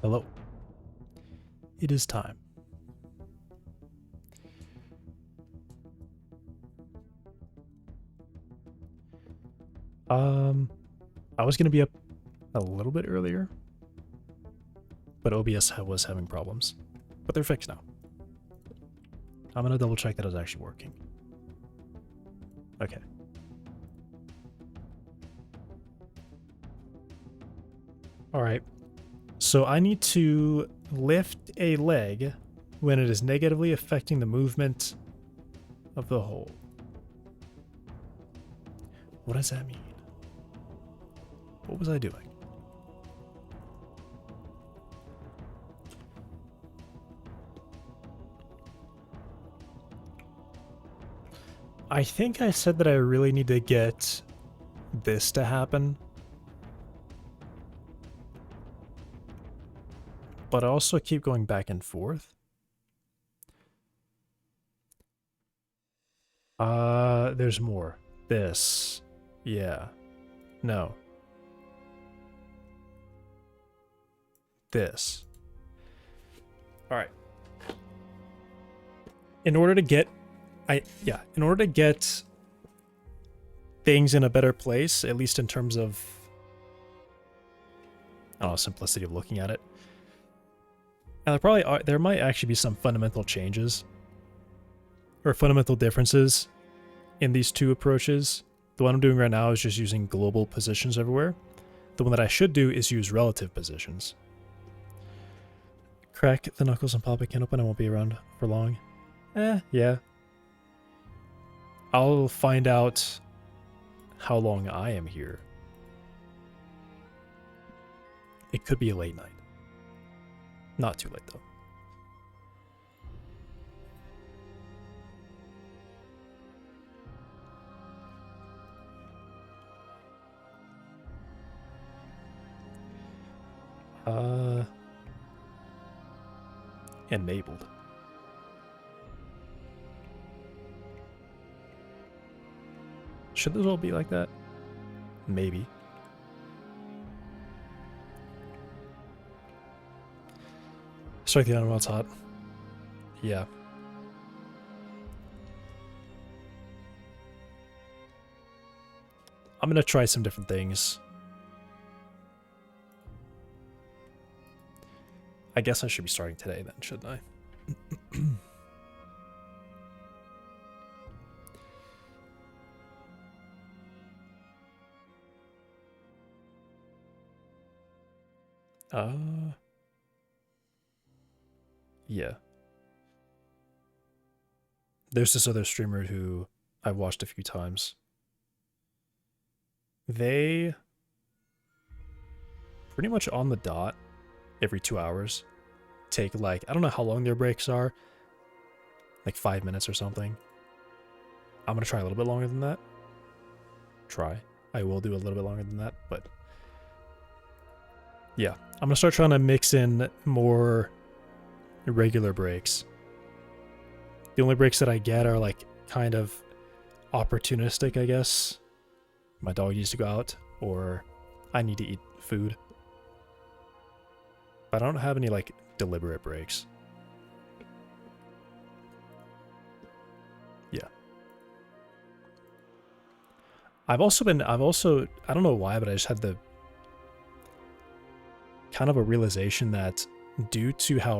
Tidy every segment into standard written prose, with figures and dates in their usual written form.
Hello. It is time. I was gonna be up a little bit earlier, but OBS was having problems. But they're fixed now. I'm gonna double check that it's actually working. Okay. Alright. So I need to lift a leg when it is negatively affecting the movement of the hole. What does that mean? What was I doing? I think I said that I really need to get this to happen. But I also keep going back and forth. There's more. This. Yeah. No. This. Alright. In order to get things in a better place, at least in terms of, I don't know, simplicity of looking at it. And there might actually be some fundamental changes or fundamental differences in these two approaches. The one I'm doing right now is just using global positions everywhere. The one that I should do is use relative positions. Crack the knuckles and pop a can open. I won't be around for long. Yeah. I'll find out how long I am here. It could be a late night. Not too late, though. Enabled. Should this all be like that? Maybe. Strike the item while it's hot. Yeah. I'm gonna try some different things. I guess I should be starting today then, shouldn't I? Yeah. There's this other streamer who I've watched a few times. They pretty much on the dot every 2 hours take like, I don't know how long their breaks are, like 5 minutes or something. I'm gonna try a little bit longer than that. I will do a little bit longer than that, but yeah, I'm gonna start trying to mix in more irregular breaks. The only breaks that I get are like kind of opportunistic, I guess. My dog needs to go out, or I need to eat food. But I don't have any like deliberate breaks. Yeah. I don't know why, but I just had the kind of a realization that due to how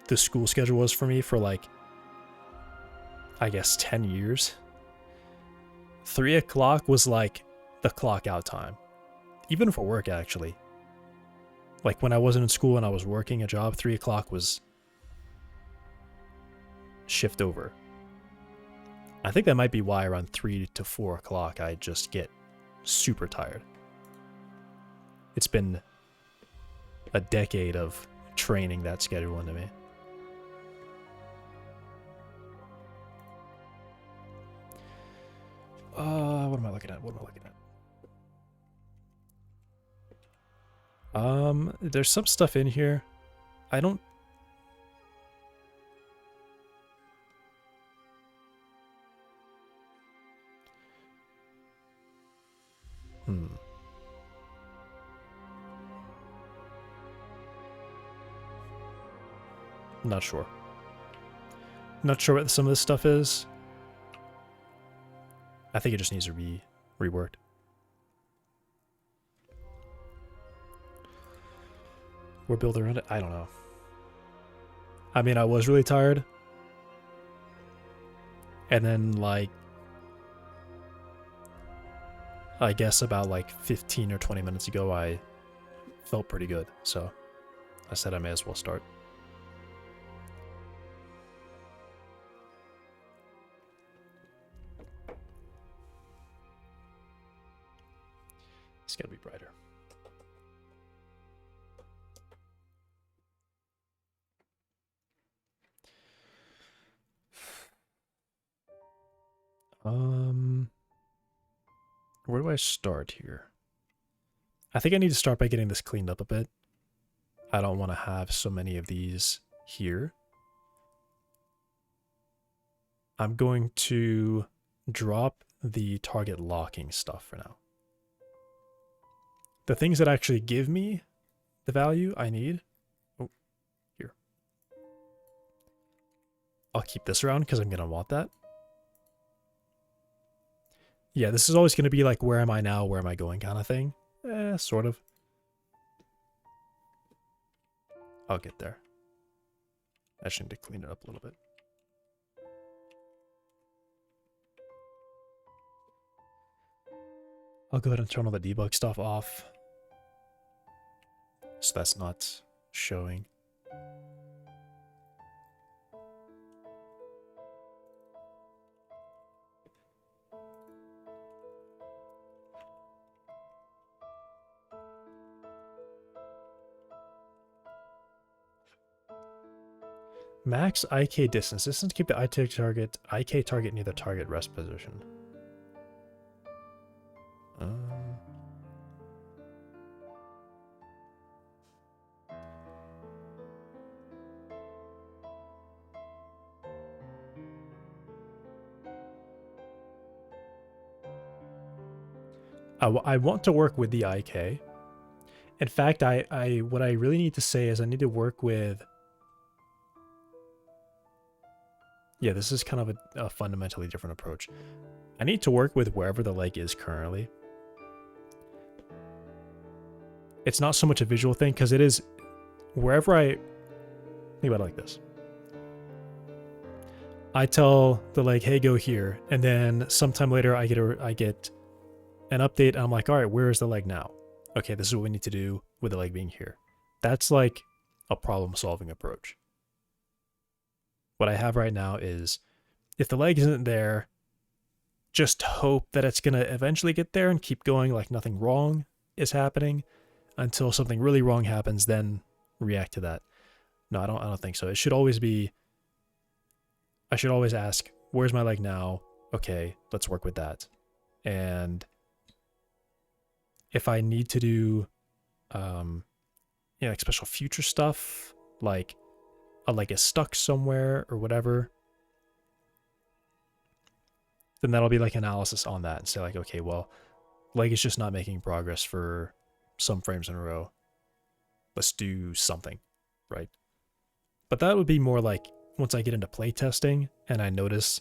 the school schedule was for me for like, I guess 10 years, 3 o'clock was like the clock out time. Even for work, actually. Like when I wasn't in school and I was working a job, 3 o'clock was shift over. I think that might be why around 3 to 4 o'clock I just get super tired. It's been a decade of training that schedule into me. What am I looking at? There's some stuff in here. I don't... Not sure. Not sure what some of this stuff is. I think it just needs to be reworked. Or build around it? I don't know. I mean, I was really tired. And then, like, I guess about like 15 or 20 minutes ago, I felt pretty good. So I said I may as well start. It's gotta be brighter. Where do I start here? I think I need to start by getting this cleaned up a bit. I don't want to have so many of these here. I'm going to drop the target locking stuff for now. The things that actually give me the value I need. Oh, here. I'll keep this around because I'm going to want that. Yeah, this is always going to be like, where am I now, where am I going kind of thing. Sort of. I'll get there. I just need to clean it up a little bit. I'll go ahead and turn all the debug stuff off, so that's not showing. Max IK distance. Distance to keep the IK target near the target rest position. I want to work with the IK. In fact, what I really need to say is I need to work with... Yeah, this is kind of a fundamentally different approach. I need to work with wherever the leg is currently. It's not so much a visual thing, because it is wherever I... Think about it like this. I tell the leg, hey, go here. And then sometime later I get an update and I'm like, all right, where is the leg now? Okay, this is what we need to do with the leg being here. That's like a problem-solving approach. What I have right now is, if the leg isn't there, just hope that it's going to eventually get there and keep going like nothing wrong is happening until something really wrong happens, then react to that. No, I don't think so. It should always be, I should always ask, where's my leg now? Okay, let's work with that. And if I need to do like special future stuff, like a leg is stuck somewhere or whatever, then that'll be like analysis on that and say like, okay, well, leg is just not making progress for some frames in a row. Let's do something, right? But that would be more like once I get into playtesting and I notice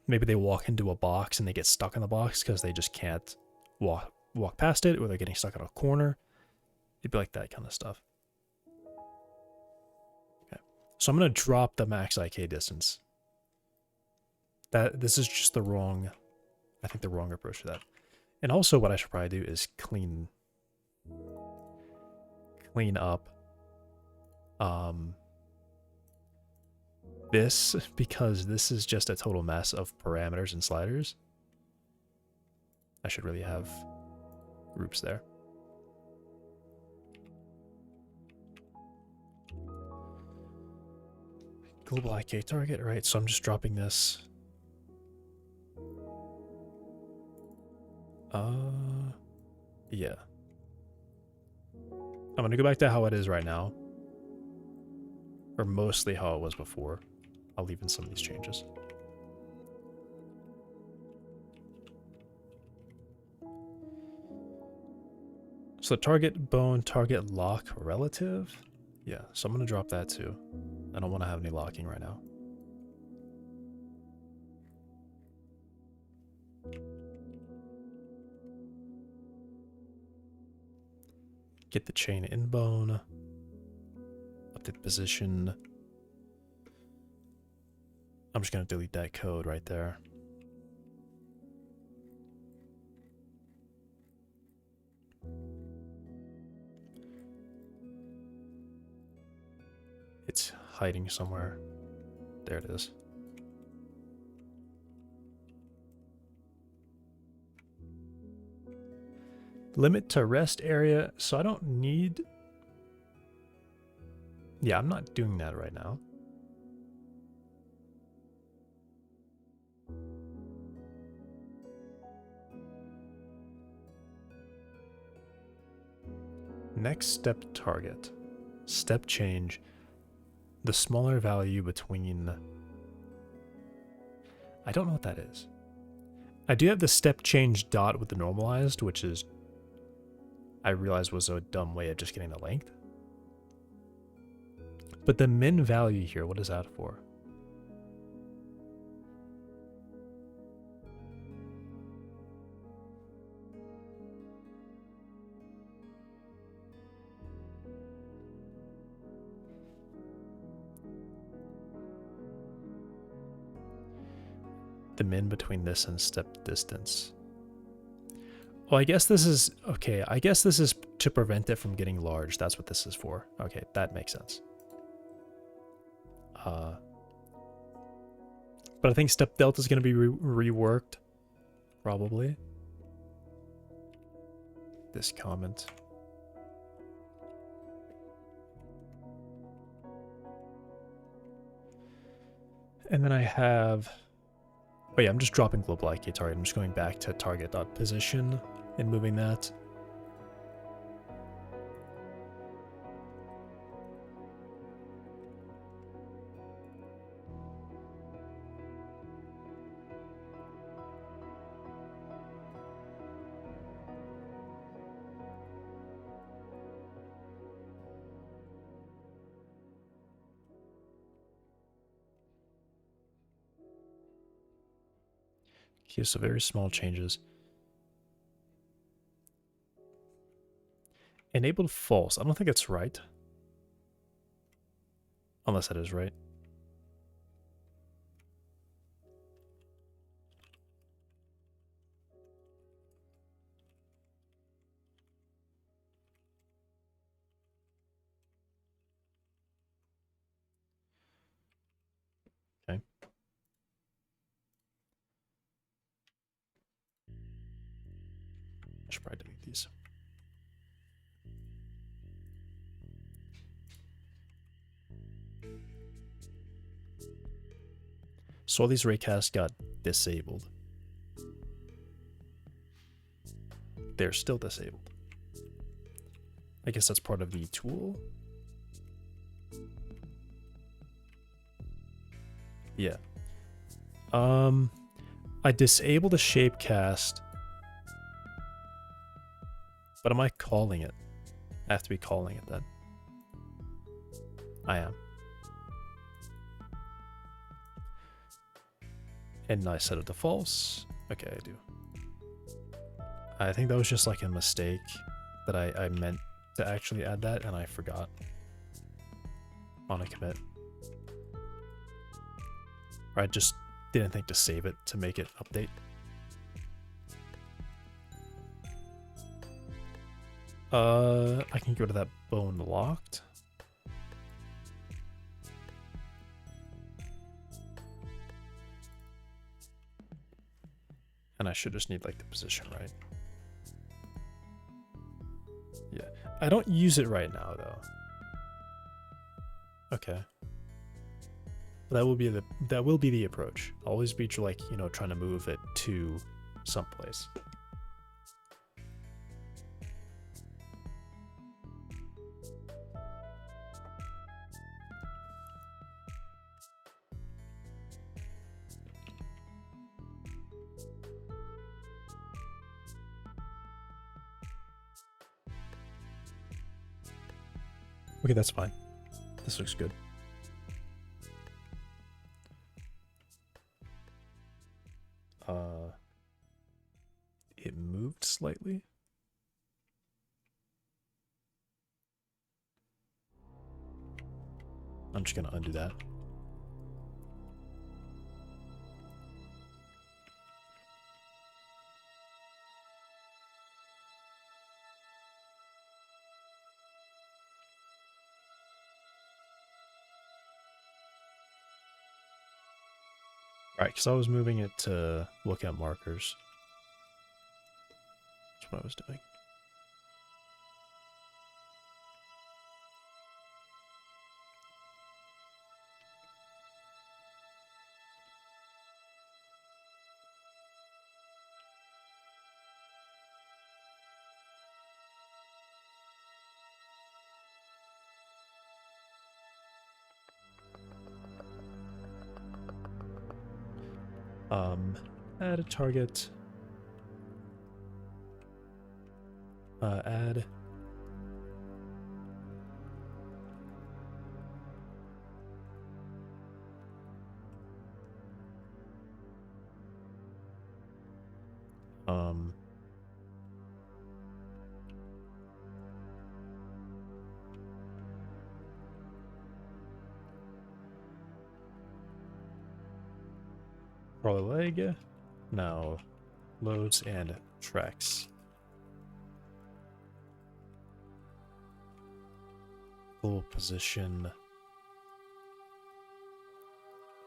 maybe they walk into a box and they get stuck in the box because they just can't walk past it, or they're getting stuck in a corner. It'd be like that kind of stuff. Okay, so I'm going to drop the max IK distance. This is just the wrong, I think the wrong approach to that. And also what I should probably do is clean up this, because this is just a total mess of parameters and sliders. I should really have groups there. Global IK target, right? So I'm just dropping this. Yeah. I'm going to go back to how it is right now. Or mostly how it was before. I'll leave in some of these changes. So target bone, target lock relative. Yeah, so I'm going to drop that too. I don't want to have any locking right now. Get the chain in bone. Update the position. I'm just going to delete that code right there. It's hiding somewhere. There it is. Limit to rest area, so I don't need... Yeah, I'm not doing that right now. Next step target. Step change. The smaller value between... I don't know what that is. I do have the step change dot with the normalized, which is... I realized was a dumb way of just getting the length. But the min value here, what is that for? The min between this and step distance. Well, I guess this is... Okay, I guess this is to prevent it from getting large. That's what this is for. Okay, that makes sense. But I think step delta is going to be reworked. Probably. This comment. And then I have... Oh yeah, I'm just dropping global IK target. I'm just going back to target.position and moving that. Okay, so very small changes. Enabled false. I don't think it's right. Unless it is right. Okay. I should probably delete these. So all these raycasts got disabled. They're still disabled. I guess that's part of the tool. Yeah. I disabled the shape cast, but am I calling it? I have to be calling it then. I am. And I set it to false. Okay, I do. I think that was just like a mistake that I meant to actually add that and I forgot on a commit. Or I just didn't think to save it to make it update. I can go to that bone locked. And I should just need like the position, right? Yeah. I don't use it right now though. Okay. That will be the approach. Always be like, you know, trying to move it to someplace. Okay, that's fine. This looks good. It moved slightly. I'm just gonna undo that. Alright, because I was moving it to look at markers. That's what I was doing. Add a target. Add. Crawler leg. Now loads and tracks. Full position.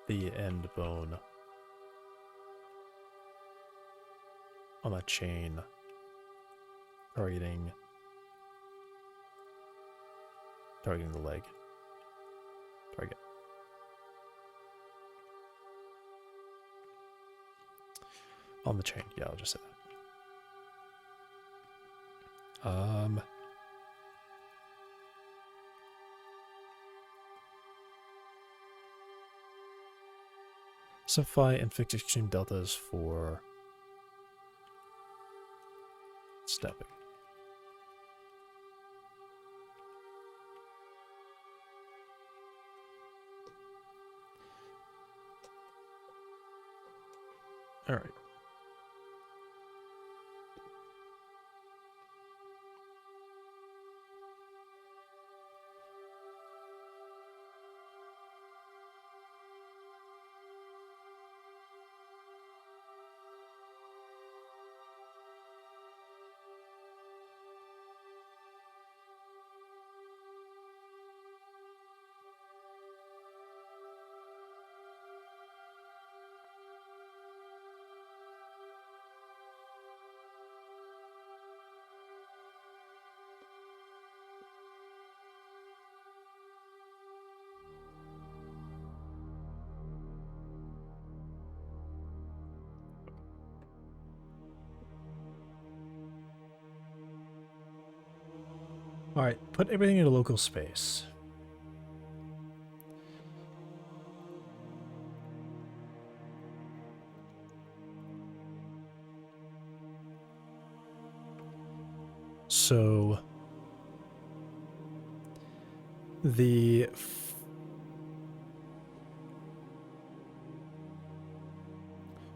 The end bone on that chain. Targeting the leg. Target. On the chain. Yeah, I'll just say that. Simplify and fix extreme deltas for stepping. All right. Alright, put everything in a local space. So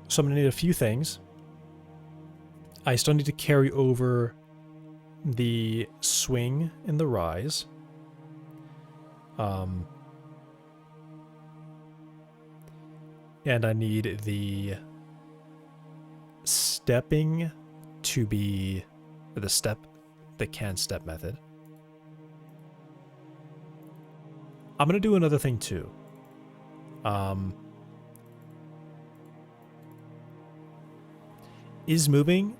so I'm gonna need a few things. I still need to carry over the swing and the rise. And I need the stepping to be the step, the can step method. I'm gonna do another thing too. Is moving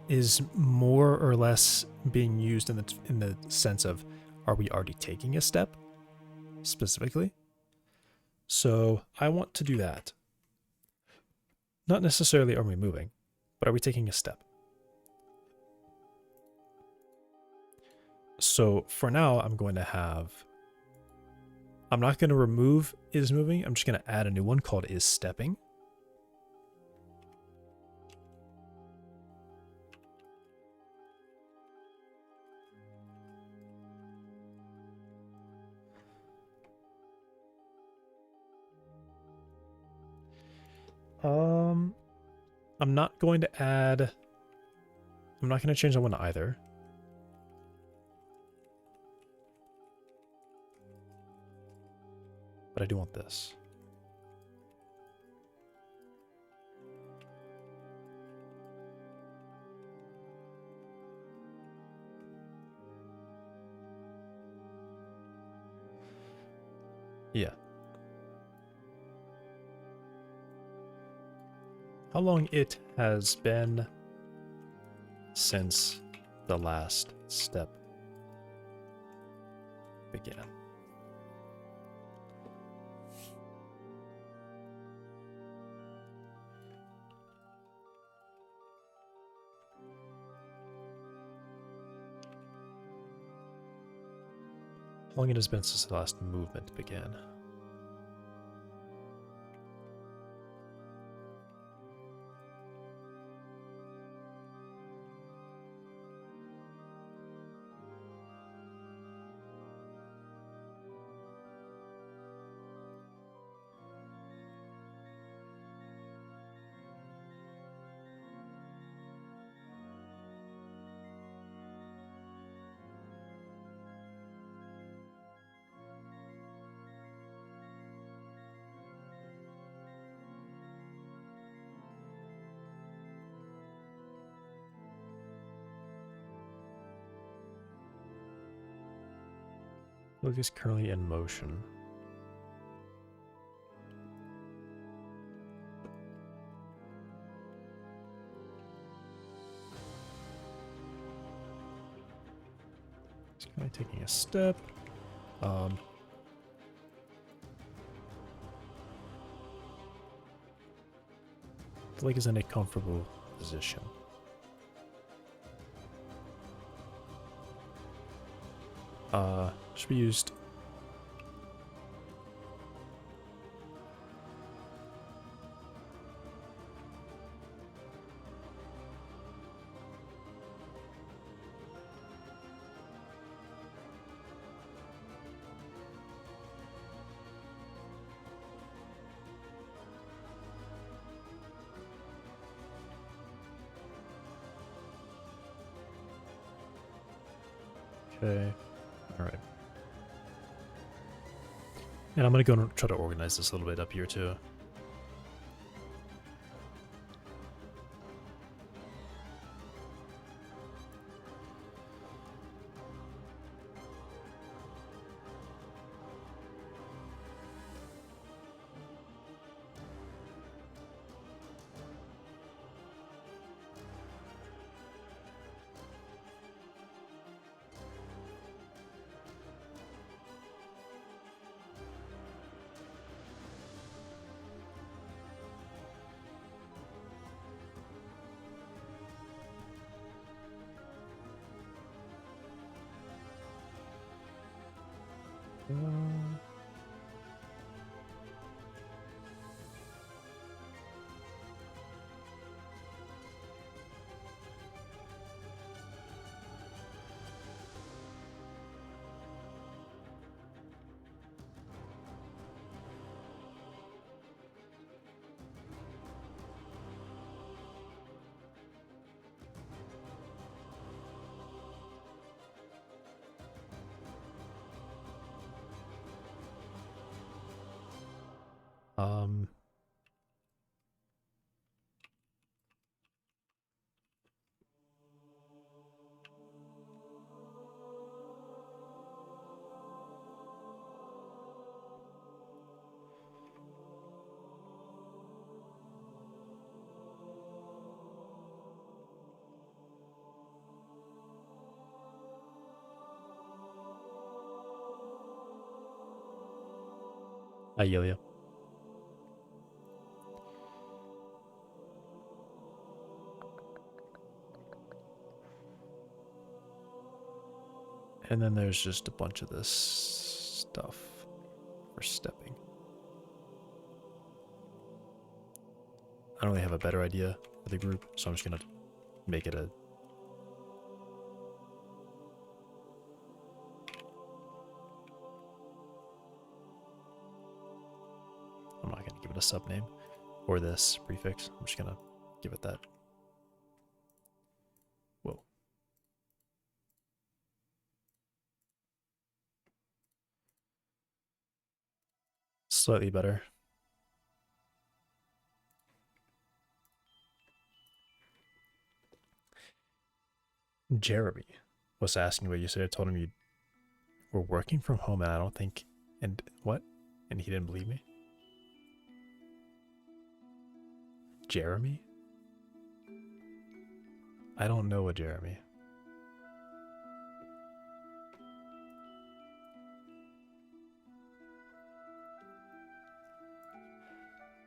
is more or less being used in the sense of, are we already taking a step specifically? So I want to do that. Not necessarily are we moving, but are we taking a step? So for now, I'm going to have, I'm not going to remove is moving. I'm just going to add a new one called is stepping. I'm not going to add, I'm not going to change that one either. But I do want this. Yeah. How long it has been since the last step began. How long it has been since the last movement began. Look is currently in motion. He's kind of taking a step. The leg is in a comfortable position. Should be used. Okay. All right. And I'm going to go and try to organize this a little bit up here too. Um, Ailia. And then there's just a bunch of this stuff for stepping. I don't really have a better idea for the group, so I'm just gonna make it a... I'm not gonna give it a subname or this prefix. I'm just gonna give it that. Whoa. Slightly better. Jeremy was asking what you said. I told him you were working from home, and I don't think... And what? And he didn't believe me? Jeremy? I don't know a Jeremy.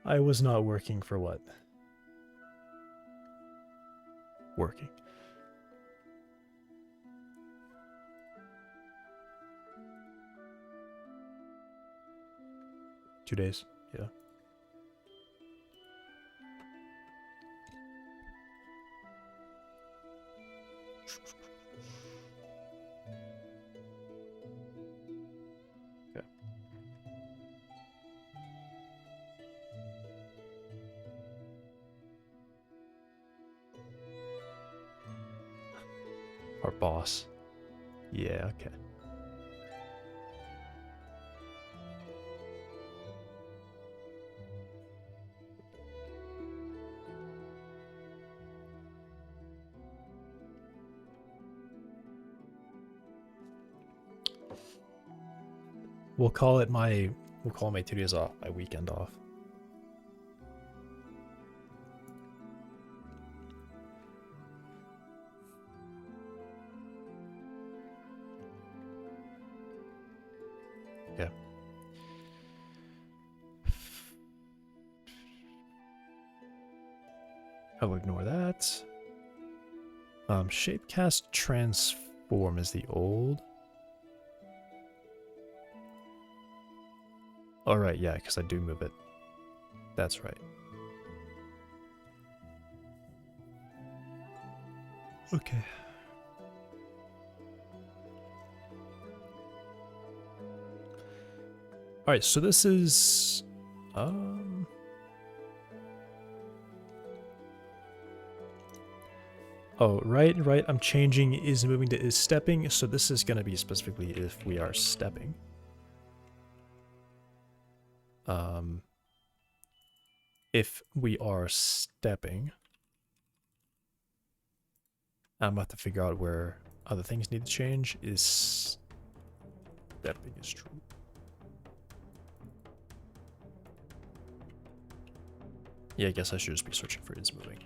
I was not working for what? Working. Two days, yeah. Okay. Our boss. Yeah, okay. We'll call it my 2 days off, my weekend off. Yeah. I'll ignore that. Shapecast transform is the old. All right, yeah, because I do move it. That's right. Okay. All right, so this is oh, right. I'm changing is moving to is stepping, so this is going to be specifically if we are stepping. If we are stepping, I'm about to figure out where other things need to change. Is stepping is true. Yeah, I guess I should just be searching for is moving.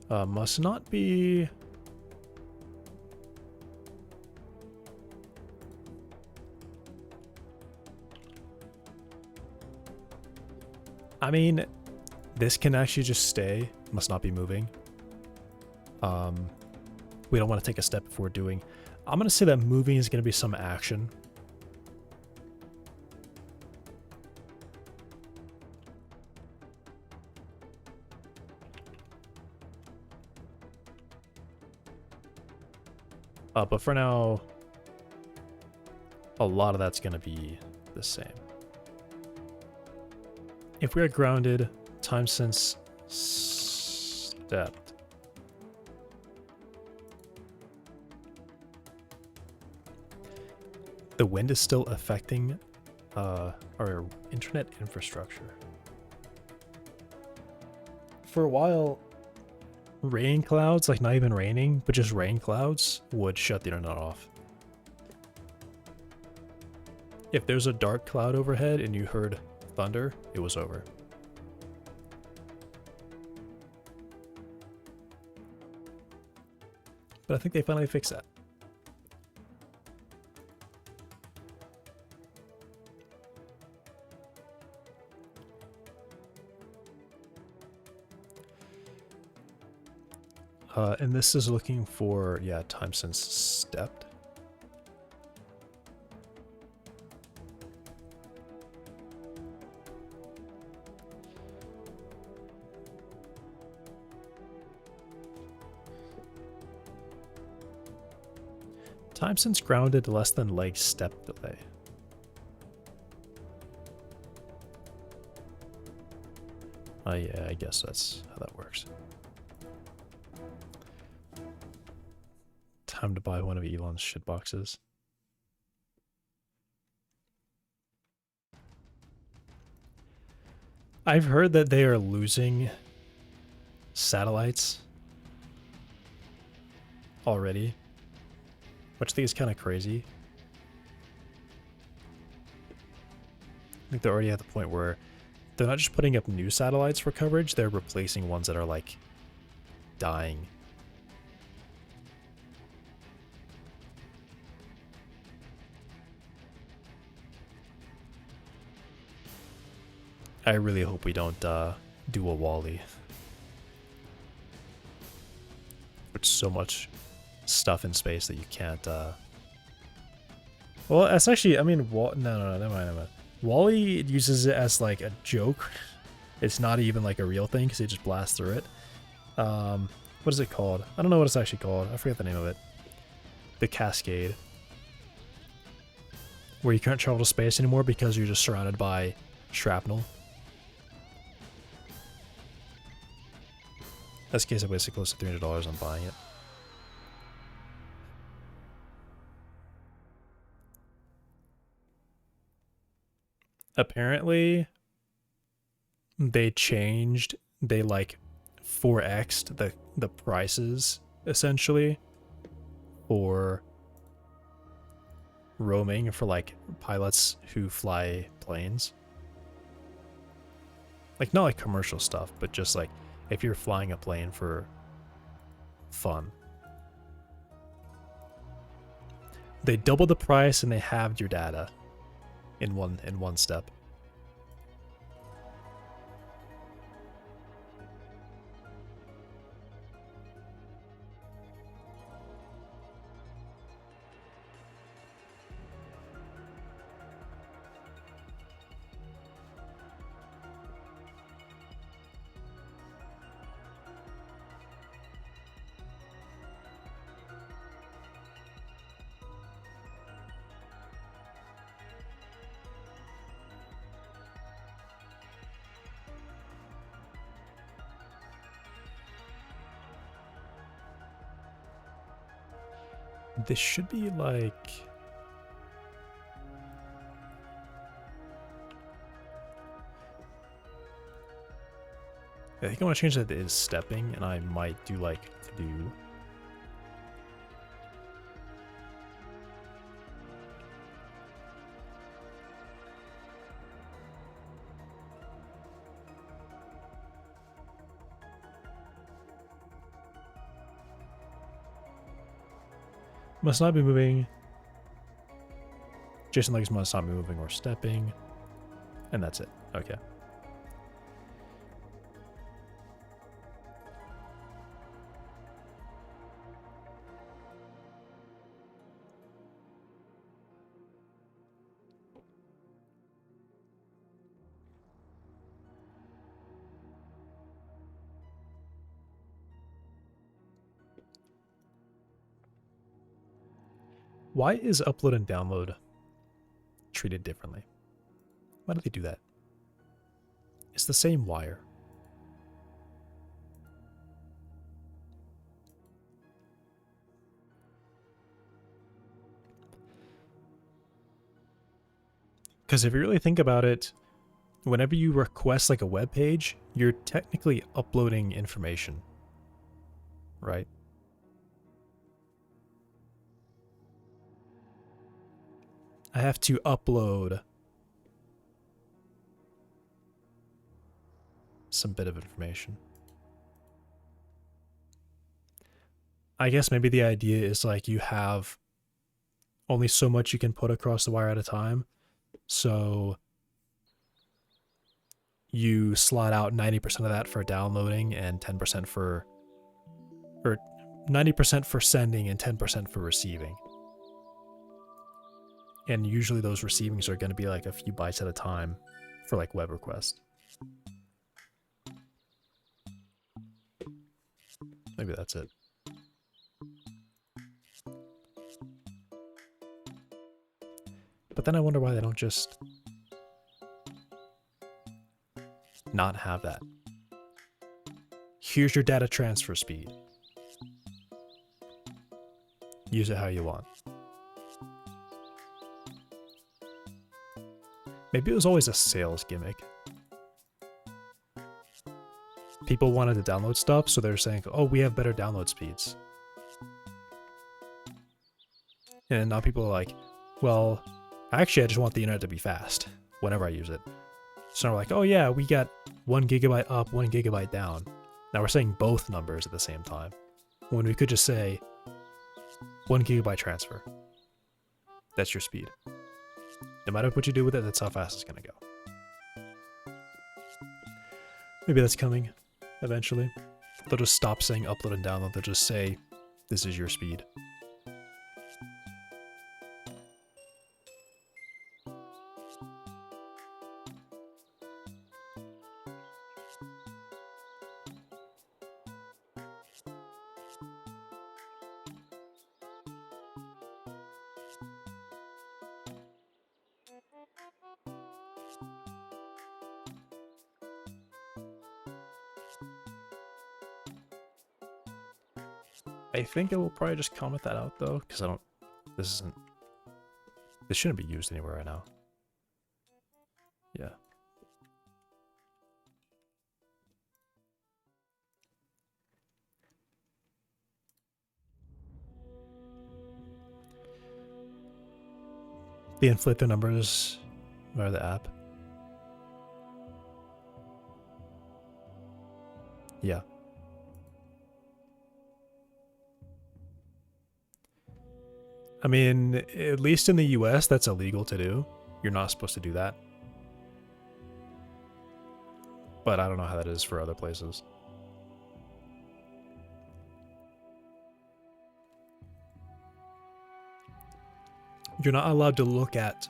Must not be... I mean, this can actually just stay. Must not be moving. We don't want to take a step before doing. I'm going to say that moving is going to be some action. But for now, a lot of that's going to be the same. If we are grounded, time since stepped. The wind is still affecting our internet infrastructure. For a while, rain clouds, like not even raining, but just rain clouds, would shut the internet off. If there's a dark cloud overhead and you heard thunder, it was over. But I think they finally fixed that. And this is looking for, yeah, time since stepped. Time since grounded, less than leg step delay. Yeah, I guess that's how that works. Time to buy one of Elon's shit boxes. I've heard that they are losing satellites already, which I think is kind of crazy. I think they're already at the point where they're not just putting up new satellites for coverage, they're replacing ones that are like dying. I really hope we don't do a Wall-E. With so much stuff in space that you can't... Well, it's actually... I mean, no, never mind. Wall-E uses it as like a joke. It's not even like a real thing because it just blasts through it. What is it called? I don't know what it's actually called. I forget the name of it. The Cascade. Where you can't travel to space anymore because you're just surrounded by shrapnel. That's case I wasted close to $300 on buying it. Apparently, they like 4x'd the prices, essentially, for roaming for like pilots who fly planes. Like, not like commercial stuff, but just like if you're flying a plane for fun. They doubled the price and they halved your data in one step. This should be like... I think I want to change that to is stepping, and I might do like to do. Must not be moving. Jason legs must not be moving or stepping. And that's it. Okay. Why is upload and download treated differently? Why do they do that? It's the same wire. Because if you really think about it, whenever you request like a web page, you're technically uploading information, right? I have to upload some bit of information. I guess maybe the idea is like you have only so much you can put across the wire at a time. So you slot out 90% of that for downloading and 10% for, or 90% for sending and 10% for receiving. And usually those receivings are going to be like a few bytes at a time for like web requests. Maybe that's it. But then I wonder why they don't just not have that. Here's your data transfer speed. Use it how you want. Maybe it was always a sales gimmick. People wanted to download stuff, so they're saying, oh, we have better download speeds. And now people are like, well, actually, I just want the internet to be fast whenever I use it. So now we're like, oh yeah, we got 1 gigabyte up, 1 gigabyte down. Now we're saying both numbers at the same time, when we could just say 1 gigabyte transfer. That's your speed. No matter what you do with it, that's how fast it's going to go. Maybe that's coming eventually. They'll just stop saying upload and download. They'll just say, this is your speed. I think I will probably just comment that out though, because this shouldn't be used anywhere right now. Yeah. The inflate the numbers via the app. Yeah. I mean, at least in the US, that's illegal to do. You're not supposed to do that. But I don't know how that is for other places. You're not allowed to look at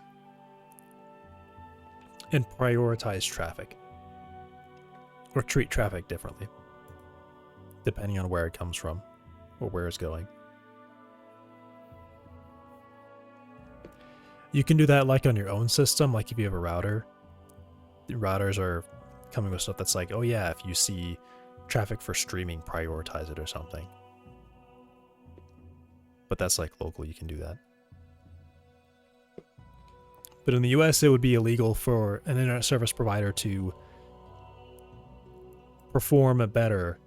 and prioritize traffic. Or treat traffic differently. Depending on where it comes from. Or where it's going. You can do that like on your own system, like if you have a router. The routers are coming with stuff that's like, oh yeah, if you see traffic for streaming, prioritize it or something. But that's like local, you can do that. But in the US, it would be illegal for an internet service provider to perform better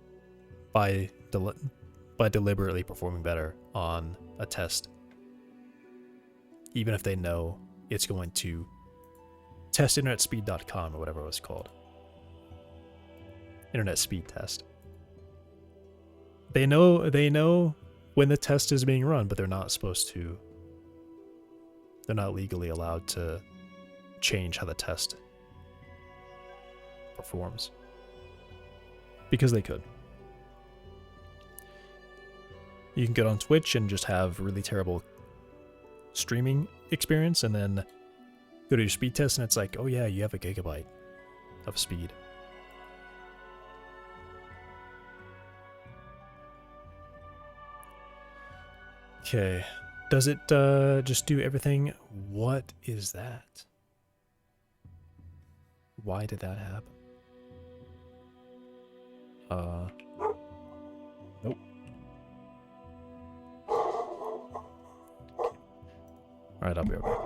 by deliberately performing better on a test. Even if they know it's going to test internetspeed.com or whatever it was called. Internet speed test. They know when the test is being run, but they're not supposed to. They're not legally allowed to change how the test performs. Because they could. You can get on Twitch and just have really terrible streaming experience and then go to your speed test and it's like, oh yeah, you have a gigabyte of speed. Okay, Does it just do everything? What is that? Why did that happen? Nope. Alright, I'll be right back.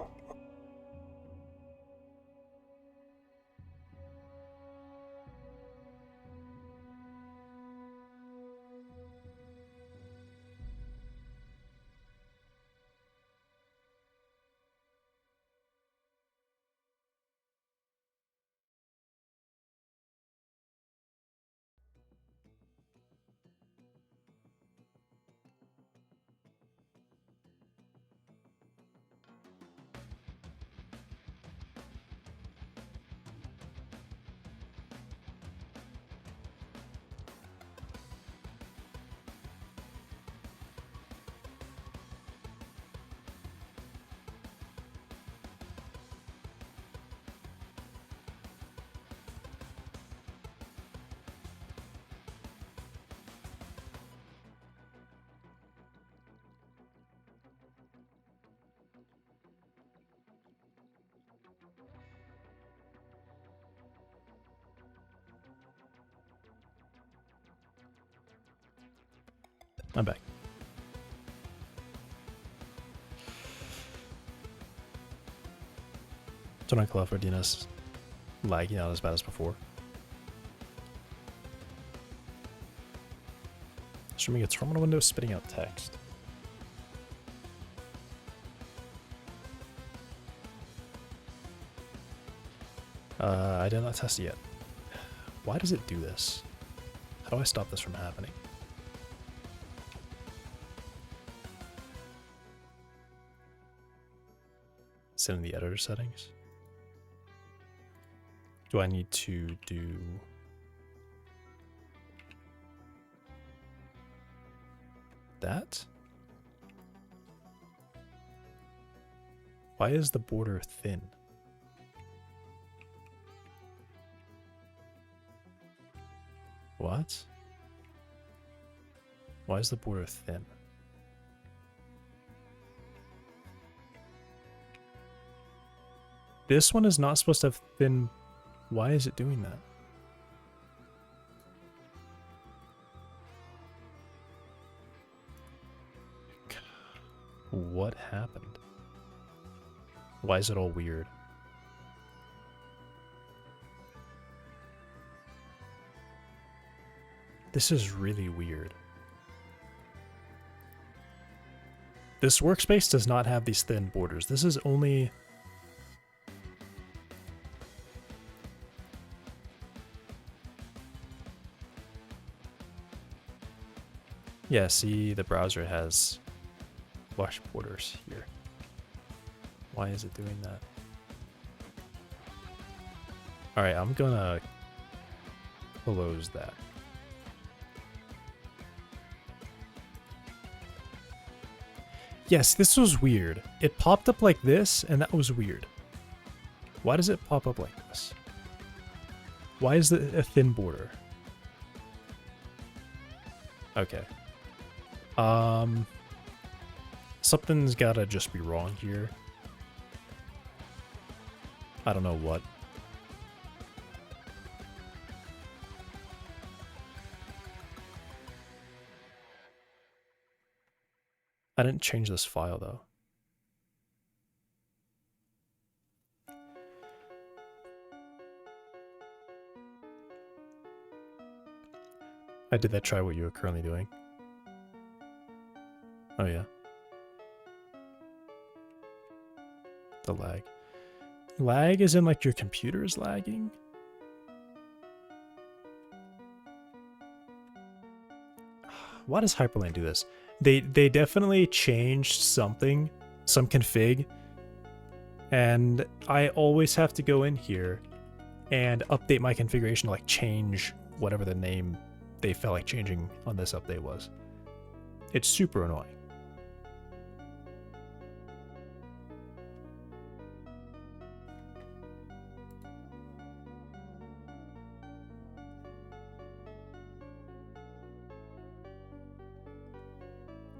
I'm back. Turn on Cloud for DNS lag, not as bad as before. Streaming a terminal window spitting out text. I did not test it yet. Why does it do this? How do I stop this from happening? Sit in the editor settings. Do I need to do that? Why is the border thin? What? Why is the border thin? This one is not supposed to have thin. Why is it doing that? What happened? Why is it all weird? This is really weird. This workspace does not have these thin borders. This is only... Yeah, see, the browser has flush borders here. Why is it doing that? Alright, I'm gonna close that. Yes, this was weird. It popped up like this, and that was weird. Why does it pop up like this? Why is it a thin border? Okay. Something's gotta just be wrong here. I don't know what. I didn't change this file though. Did that try what you are currently doing? Oh yeah. The lag. Lag is in like your computer is lagging? Why does Hyperlane do this? They definitely changed something, some config, and I always have to go in here and update my configuration to like change whatever the name they felt like changing on this update was. It's super annoying.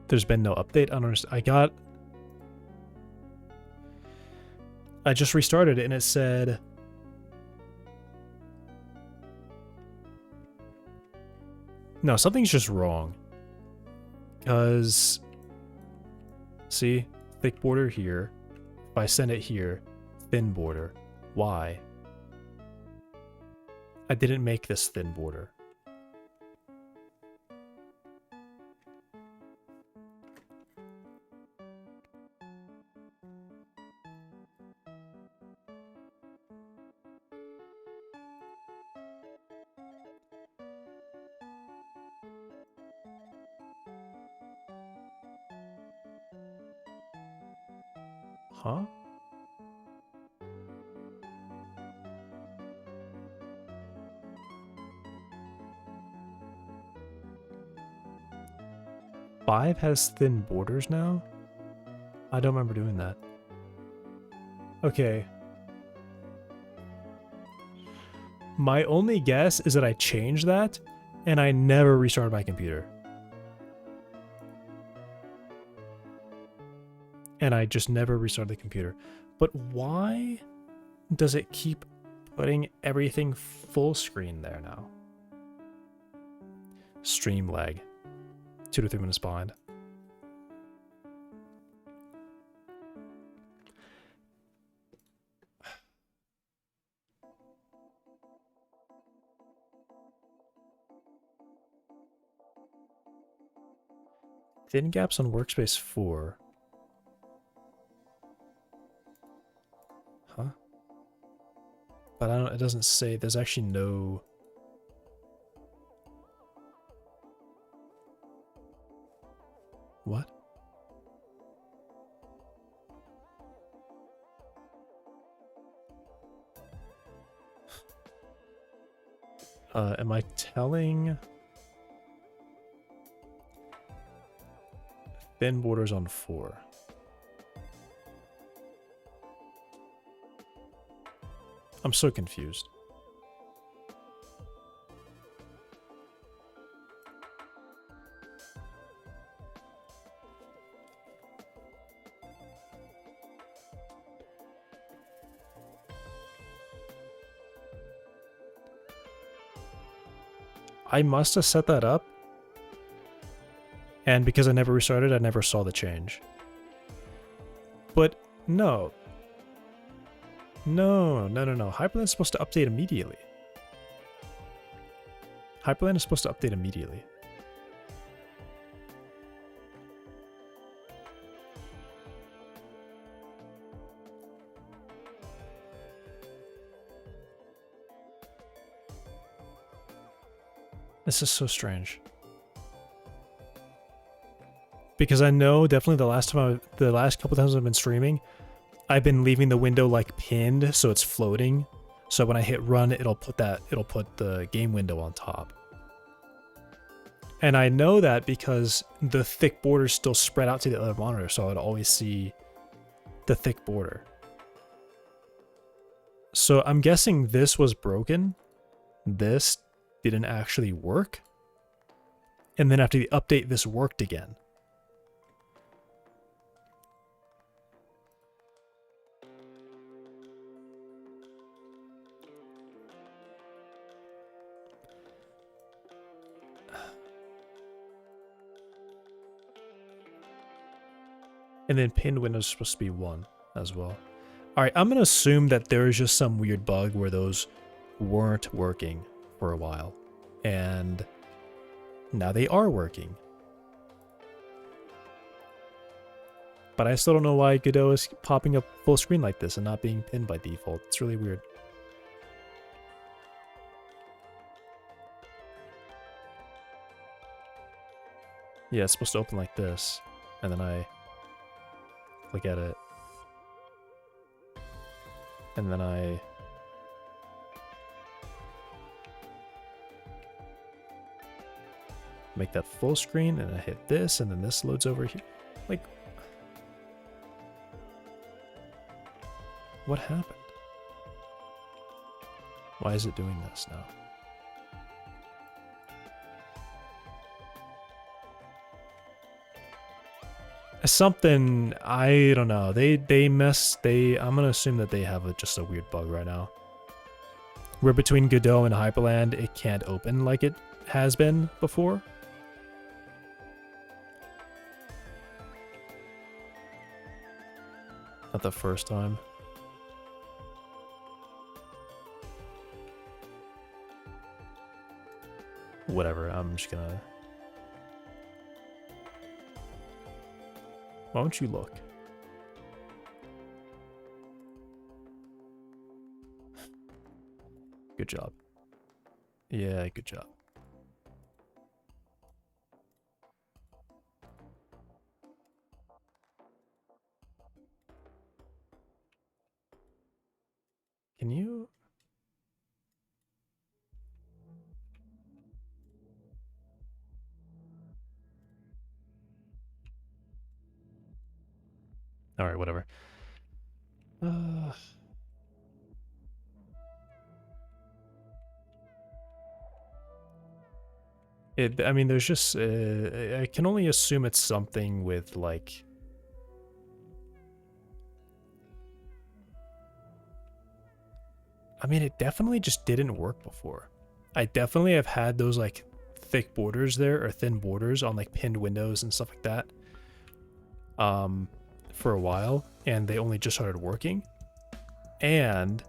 There's been no update. I don't understand. I just restarted it and it said... No, something's just wrong. Because... See? Thick border here. If I send it here, thin border. Why? I didn't make this thin border. Huh? Five has thin borders now? I don't remember doing that. Okay. My only guess is that I changed that, and I never restarted my computer. And I just never restarted the computer. But why does it keep putting everything full screen there now? Stream lag. 2 to 3 minutes behind. Thin gaps on workspace 4. Huh? But I don't, it doesn't say, there's actually no... What? Am I telling... Thin borders on 4. I'm so confused. I must have set that up. And because I never restarted, I never saw the change. But no. No. Hyperland is supposed to update immediately. Hyperland is supposed to update immediately. This is so strange. Because I know definitely the last couple times I've been streaming, I've been leaving the window like pinned so it's floating. So when I hit run, it'll put the game window on top. And I know that because the thick border still spread out to the other monitor, so I would always see the thick border. So I'm guessing this was broken. This didn't actually work. And then after the update, this worked again. And then pinned windows are supposed to be 1 as well. Alright, I'm going to assume that there is just some weird bug where those weren't working for a while. And now they are working. But I still don't know why Godot is popping up full screen like this and not being pinned by default. It's really weird. Yeah, it's supposed to open like this. And then I click at it. And then I make that full screen and I hit this and then this loads over here. Like, what happened? Why is it doing this now? Something, I don't know. I'm gonna assume that they have just a weird bug right now. Where between Godot and Hyperland, it can't open like it has been before. Not the first time. Whatever, I'm just gonna... Why don't you look? Good job. Yeah, good job. Can you... Alright, whatever. I mean, there's just... I can only assume it's something with, like... I mean, it definitely just didn't work before. I definitely have had those, like, thick borders there, or thin borders on, like, pinned windows and stuff like that. For a while, and they only just started working. And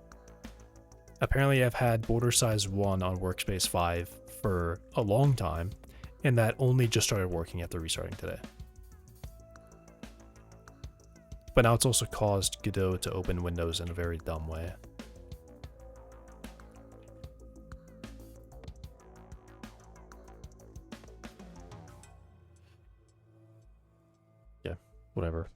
apparently I've had border size 1 on Workspace 5 for a long time, and that only just started working after restarting today. But now it's also caused Godot to open windows in a very dumb way. Yeah, whatever.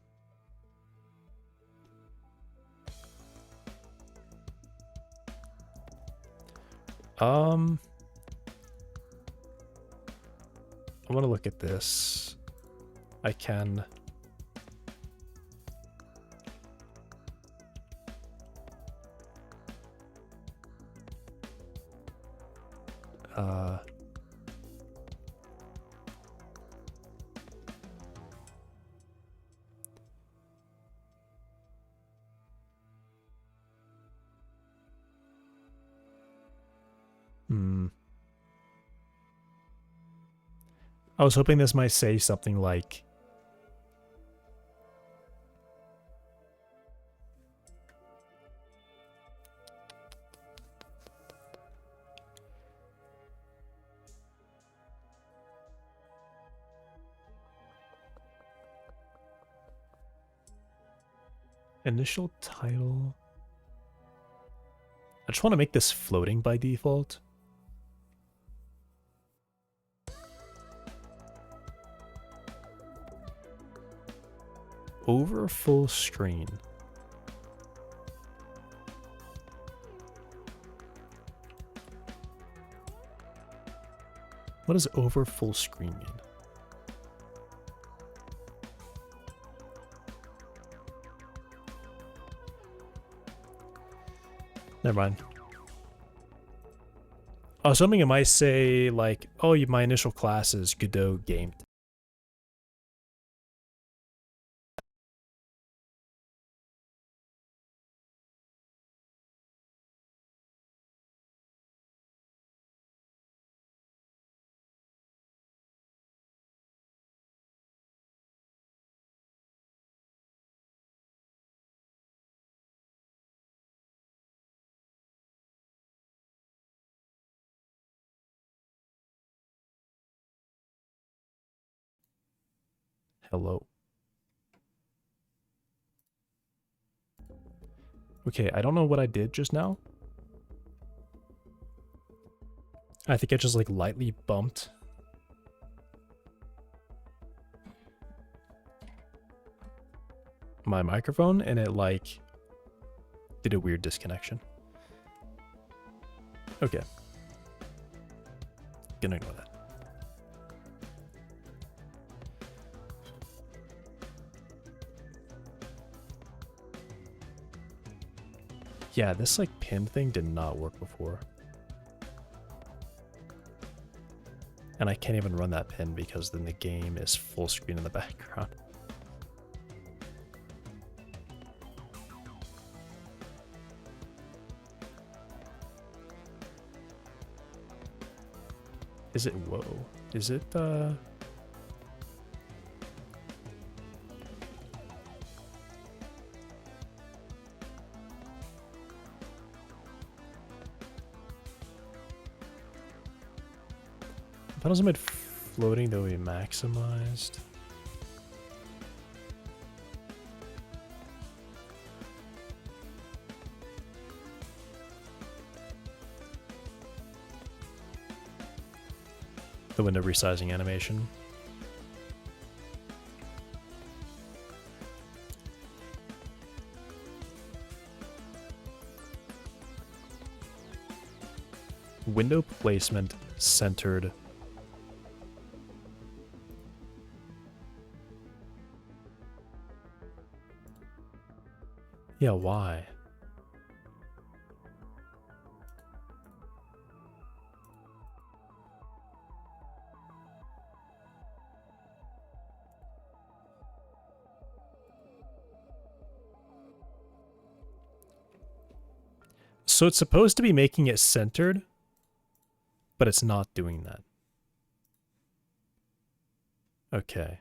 I want to look at this. I can... I was hoping this might say something like... Initial title... I just want to make this floating by default. Over full screen. What does over full screen mean? Never mind. I was hoping it might say, like, oh, my initial class is Godot game. Hello. Okay, I don't know what I did just now. I think I just, like, lightly bumped my microphone, and it, like, did a weird disconnection. Okay. Gonna ignore that. Yeah, this, like, pin thing did not work before. And I can't even run that pin because then the game is full screen in the background. Is it, whoa, is it, panels are made floating, they'll be maximized. The window resizing animation. Window placement centered. Yeah, why? So it's supposed to be making it centered, but it's not doing that. Okay.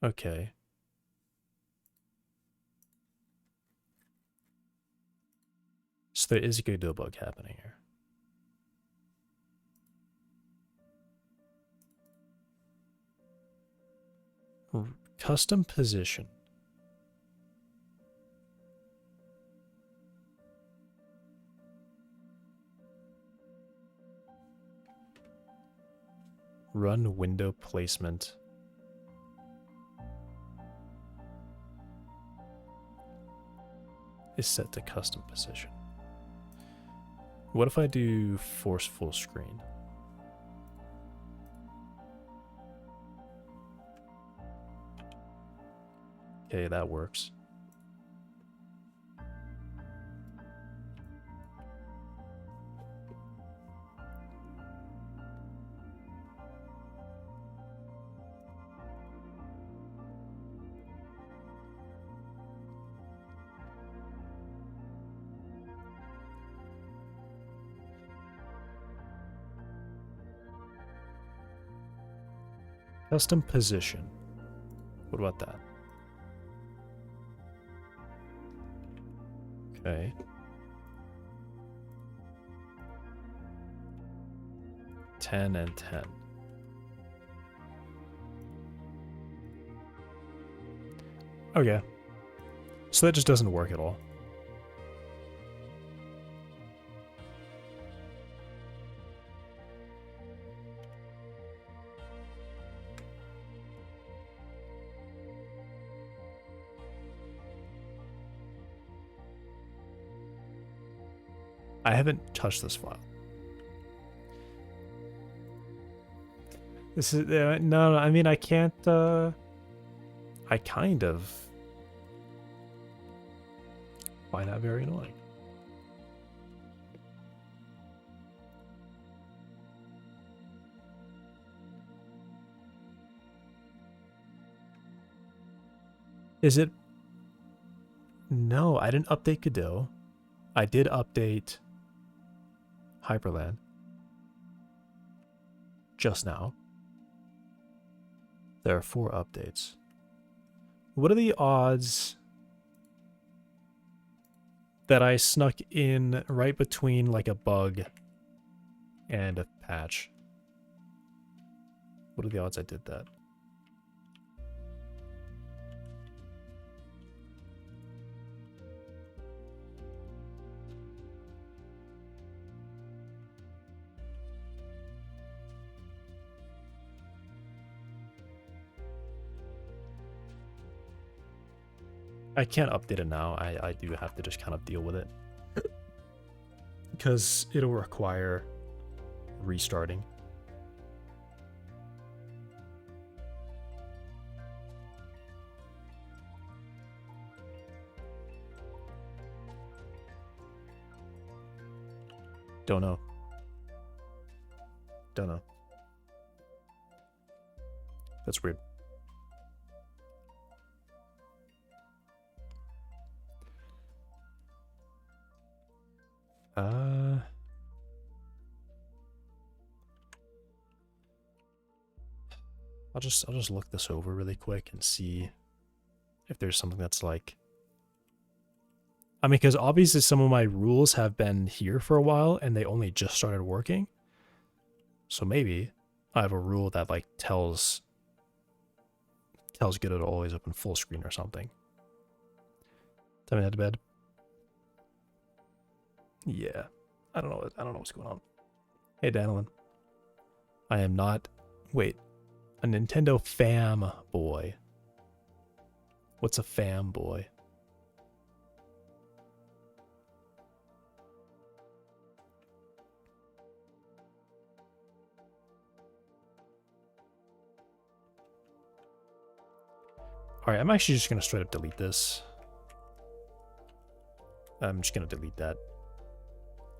Okay. So there is a Godot bug happening here. Custom position. Run window placement. Is set to custom position. What if I do force full screen? Okay, that works. Custom position. What about that? Okay. Ten and 10. Okay. So that just doesn't work at all. I haven't touched this file. This is no, I mean I can't. I kind of find that very annoying. Is it? No, I didn't update Godot. I did update Hyperland just now. There are 4 updates. What are the odds that I snuck in right between like a bug and a patch? What are the odds I did that? I can't update it now. I do have to just kind of deal with it. Because it'll require restarting. Don't know. Don't know. That's weird. Uh, I'll just look this over really quick and see if there's something that's like, I mean, because obviously some of my rules have been here for a while and they only just started working. So maybe I have a rule that like tells Godot to always open full screen or something. Time to head to bed. Yeah. I don't know what's going on. Hey Danilin. I am not, wait, a Nintendo fam boy. What's a fam boy? Alright, I'm actually just gonna straight up delete this. I'm just gonna delete that.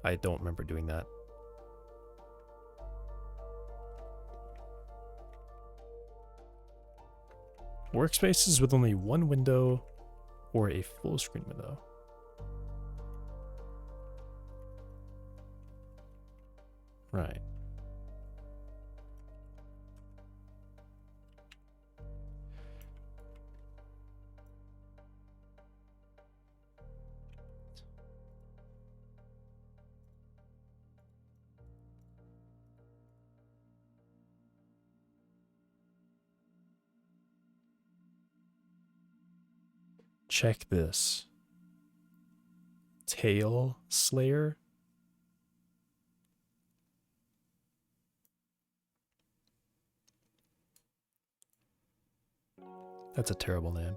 I don't remember doing that. Workspaces with only one window or a full screen window. Right. Check this. Tail Slayer. That's a terrible name.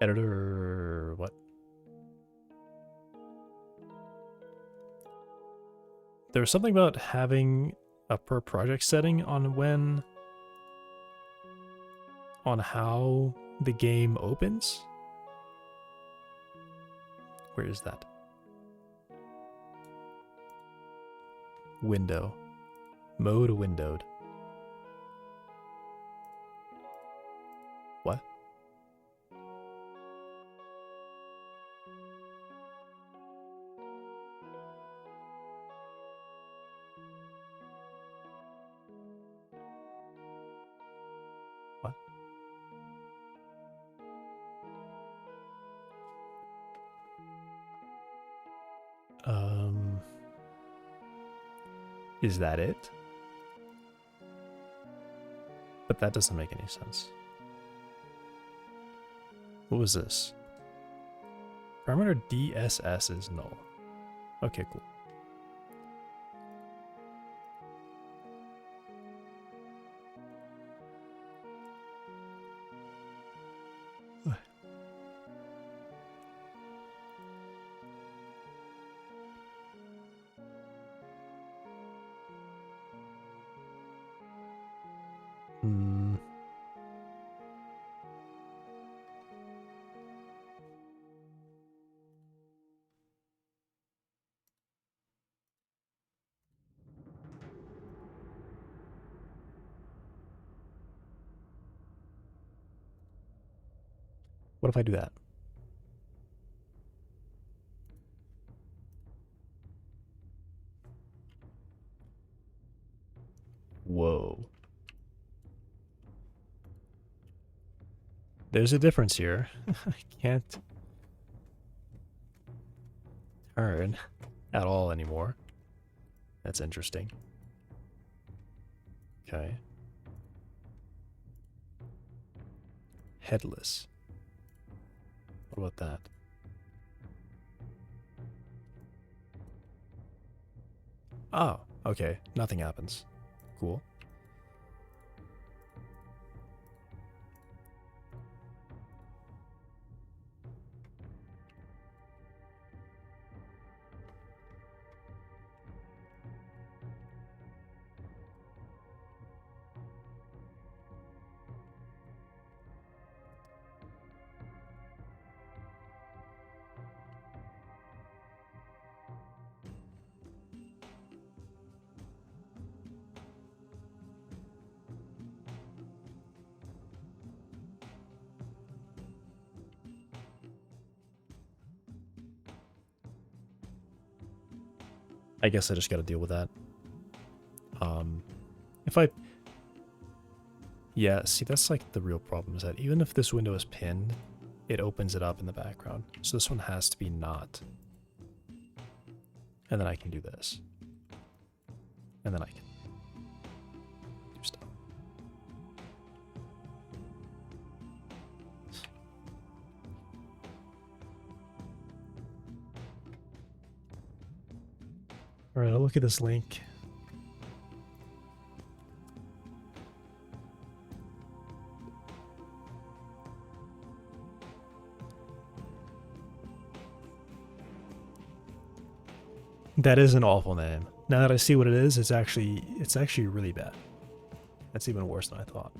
Editor, what? There's something about having a per project setting on how the game opens. Where is that? Window. Mode windowed. What? What? Is that it? But that doesn't make any sense. What was this? Parameter DSS is null. Okay, cool. What if I do that? Whoa. There's a difference here. I can't turn at all anymore. That's interesting. Okay. Headless. What about that? Oh, okay. Nothing happens. Cool. I guess I just got to deal with that. If I... Yeah, see, that's like the real problem is that even if this window is pinned, it opens it up in the background. So this one has to be not. And then I can do this. And then I can do stuff. All right, I'll look at this link. That is an awful name. Now that I see what it is, it's actually really bad. That's even worse than I thought.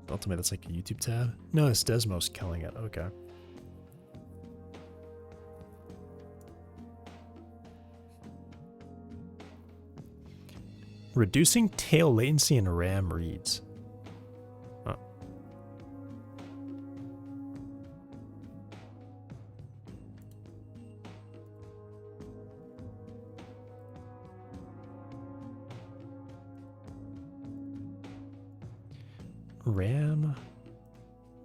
Ultimately, that's like a YouTube tab. No, it's Desmos killing it. Okay. Reducing tail latency in RAM reads. Huh. RAM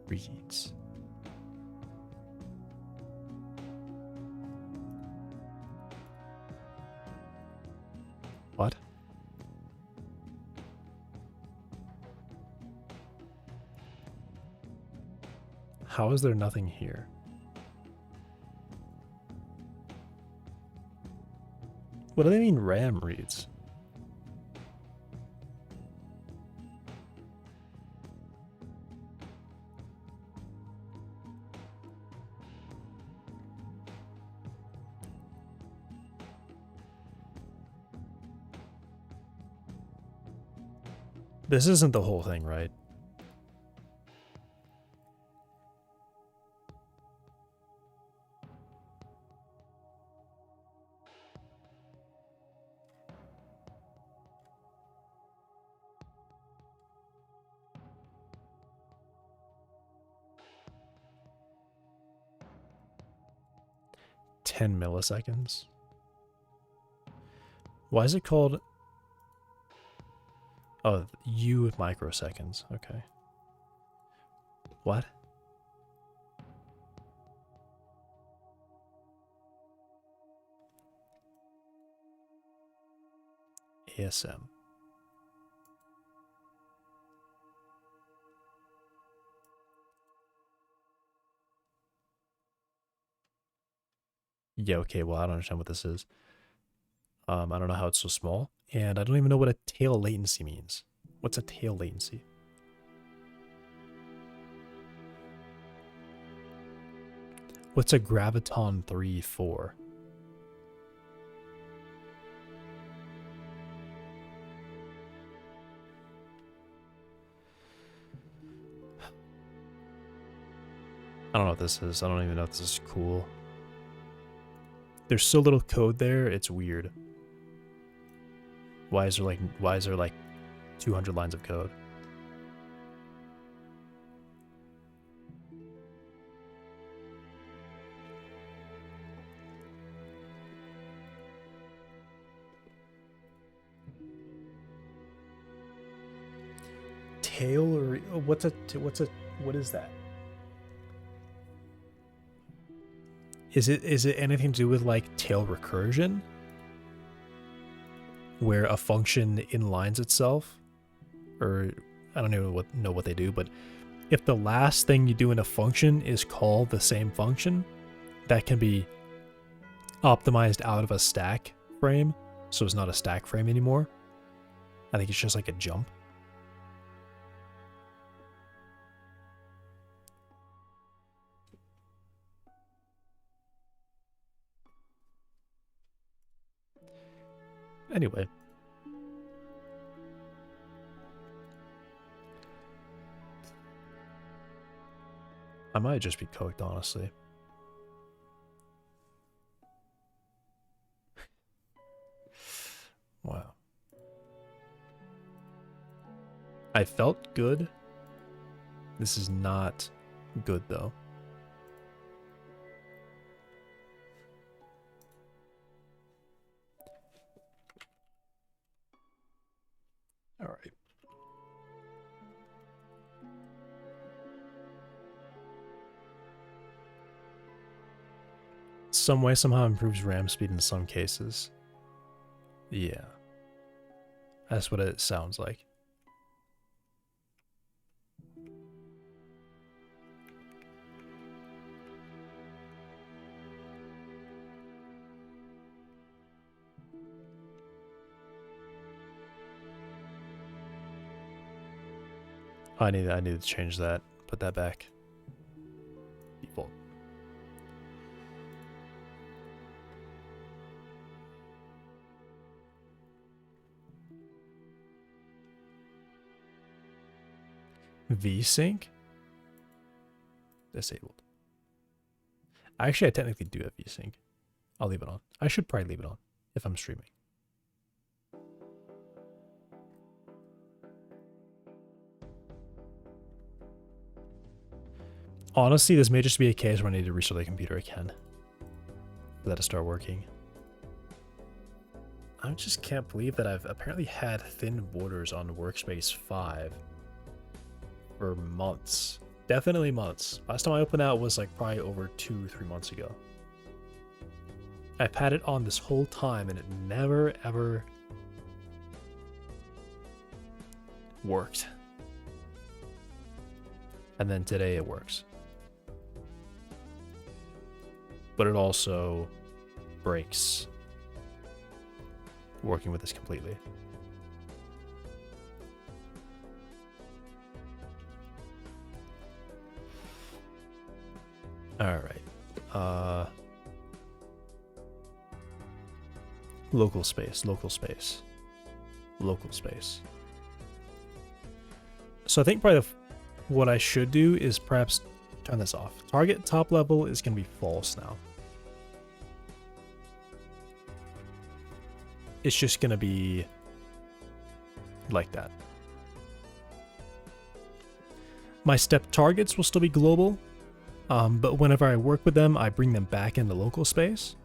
reads. What? How is there nothing here? What do they mean RAM reads? This isn't the whole thing, right? $10 milliseconds. Why is it called? Oh, U microseconds. Okay. What? ASM. Yeah, okay, well, I don't understand what this is. I don't know how it's so small, and I don't even know what a tail latency means. What's a tail latency? What's a graviton 3-4? I don't know what this is. I don't even know if this is cool. There's so little code there, it's weird. Why is there like 200 lines of code? Tail or what is that? Is it anything to do with like tail recursion? Where a function inlines itself? Or I don't even know what they do, but if the last thing you do in a function is call the same function, that can be optimized out of a stack frame, so it's not a stack frame anymore. I think it's just like a jump. Anyway. I might just be cooked, honestly. Wow. I felt good. This is not good, though. All right. Some way, somehow improves RAM speed in some cases. Yeah. That's what it sounds like. I need to change that. Put that back. Default. VSync? Disabled. Actually, I technically do have VSync. I'll leave it on. I should probably leave it on if I'm streaming. Honestly, this may just be a case where I need to restart the computer again for that to start working. I just can't believe that I've apparently had thin borders on Workspace 5 for months. Definitely months. Last time I opened that was like probably over 2 or 3 months ago. I've had it on this whole time and it never ever worked. And then today it works. But it also breaks working with this completely. All right. Local space, local space, local space. So I think probably what I should do is perhaps turn this off. Target top level is going to be false now. It's just going to be like that. My step targets will still be global, but whenever I work with them, I bring them back into local space.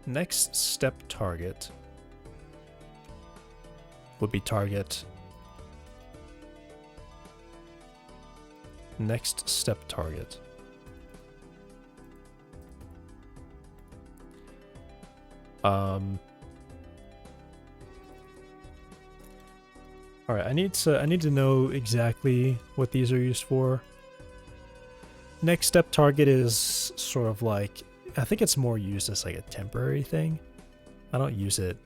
Next step target would be target. Next step target. All right, I need to know exactly what these are used for. Next step target is sort of like, I think it's more used as like a temporary thing. I don't use it.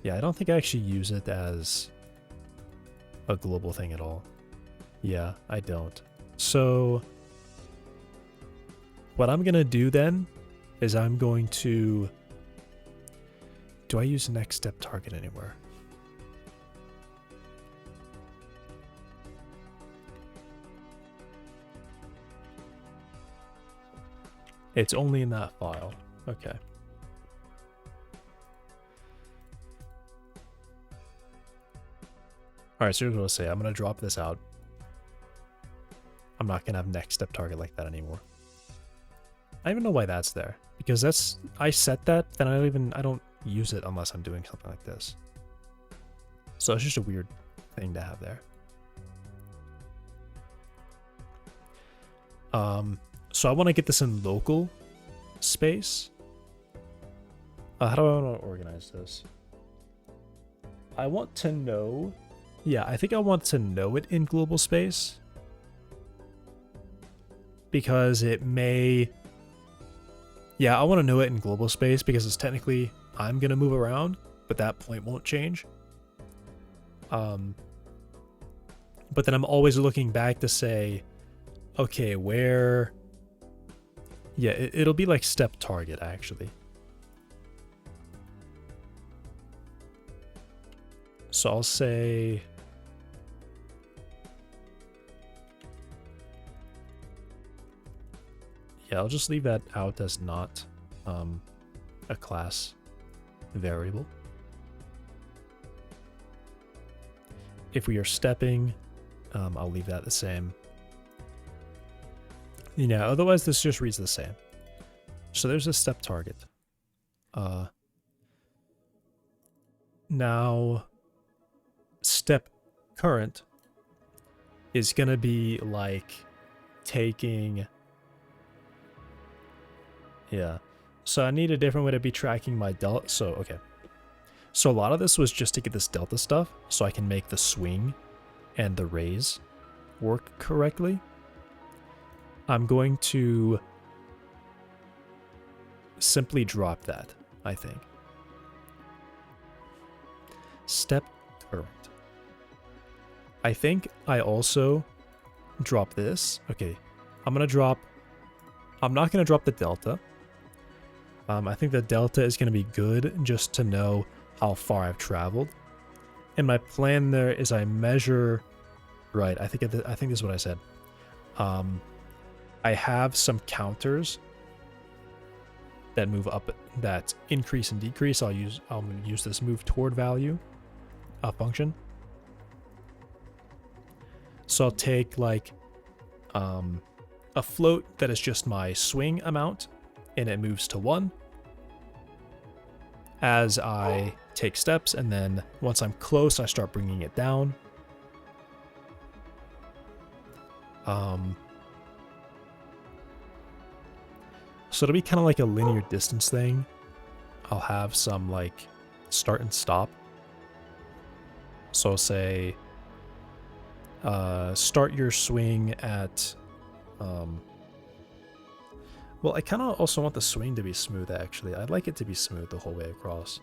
Yeah, I don't think I actually use it as a global thing at all. Yeah, I don't. So what I'm gonna do then is I'm going to, do I use next step target anywhere? It's only in that file. Okay. Alright, so here's what I'll say. I'm going to drop this out. I'm not going to have next step target like that anymore. I don't even know why that's there. Because that's, I set that, then I don't use it unless I'm doing something like this. So it's just a weird thing to have there. So I want to get this in local space. How do I want to organize this? I want to know. Yeah, I think I want to know it in global space. Because it may. Yeah, I want to know it in global space because it's technically I'm going to move around, but that point won't change. But then I'm always looking back to say, okay, where... Yeah, it'll be like step target, actually. So I'll say Yeah, I'll just leave that out as not a class variable. If we are stepping, I'll leave that the same. Yeah, otherwise this just reads the same. So there's a step target. Now, step current is going to be like taking... Yeah. So I need a different way to be tracking my delta. So, okay. So a lot of this was just to get this delta stuff so I can make the swing and the raise work correctly. I'm going to simply drop that, I think. Step current. I think I also drop this. Okay, I'm not going to drop the delta. I think the delta is going to be good just to know how far I've traveled. And my plan there is I measure, right, I think this is what I said. I have some counters that move up, that increase and decrease. I'll use this move toward value function. So I'll take like a float that is just my swing amount, and it moves to 1 as I take steps, and then once I'm close, I start bringing it down. So it'll be kind of like a linear distance thing. I'll have some like start and stop. So I'll say start your swing at well, I kind of also want the swing to be smooth, actually. I'd like it to be smooth the whole way across.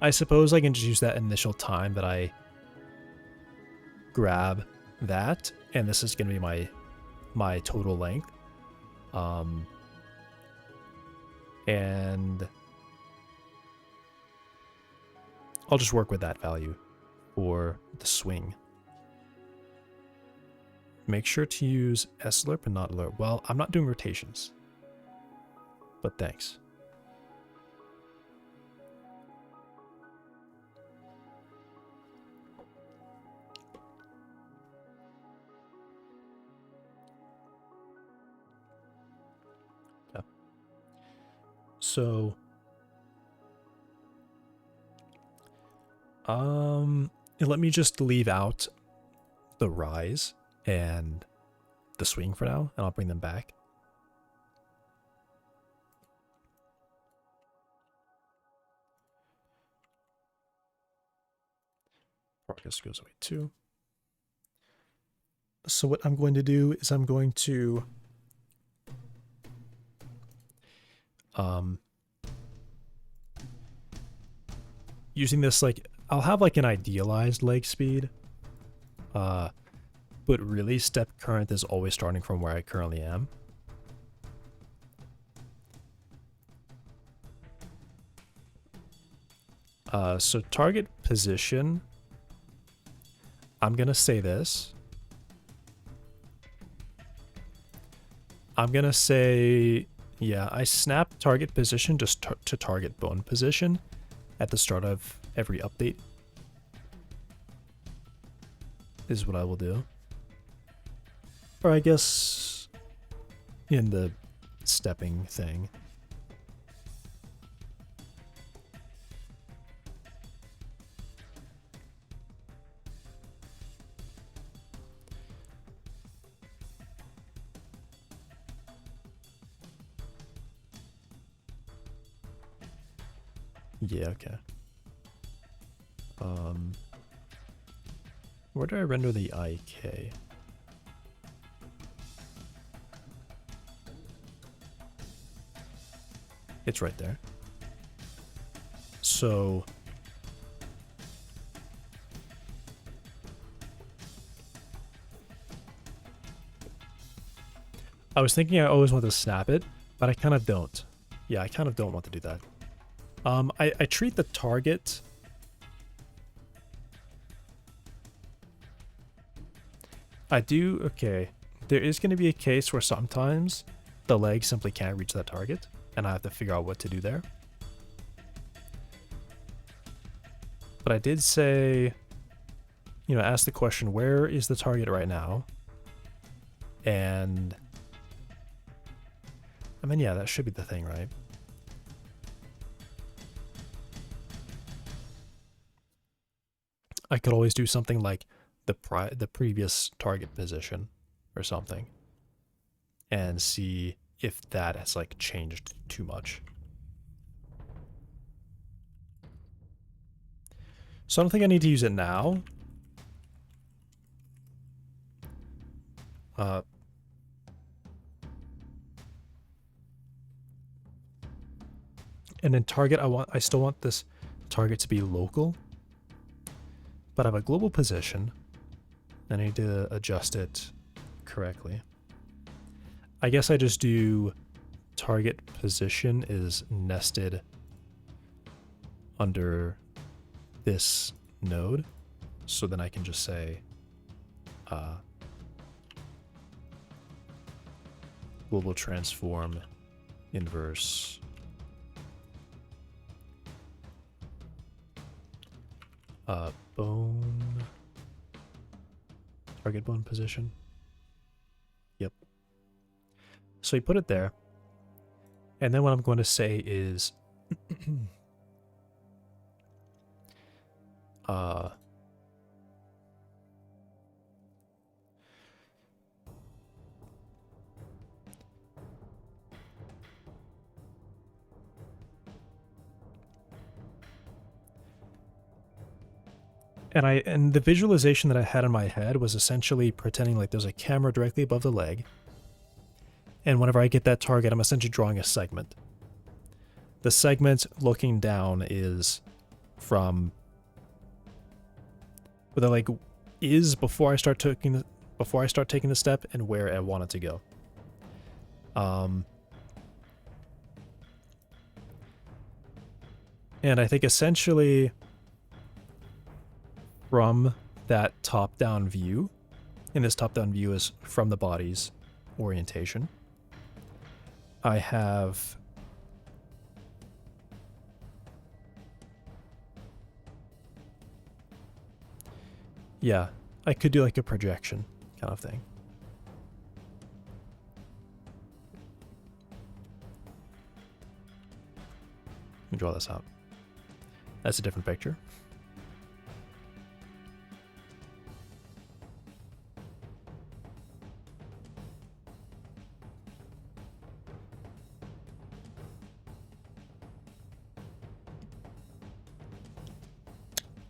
I suppose I can just use that initial time that I grab that, and this is going to be my total length. And I'll just work with that value for the swing. Make sure to use slurp and not lerp. Well, I'm not doing rotations, but thanks. Yeah. So let me just leave out the rise and the swing for now, and I'll bring them back. Progress goes away too. So what I'm going to do is I'm going to using this, like, I'll have like an idealized leg speed, but really step current is always starting from where I currently am. So target position, I'm gonna say this. I'm gonna say, yeah, I snap target position just to target bone position at the start of every update is what I will do. Or I guess in the stepping thing. Yeah, okay. Where do I render the IK? It's right there. So I was thinking I always want to snap it, but I kind of don't. Yeah, I kind of don't want to do that. I treat the target... I do... Okay. There is going to be a case where sometimes the leg simply can't reach that target, and I have to figure out what to do there. But I did say, you know, ask the question, where is the target right now? And... I mean, yeah, that should be the thing, right? I could always do something like the previous target position or something and see if that has like changed too much. So I don't think I need to use it now. And then target, I still want this target to be local, but I have a global position. I need to adjust it correctly. I guess I just do target position is nested under this node. So then I can just say global transform inverse bone, target bone position. Yep. So you put it there. And then what I'm going to say is and the visualization that I had in my head was essentially pretending like there's a camera directly above the leg. And whenever I get that target, I'm essentially drawing a segment. The segment looking down is from where the leg is before I start taking the step and where I want it to go. And I think essentially from that top-down view, and this top-down view is from the body's orientation, I have yeah, I could do like a projection kind of thing. Let me draw this out. That's a different picture.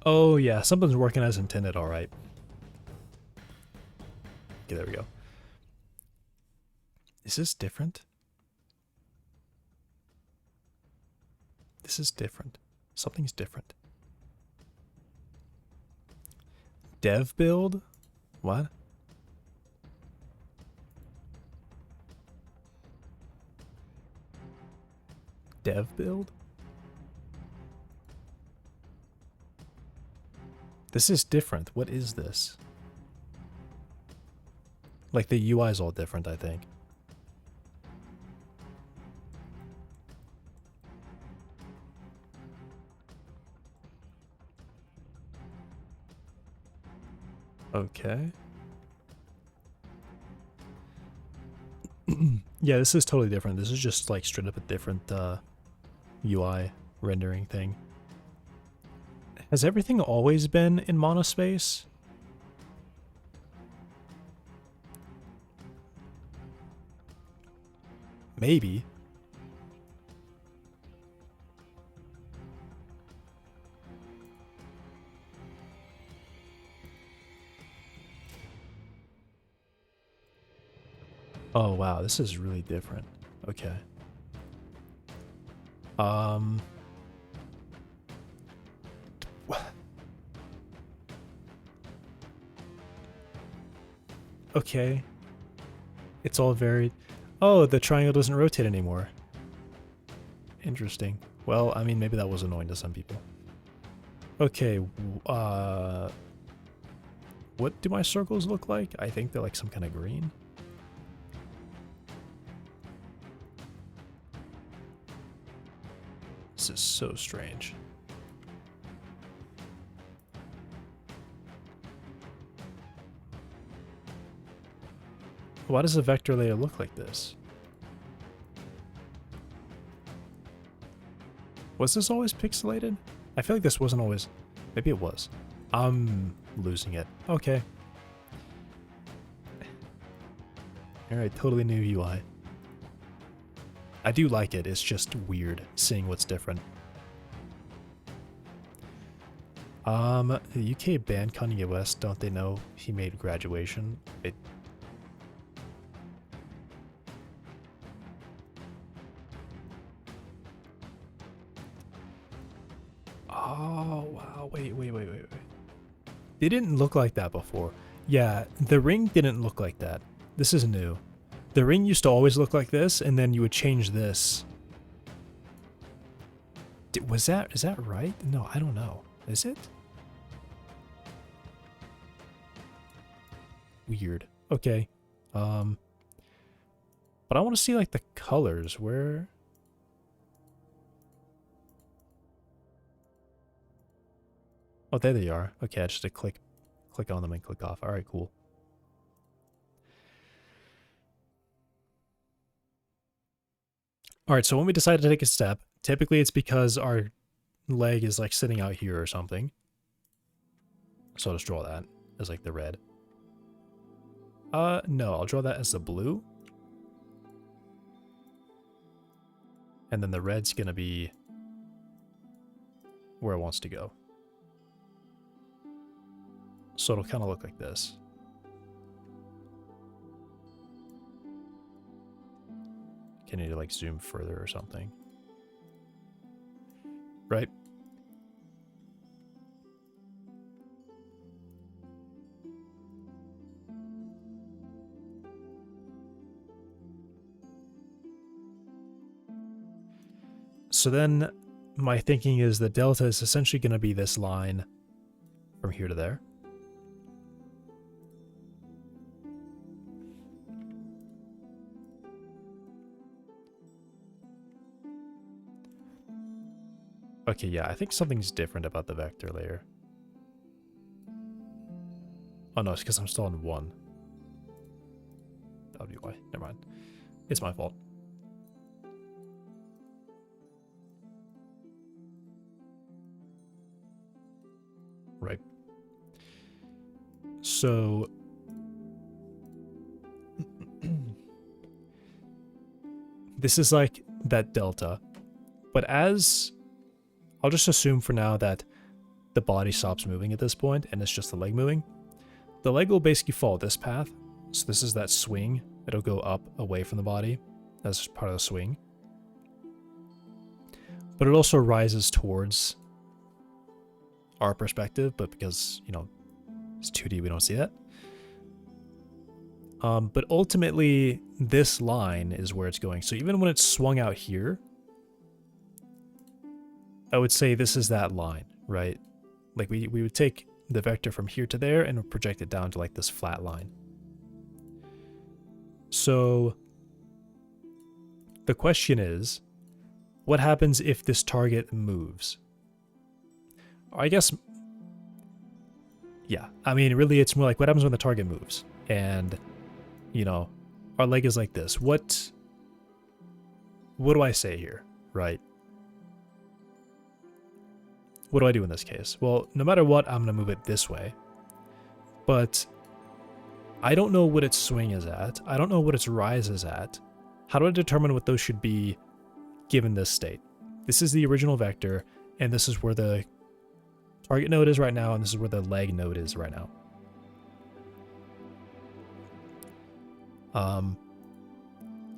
Oh yeah, something's working as intended, alright. Okay, there we go. Is this different? This is different. Something's different. Dev build? What? Dev build? This is different. What is this? Like the UI is all different, I think. Okay. Yeah, this is totally different. This is just like straight up a different UI rendering thing. Has everything always been in monospace? Maybe. Oh wow, this is really different. Okay. Okay. It's all very... Oh, the triangle doesn't rotate anymore. Interesting. Well, I mean, maybe that was annoying to some people. Okay, what do my circles look like? I think they're like some kind of green. This is so strange. Why does a vector layer look like this? Was this always pixelated? I feel like this wasn't always... Maybe it was. I'm losing it. Okay. Alright, totally new UI. I do like it, it's just weird seeing what's different. The UK banned Kanye West, don't they know he made Graduation? Oh, wow, wait. They didn't look like that before. Yeah, the ring didn't look like that. This is new. The ring used to always look like this, and then you would change this. Is that right? No, I don't know. Is it? Weird. Okay. But I want to see like the colors. Where? Oh, there they are. Okay, I just have to click on them and click off. All right, cool. All right, so when we decide to take a step, typically it's because our leg is like sitting out here or something. So I'll just draw that as like the red. No, I'll draw that as the blue. And then the red's gonna be where it wants to go. So it'll kind of look like this. Can you like zoom further or something? Right? So then my thinking is the delta is essentially going to be this line from here to there. Okay, yeah, I think something's different about the vector layer. Oh no, it's because I'm still on 1. That would be why. Never mind. It's my fault. Right. So... this is like that delta. But as... I'll just assume for now that the body stops moving at this point and it's just the leg moving. The leg will basically follow this path. So this is that swing. It'll go up away from the body. That's part of the swing. But it also rises towards our perspective, but because, you know, it's 2D, we don't see that. But ultimately, this line is where it's going. So even when it's swung out here, I would say this is that line, right? Like we would take the vector from here to there and project it down to like this flat line. So the question is, what happens if this target moves? I guess, yeah, I mean, really it's more like what happens when the target moves? And, you know, our leg is like this. What do I say here, right? What do I do in this case? Well, no matter what, I'm going to move it this way. But I don't know what its swing is at. I don't know what its rise is at. How do I determine what those should be given this state? This is the original vector, and this is where the target node is right now, and this is where the leg node is right now.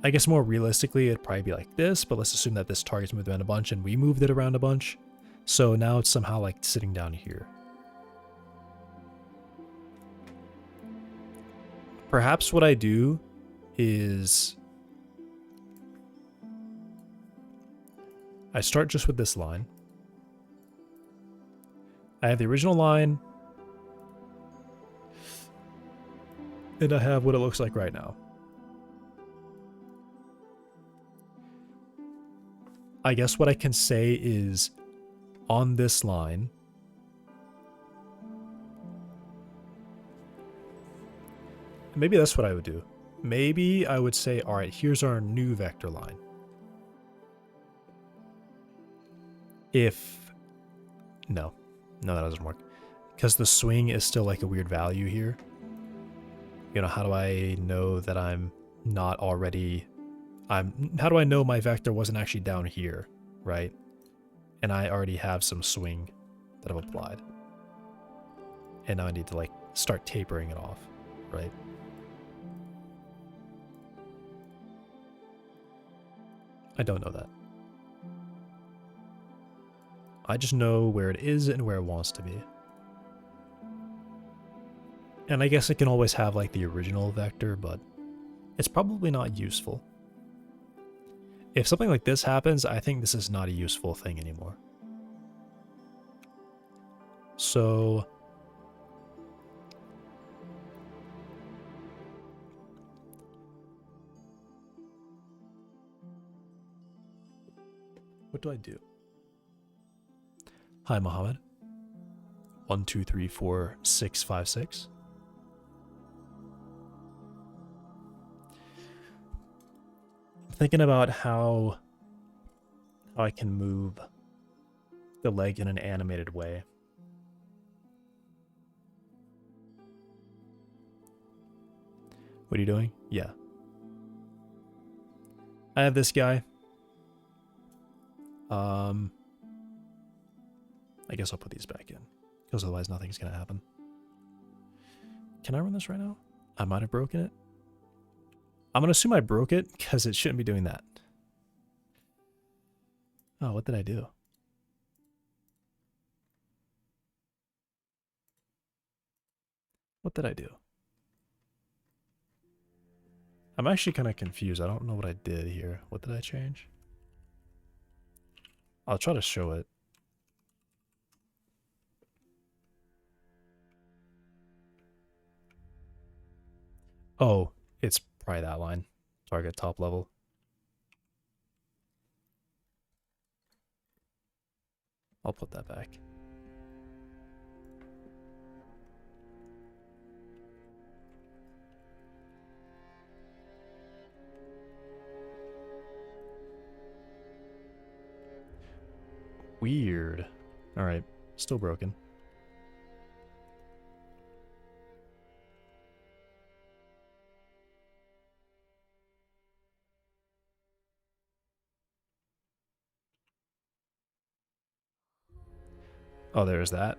I guess more realistically, it'd probably be like this, but let's assume that this target's moved around a bunch and we moved it around a bunch. So now it's somehow like sitting down here. Perhaps what I do is I start just with this line. I have the original line, and I have what it looks like right now. I guess what I can say is, on this line, maybe that's what I would do. Maybe I would say, all right, here's our new vector line. No, that doesn't work. Because the swing is still like a weird value here. You know, how do I know that I'm not already... how do I know my vector wasn't actually down here, right? And I already have some swing that I've applied. And now I need to like start tapering it off, right? I don't know that. I just know where it is and where it wants to be. And I guess it can always have like the original vector, but it's probably not useful. If something like this happens, I think this is not a useful thing anymore. So... what do I do? Hi, Mohammed. 1, 2, 3, 4, 6, 5, 6. I'm thinking about how I can move the leg in an animated way. What are you doing? Yeah. I have this guy. I guess I'll put these back in, because otherwise nothing's gonna happen. Can I run this right now? I might have broken it. I'm gonna assume I broke it, because it shouldn't be doing that. Oh, what did I do? What did I do? I'm actually kind of confused. I don't know what I did here. What did I change? I'll try to show it. Oh, it's probably that line. Target top level. I'll put that back. Weird. Alright, still broken. Oh, there's that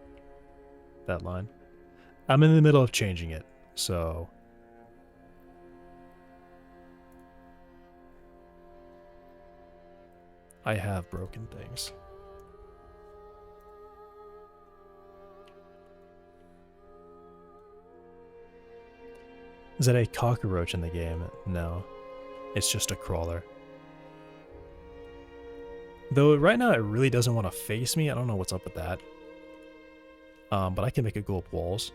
line. I'm in the middle of changing it, so... I have broken things. Is that a cockroach in the game? No. It's just a crawler. Though right now it really doesn't want to face me. I don't know what's up with that. But I can make it go up walls.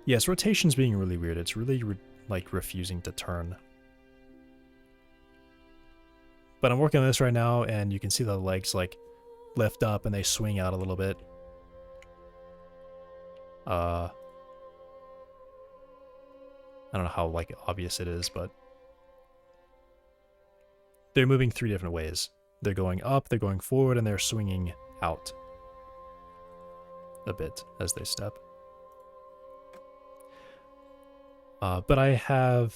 Yes, rotation's being really weird. It's really like refusing to turn. But I'm working on this right now, and you can see the legs like lift up and they swing out a little bit. I don't know how like obvious it is, but they're moving 3 different ways. They're going up, they're going forward, and they're swinging out a bit as they step. But I have...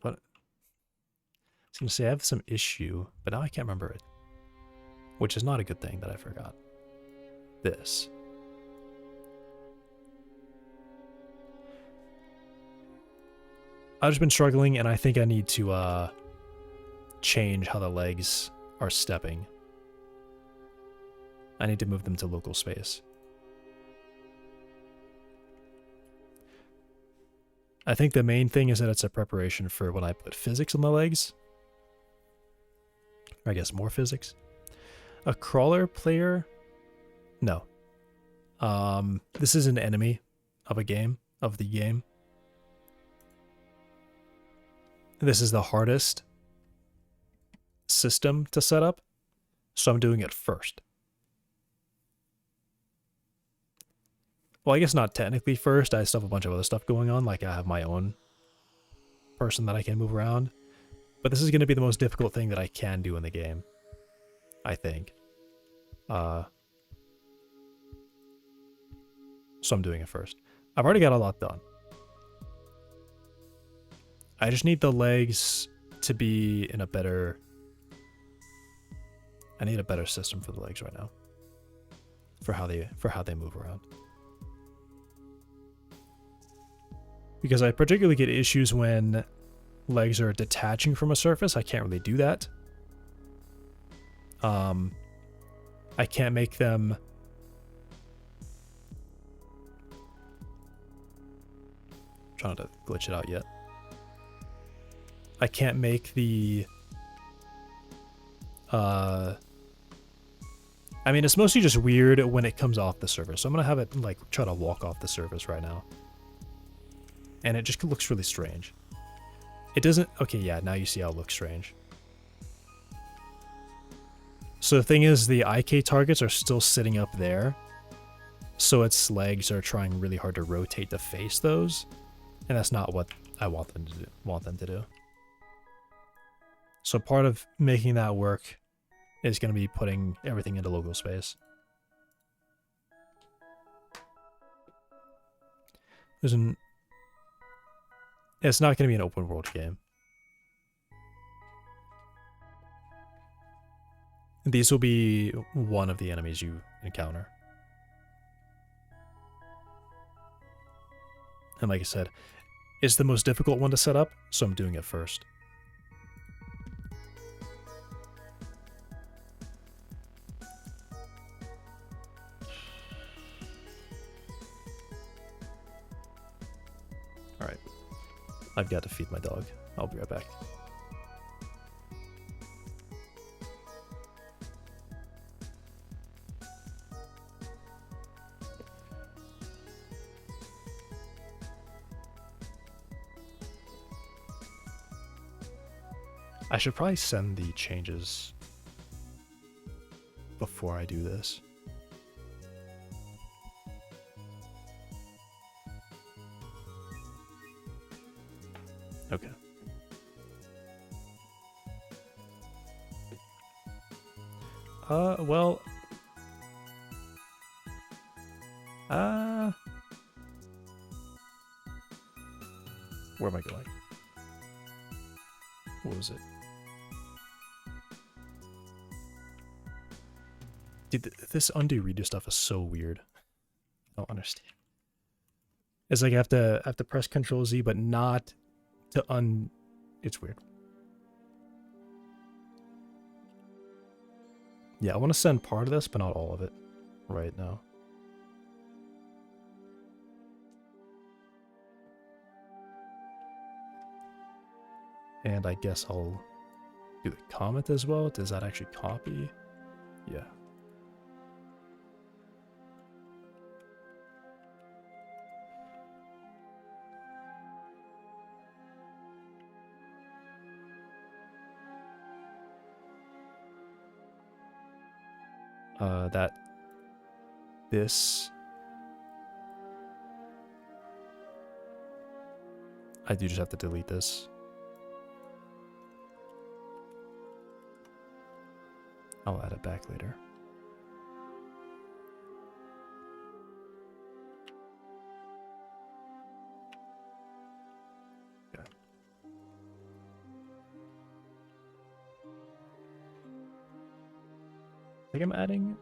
What? I was going to say I have some issue, but now I can't remember it. Which is not a good thing that I forgot. This. I've just been struggling, and I think I need to change how the legs are stepping. I need to move them to local space. I think the main thing is that it's a preparation for when I put physics on the legs. Or I guess more physics. A crawler player? No. This is an enemy of a game, of the game. This is the hardest system to set up, so I'm doing it first. Well, I guess not technically first. I still have a bunch of other stuff going on, like I have my own person that I can move around. But this is going to be the most difficult thing that I can do in the game, I think. So I'm doing it first. I've already got a lot done. I just need the legs to be in a better... I need a better system for the legs right now. For how they move around. Because I particularly get issues when legs are detaching from a surface. I can't really do that. I can't make them... I'm trying to glitch it out yet. I can't make the... I mean, it's mostly just weird when it comes off the surface. So I'm going to have it, like, try to walk off the surface right now. And it just looks really strange. It doesn't... Okay, yeah, now you see how it looks strange. So the thing is, the IK targets are still sitting up there. So its legs are trying really hard to rotate to face those. And that's not what I want them to do. So part of making that work is going to be putting everything into local space. It's not going to be an open world game. These will be one of the enemies you encounter. And like I said, it's the most difficult one to set up, so I'm doing it first. Alright. I've got to feed my dog. I'll be right back. I should probably send the changes before I do this. Okay. Well... Where am I going? What was it? Dude, this undo redo stuff is so weird. I don't understand. It's like I have to press Control Z, but not to It's weird. Yeah, I want to send part of this, but not all of it right now. And I guess I'll do the comment as well. Does that actually copy? Yeah. This I do just have to delete this. I'll add it back later. Yeah. I think I'm adding...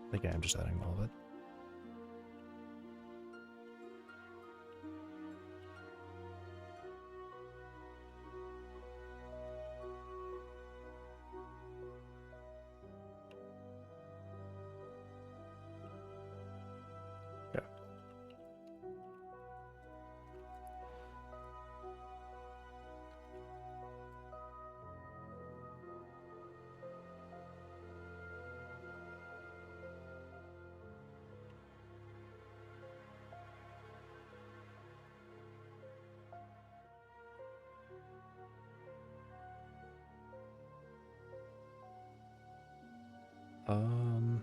I think I'm just adding all of it. Um.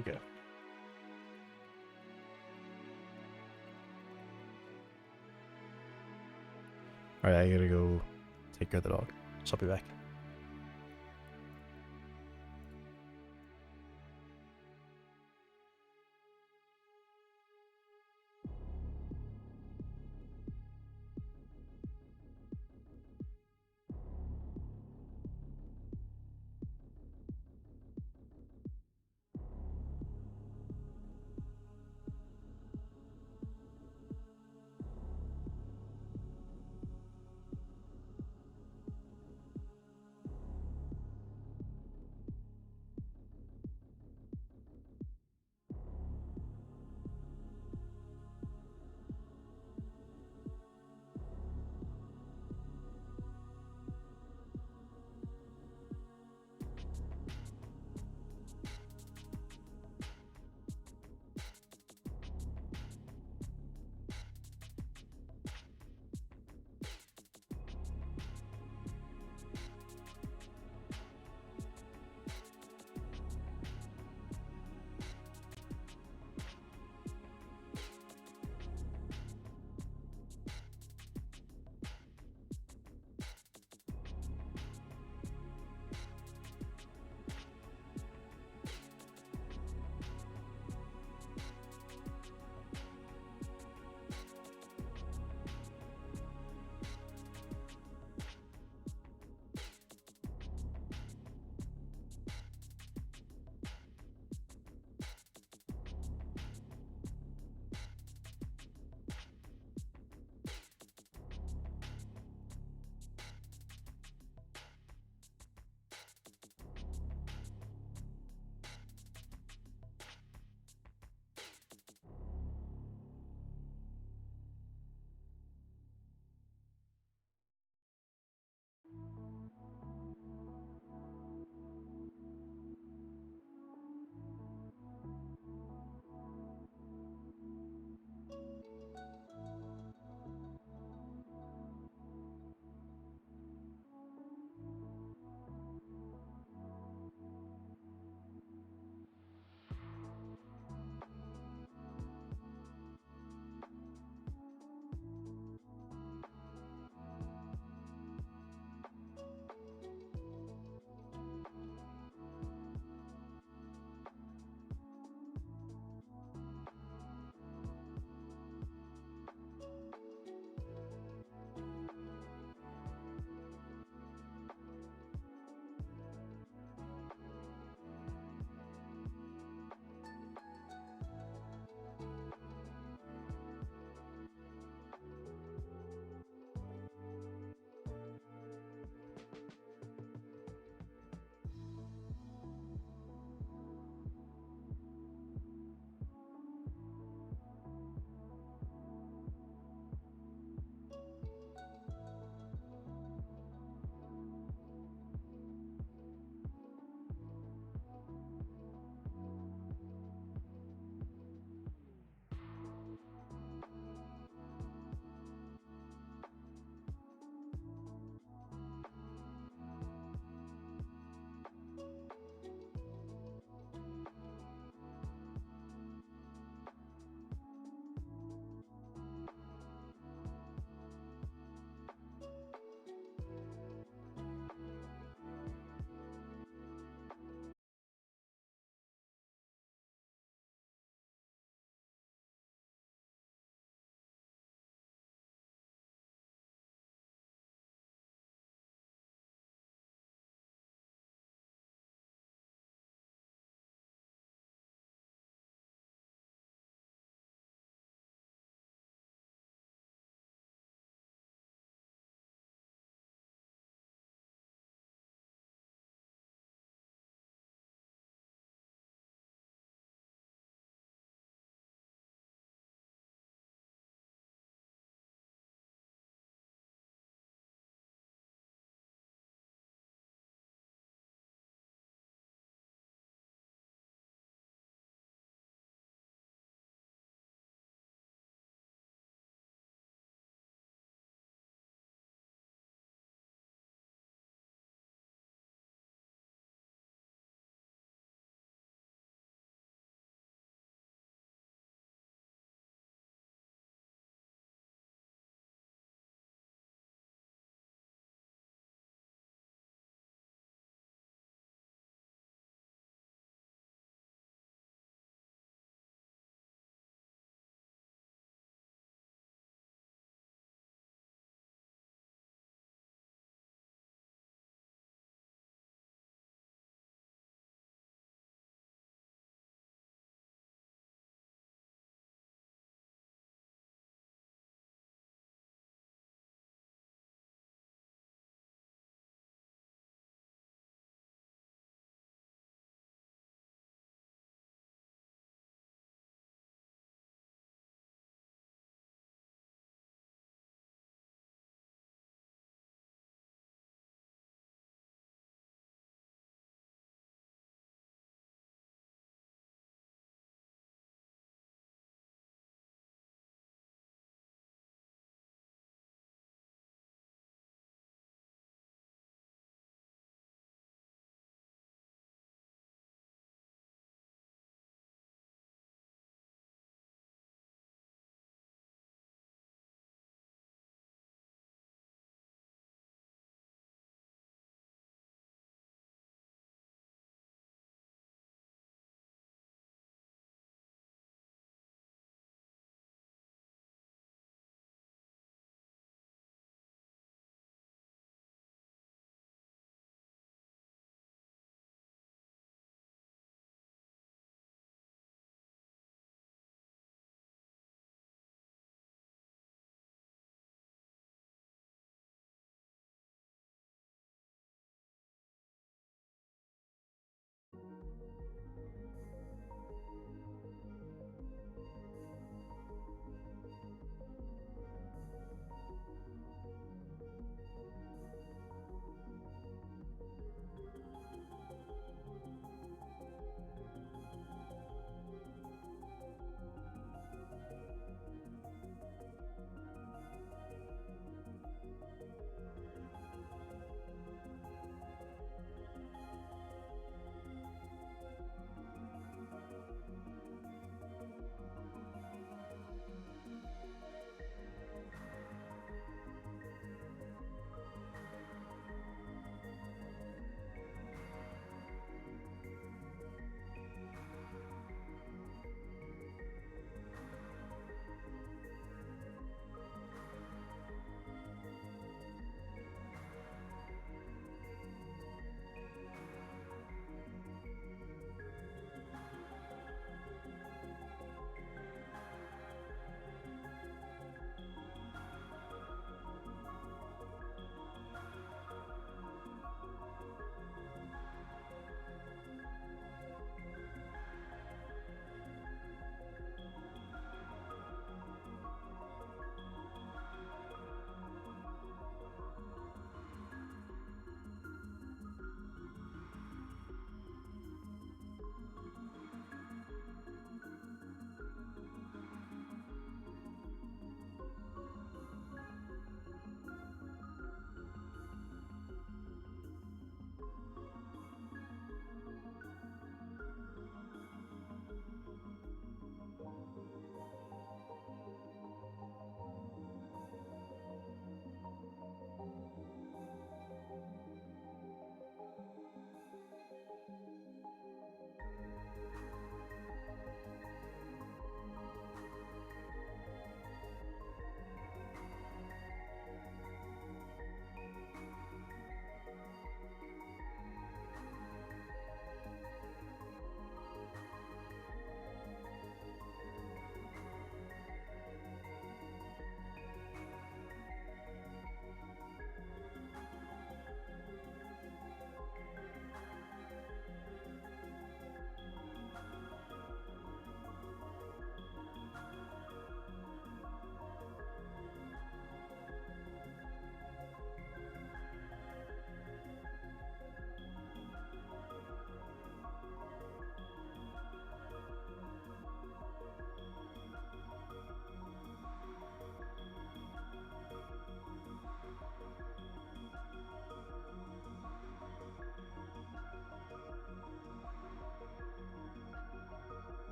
Okay. All right, I gotta go take care of the dog. So I'll be back.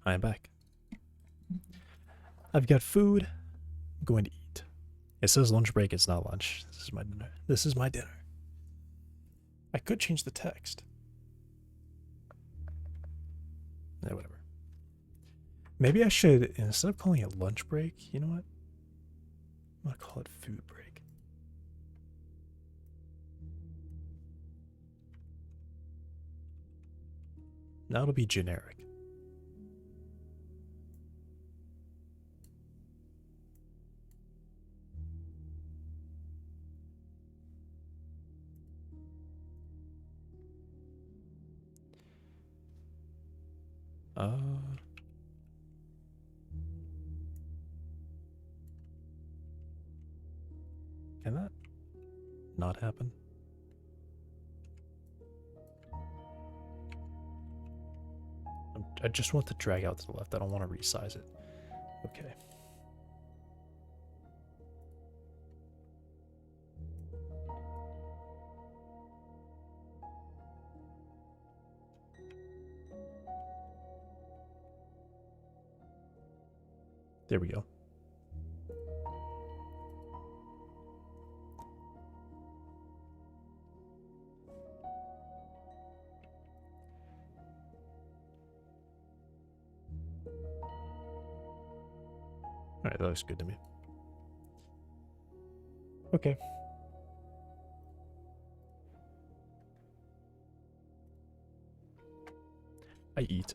I am back. I've got food. I'm going to eat. It says lunch break. It's not lunch. This is my dinner. This is my dinner. I could change the text. Yeah, whatever. Maybe I should, instead of calling it lunch break, you know what? I'm going to call it food break. Now it'll be generic. Can that not happen? I just want to drag out to the left. I don't want to resize it. Okay. There we go. Alright, that looks good to me. Okay. I eat.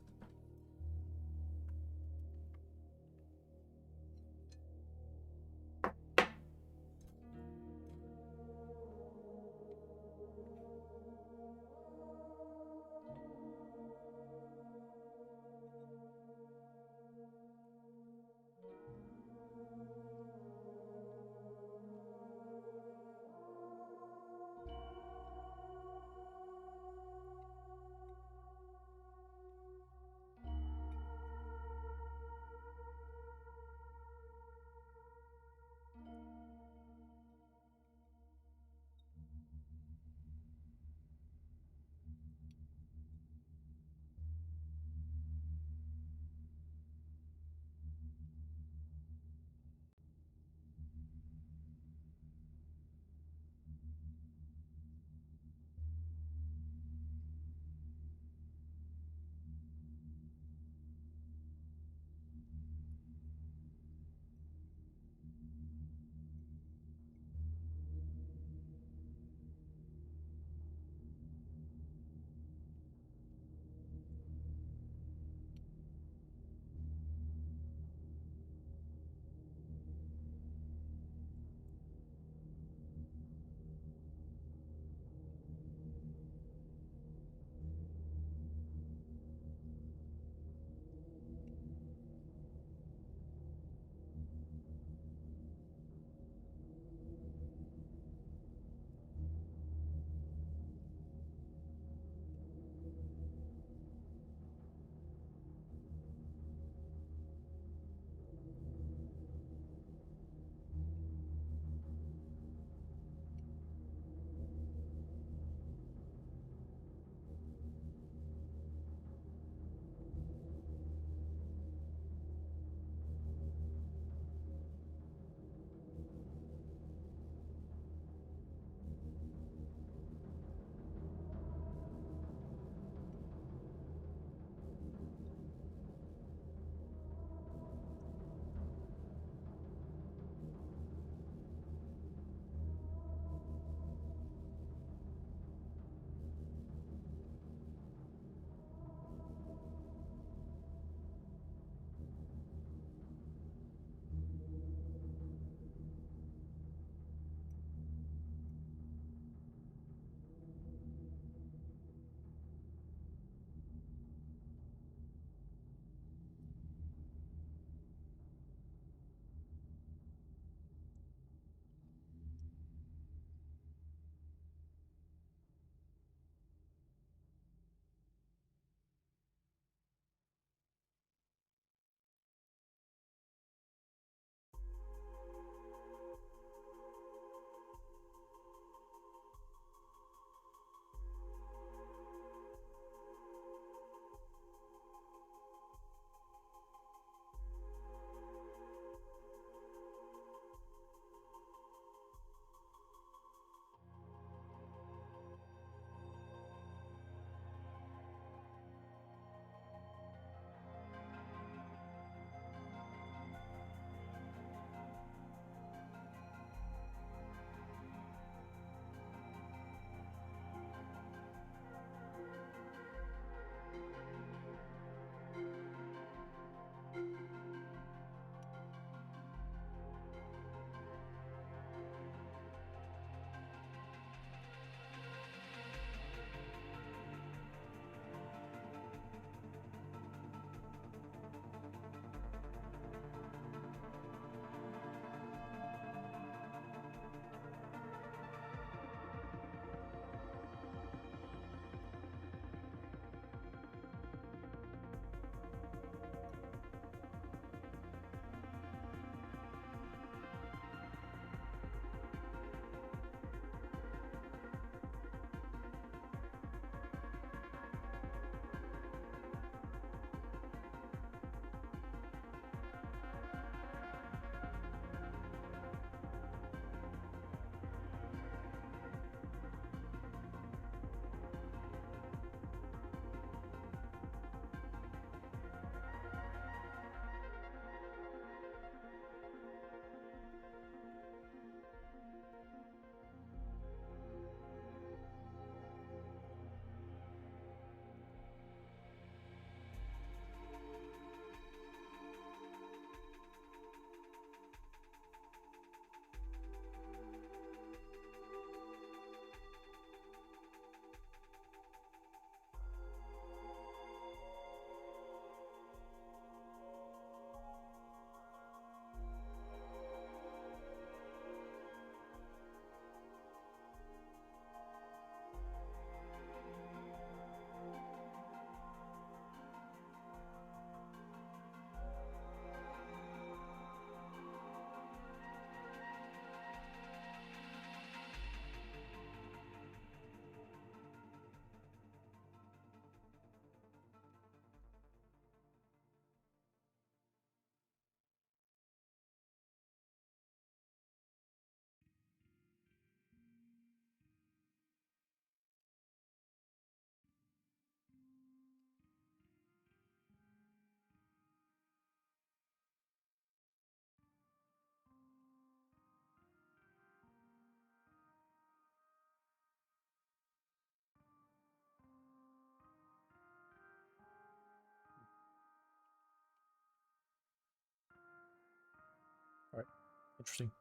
Interesting.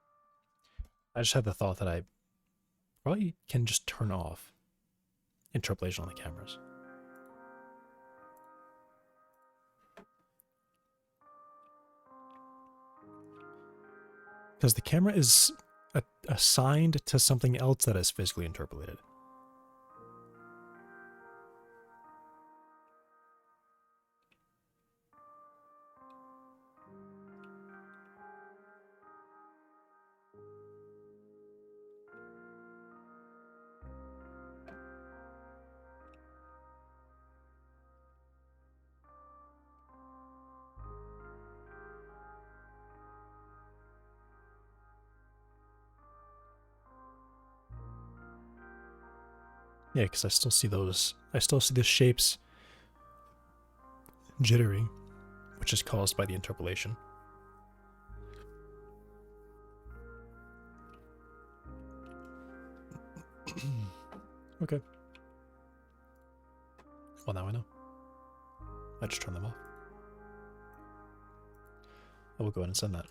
I just had the thought that I probably can just turn off interpolation on the cameras. Because the camera is assigned to something else that is physically interpolated. Yeah, because I still see those. I still see the shapes jittering, which is caused by the interpolation. Okay. Well, now I know. I just turn them off. I will go ahead and send that.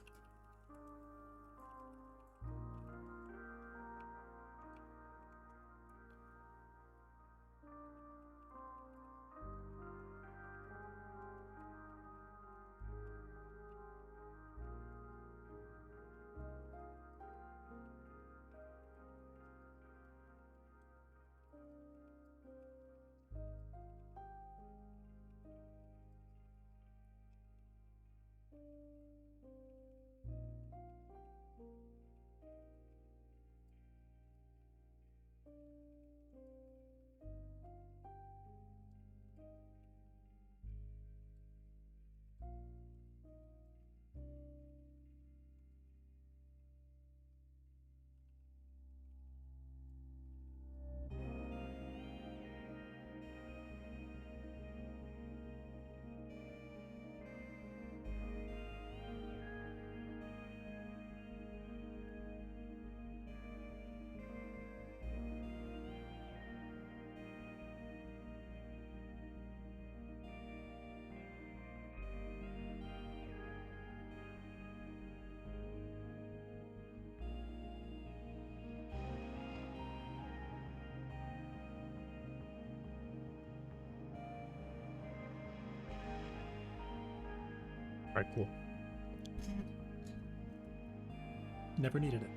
Alright, cool. Never needed it.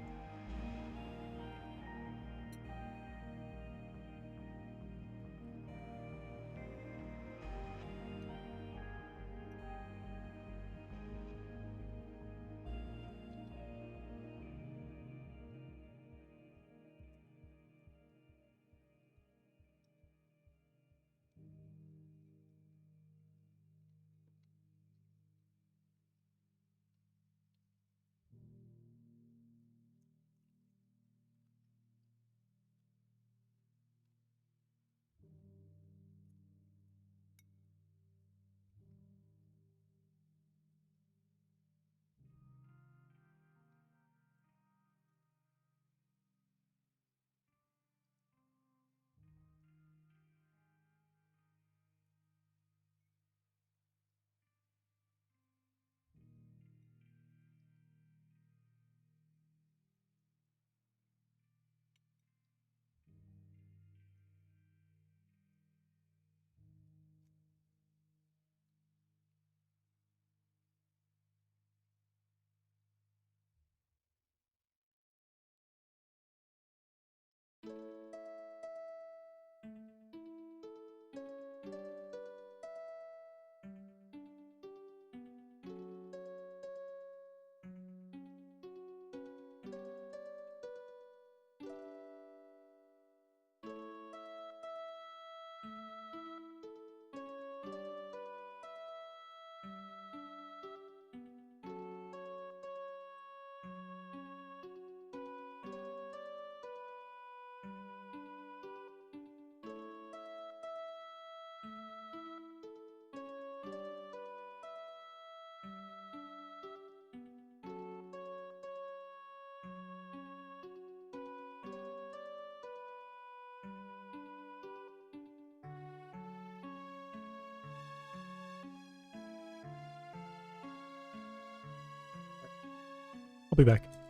I'll be back.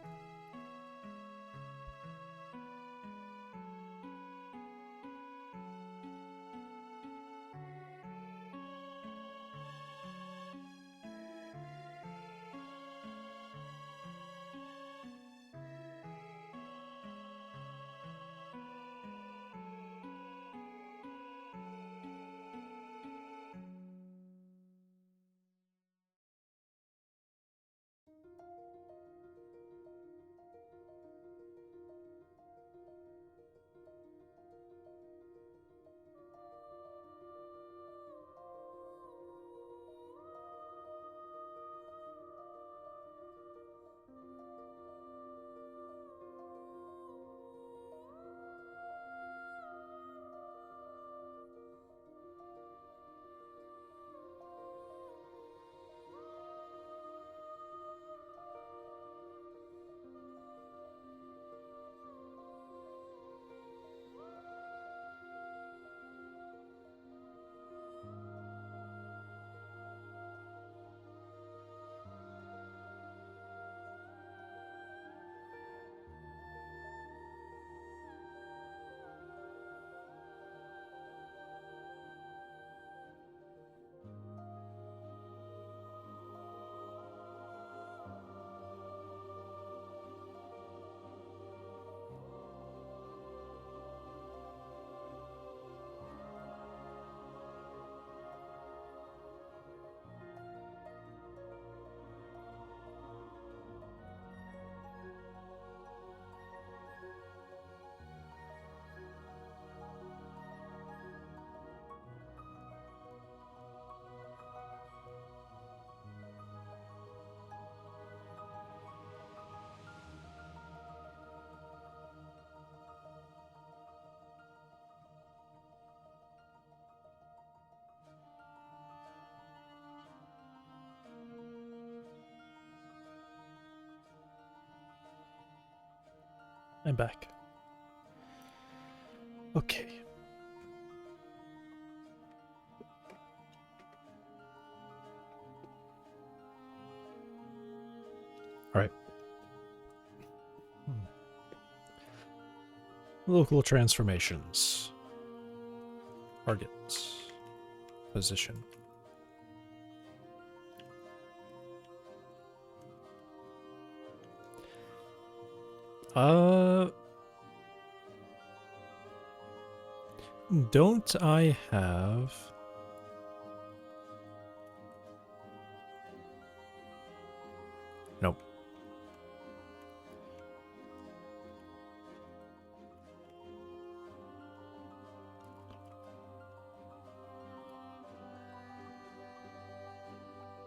I'm back. Okay. All right. Local transformations. Targets. Position. Don't I have... Nope.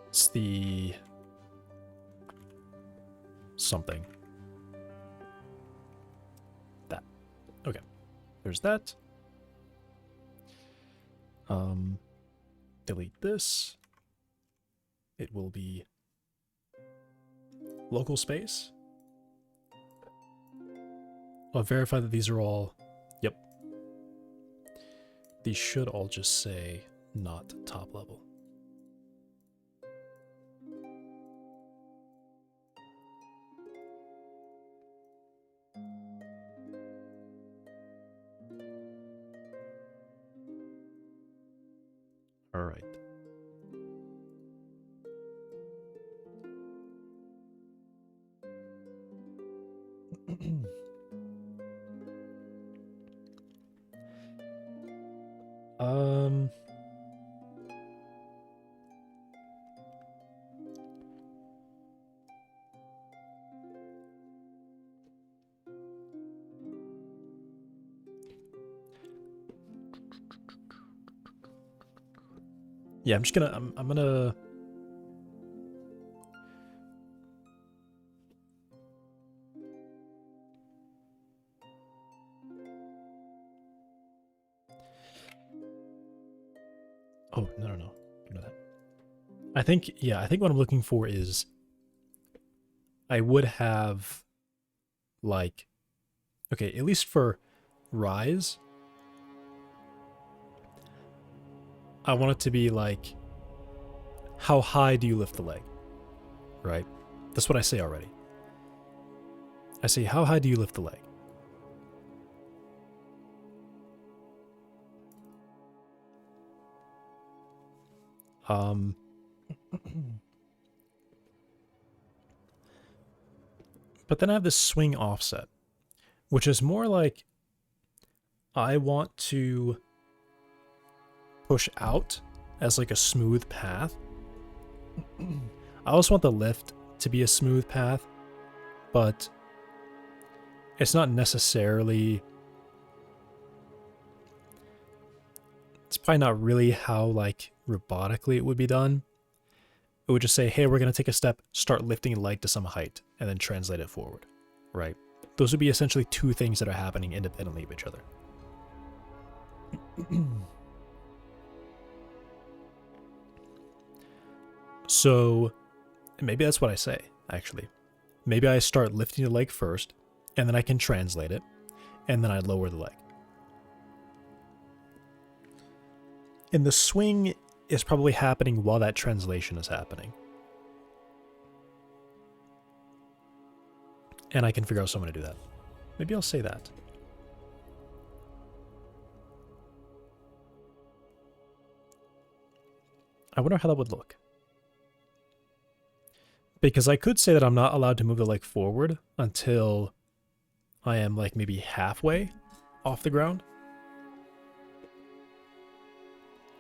It's the... something. That. Okay. There's that. Delete this. It will be local space. I'll verify that these are all... Yep. These should all just say not top level. All right. Yeah, I'm just gonna, I'm gonna... Oh, no. Don't know that. I think, yeah, I think what I'm looking for is I would have, like, okay, at least for Rise, I want it to be like, how high do you lift the leg? Right? That's what I say already. I say, how high do you lift the leg? But then I have this swing offset, which is more like I want to push out as like a smooth path. I also want the lift to be a smooth path, but it's not necessarily... It's probably not really how, like, robotically it would be done. It would just say, hey, we're going to take a step, start lifting a leg to some height, and then translate it forward, right? Those would be essentially two things that are happening independently of each other. So maybe that's what I say, actually. Maybe I start lifting the leg first, and then I can translate it, and then I lower the leg. And the swing is probably happening while that translation is happening. And I can figure out someone to do that. Maybe I'll say that. I wonder how that would look. Because I could say that I'm not allowed to move the leg forward until I am like maybe halfway off the ground.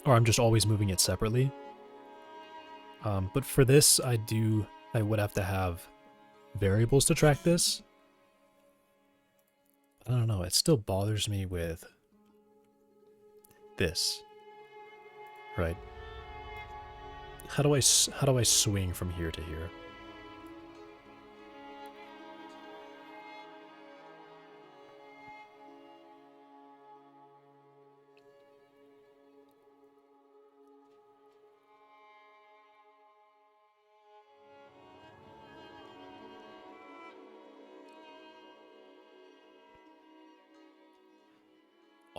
Or I'm just always moving it separately. But for this, I would have to have variables to track this. I don't know, it still bothers me with this, right? How do I swing from here to here?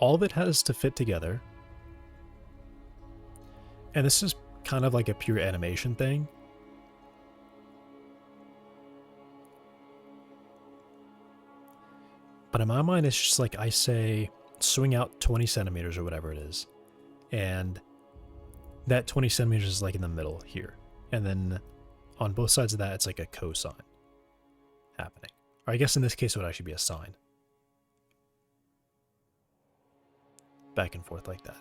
all of it has to fit together. And this is kind of like a pure animation thing. But in my mind, it's just like I say, swing out 20 centimeters or whatever it is. And that 20 centimeters is like in the middle here. And then on both sides of that, it's like a cosine happening. Or I guess in this case, it would actually be a sine. Back and forth like that.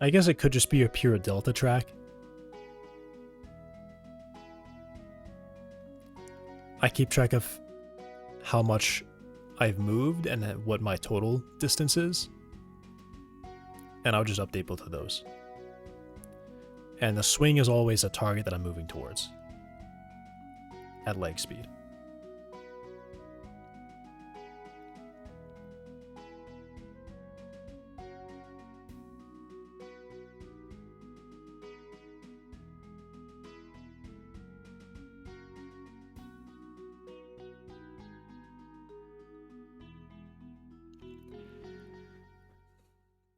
I guess it could just be a pure delta track. I keep track of how much I've moved and what my total distance is. And I'll just update both of those. And the swing is always a target that I'm moving towards at leg speed.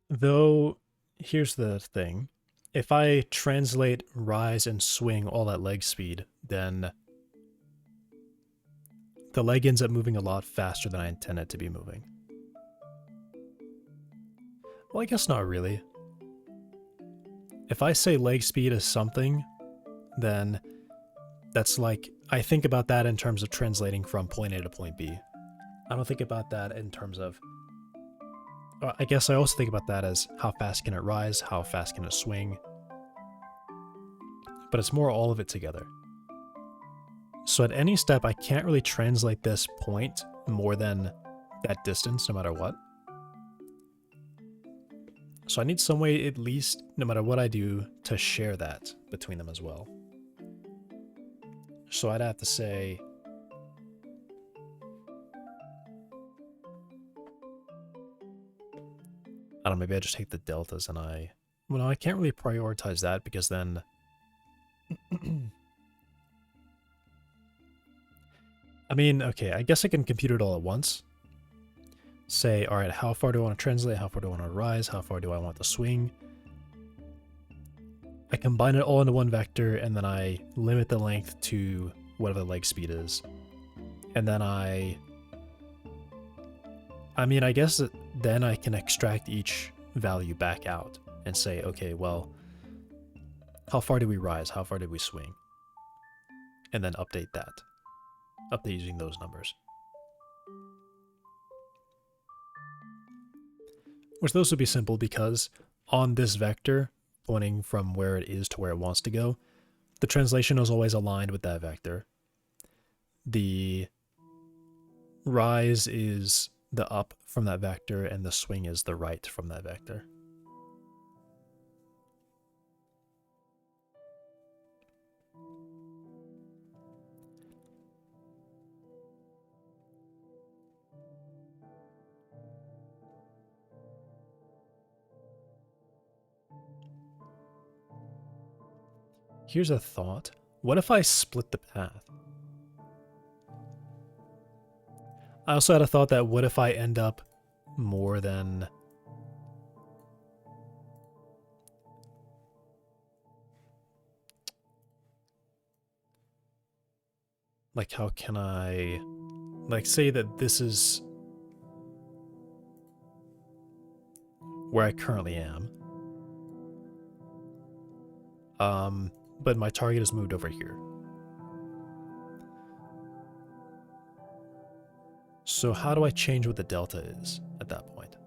Though, here's the thing. If I translate rise and swing all at leg speed, then the leg ends up moving a lot faster than I intend it to be moving. Well, I guess not really. If I say leg speed is something, then that's like, I think about that in terms of translating from point A to point B. I don't think about that in terms of, I guess I also think about that as how fast can it rise, how fast can it swing. But it's more all of it together. So at any step, I can't really translate this point more than that distance, no matter what. So I need some way, at least, no matter what I do, to share that between them as well. So I'd have to say, I don't know, maybe I just take the deltas and well, no, I can't really prioritize that because then I mean, okay, I guess I can compute it all at once. Say, all right, how far do I want to translate? How far do I want to rise? How far do I want to swing? I combine it all into one vector, and then I limit the length to whatever the leg speed is. And then I mean, I guess then I can extract each value back out and say, okay, well, how far do we rise? How far did we swing? And then update that. Update using those numbers. Which those would be simple because on this vector, pointing from where it is to where it wants to go, the translation is always aligned with that vector. The rise is the up from that vector, and the swing is the right from that vector. Here's a thought. What if I split the path? I also had a thought that what if I end up more than... Like, how can I... Like, say that this is where I currently am. But my target is moved over here. So how do I change what the delta is at that point?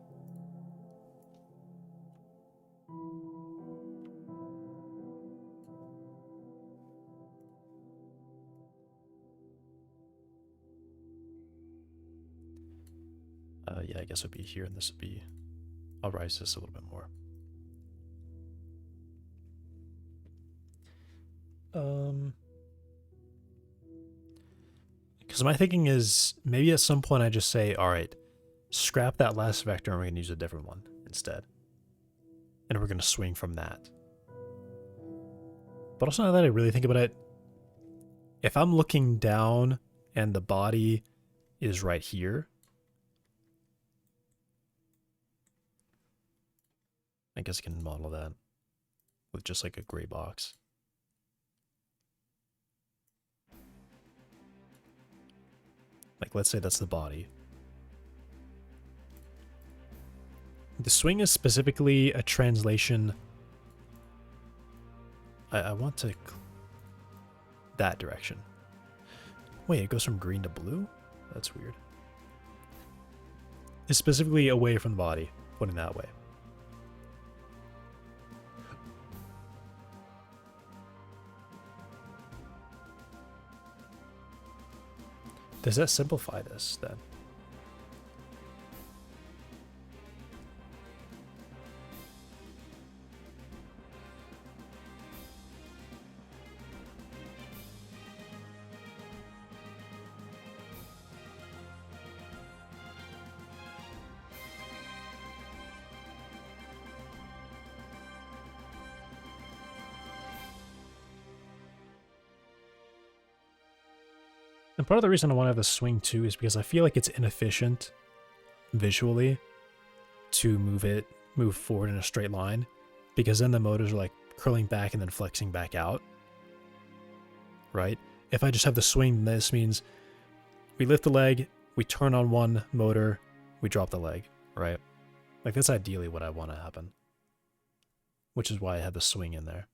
Yeah, I guess it would be here, and this would be... I'll rise this a little bit more. Because my thinking is maybe at some point I just say, all right, scrap that last vector and we're going to use a different one instead. And we're going to swing from that. But also now that I really think about it, if I'm looking down and the body is right here, I guess I can model that with just like a gray box. Like, let's say that's the body. The swing is specifically a translation. I want to... that direction. Wait, it goes from green to blue? That's weird. It's specifically away from the body, putting that way. Does that simplify this, then? And part of the reason I want to have the swing too is because I feel like it's inefficient visually to move forward in a straight line, because then the motors are like curling back and then flexing back out, right? If I just have the swing, this means we lift the leg, we turn on one motor, we drop the leg, right? Like that's ideally what I want to happen, which is why I have the swing in there.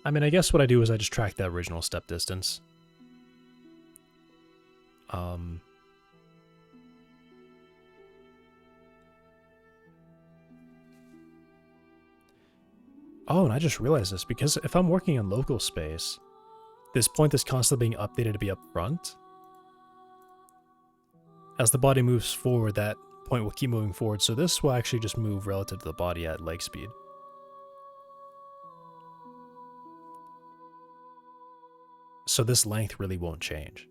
I mean, I guess what I do is I just track the original step distance. Oh, and I just realized this, because if I'm working in local space, this point is constantly being updated to be up front. As the body moves forward, that point will keep moving forward, so this will actually just move relative to the body at leg speed. So this length really won't change.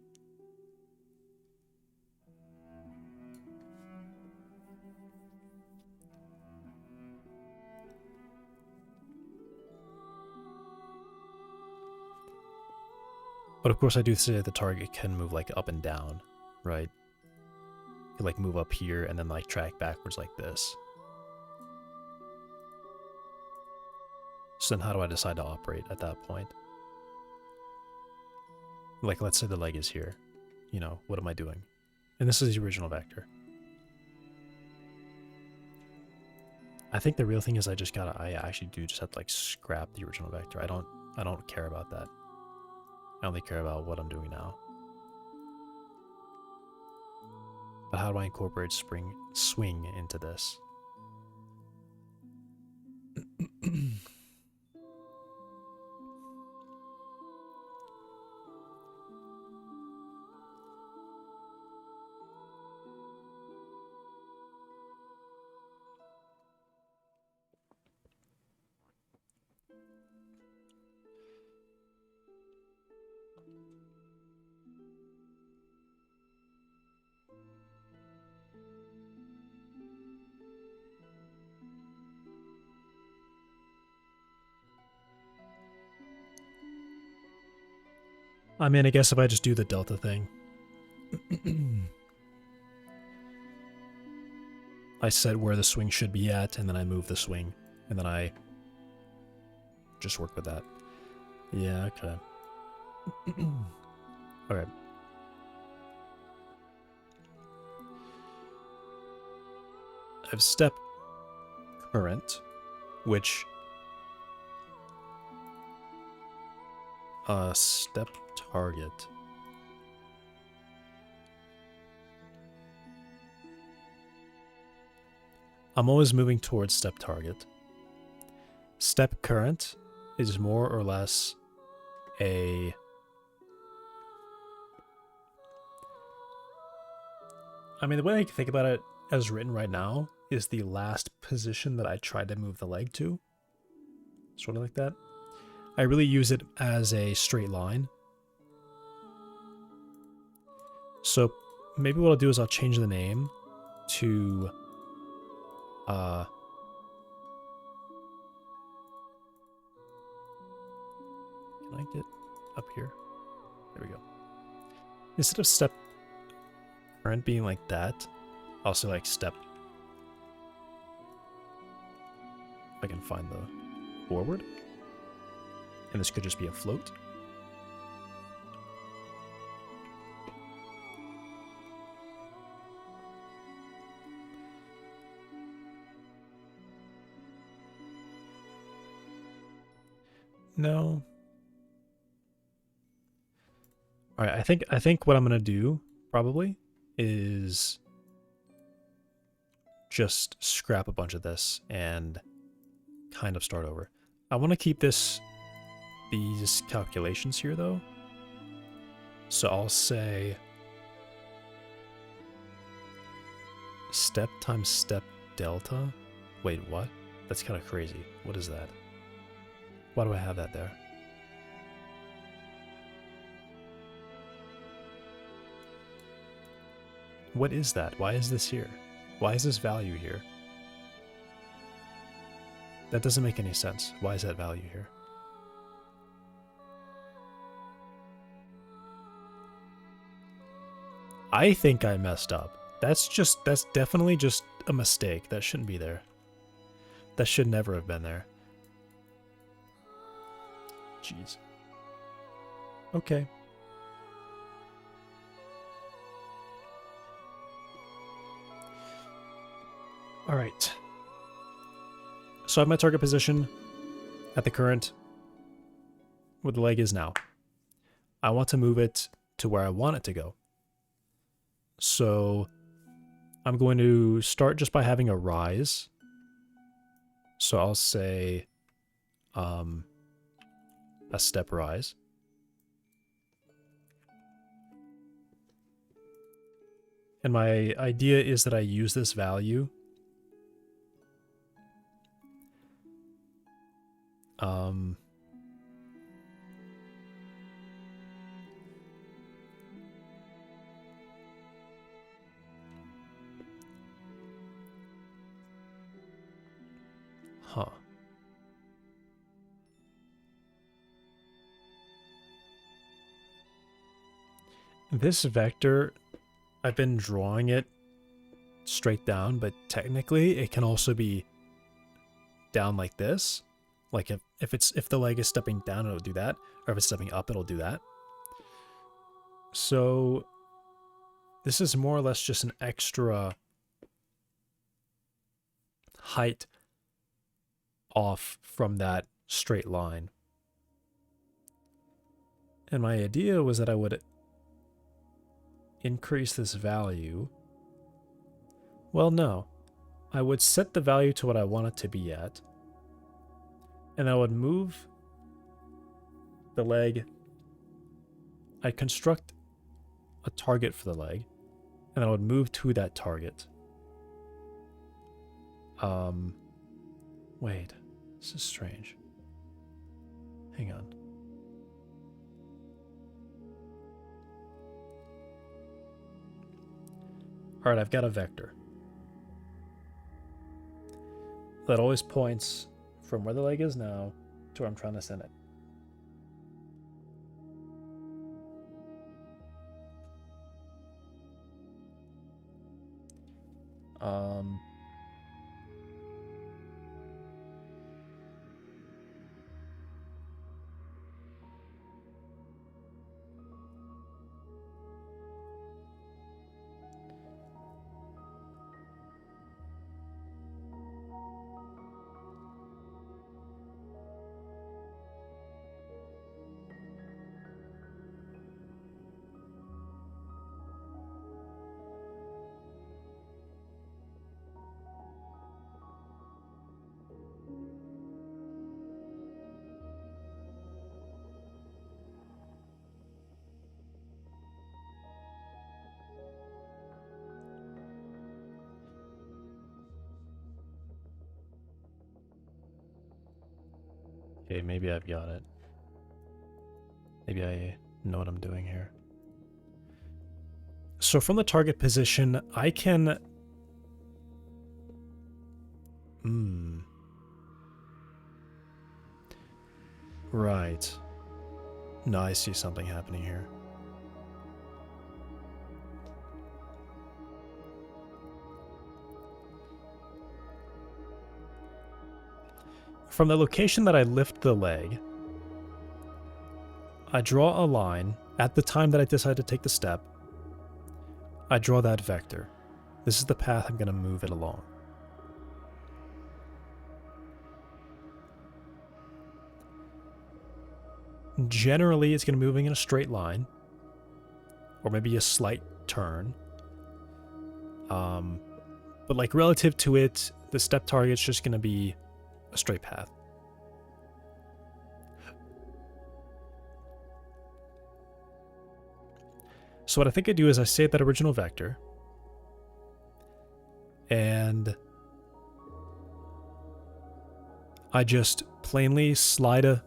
But of course I do say that the target can move like up and down, right? You can like move up here and then like track backwards like this. So then how do I decide to operate at that point? Like, let's say the leg is here. You know, what am I doing? And this is the original vector. I think the real thing is I actually do just have to like scrap the original vector. I don't care about that. I only care about what I'm doing now. But how do I incorporate swing into this? I mean, I guess if I just do the delta thing. I set where the swing should be at, and then I move the swing, and then I just work with that. Yeah, okay. Okay. I have step current, which Step target. I'm always moving towards step target. Step current is more or less a... I mean, the way I think about it as written right now is the last position that I tried to move the leg to. Sort of like that. I really use it as a straight line. So maybe what I'll do is I'll change the name to... Can I get up here? There we go. Instead of step current being like that, I'll say like step. If I can find the forward. And this could just be a float. No. All right, I think what I'm going to do probably is just scrap a bunch of this and kind of start over. I want to keep these calculations here though. So I'll say step times step delta. Wait, what? That's kind of crazy. What is that? Why do I have that there? What is that? Why is this here? Why is this value here? That doesn't make any sense. Why is that value here? I think I messed up. That's definitely just a mistake. That shouldn't be there. That should never have been there. Jeez. Okay. All right. So I have my target position at the current where the leg is now. I want to move it to where I want it to go. So I'm going to start just by having a rise. So I'll say a step rise. And my idea is that I use this value This vector, I've been drawing it straight down, but technically it can also be down like this. Like if the leg is stepping down, it'll do that. Or if it's stepping up, it'll do that. So this is more or less just an extra height off from that straight line. And my idea was that I would increase this value. Well, no. I would set the value to what I want it to be at. And I would move the leg. I'd construct a target for the leg. And I would move to that target. Wait. This is strange. Hang on. All right, I've got a vector that always points from where the leg is now to where I'm trying to send it. Okay, maybe I've got it. Maybe I know what I'm doing here. So from the target position, I can... Right. No, I see something happening here. From the location that I lift the leg, I draw a line at the time that I decide to take the step. I draw that vector. This is the path I'm going to move it along. Generally, it's going to be moving in a straight line, or maybe a slight turn. But like relative to it, the step target's just going to be a straight path. So what I think I do is I save that original vector, and I just plainly slide a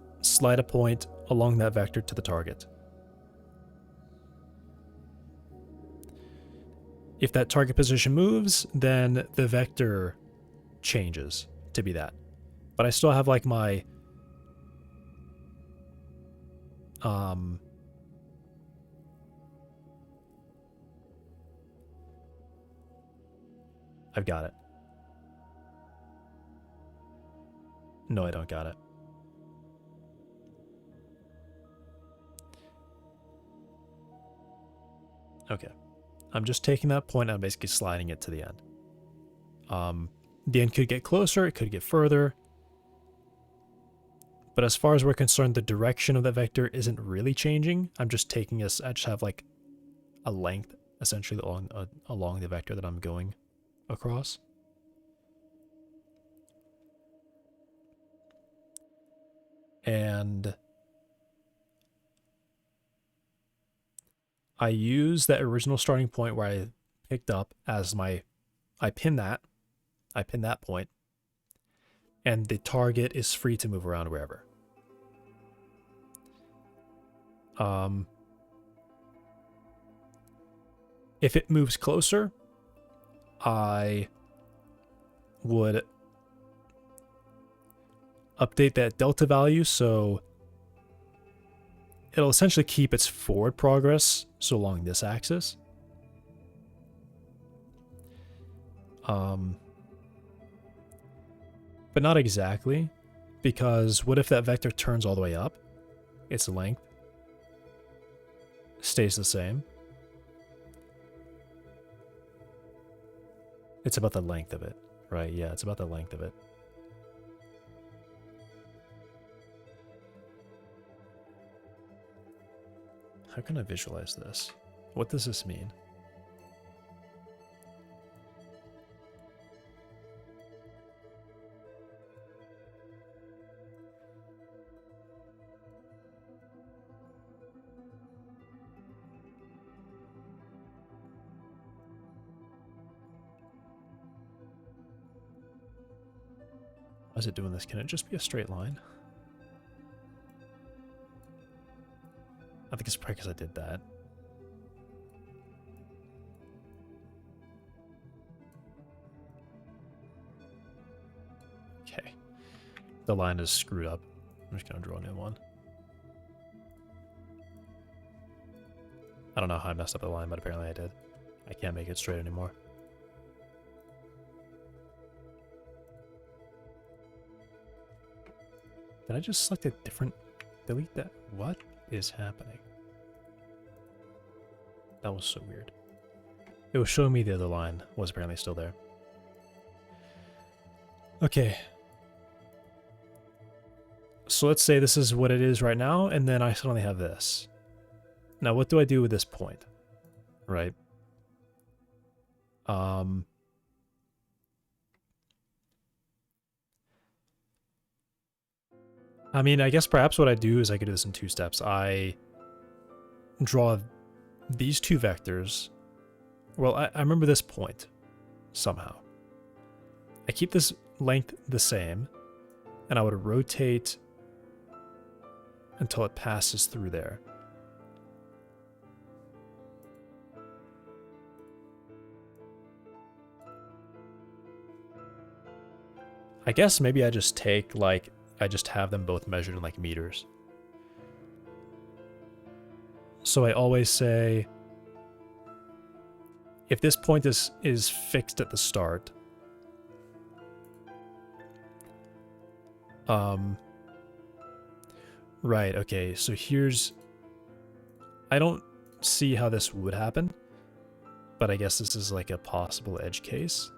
point along that vector to the target. If that target position moves, then the vector changes to be that. But I still have like my I've got it. No, I don't got it. Okay. I'm just taking that point and I'm basically sliding it to the end. The end could get closer, it could get further. But as far as we're concerned, the direction of that vector isn't really changing. I'm just taking us, I just have like a length essentially along the vector that I'm going across. And I use that original starting point where I picked up as my, I pin that point, and the target is free to move around wherever. If it moves closer, I would update that delta value so it'll essentially keep its forward progress so along this axis. But not exactly, because what if that vector turns all the way up? Its length stays the same. It's about the length of it, right? Yeah, it's about the length of it. How can I visualize this? What does this mean? Why is it doing this? Can it just be a straight line? I think it's probably because I did that. Okay. The line is screwed up. I'm just going to draw a new one. I don't know how I messed up the line, but apparently I did. I can't make it straight anymore. Did I just select a different... Delete that? What is happening? That was so weird. It was showing me the other line was apparently still there. Okay. So let's say this is what it is right now, and then I suddenly have this. Now what do I do with this point? Right? I mean, I guess perhaps what I do is I could do this in two steps. I draw these two vectors. Well, I remember this point somehow. I keep this length the same, and I would rotate until it passes through there. I guess maybe I just take, like, I just have them both measured in, like, meters. So I always say, if this point is fixed at the start, right, okay, so here's, I don't see how this would happen, but I guess this is like a possible edge case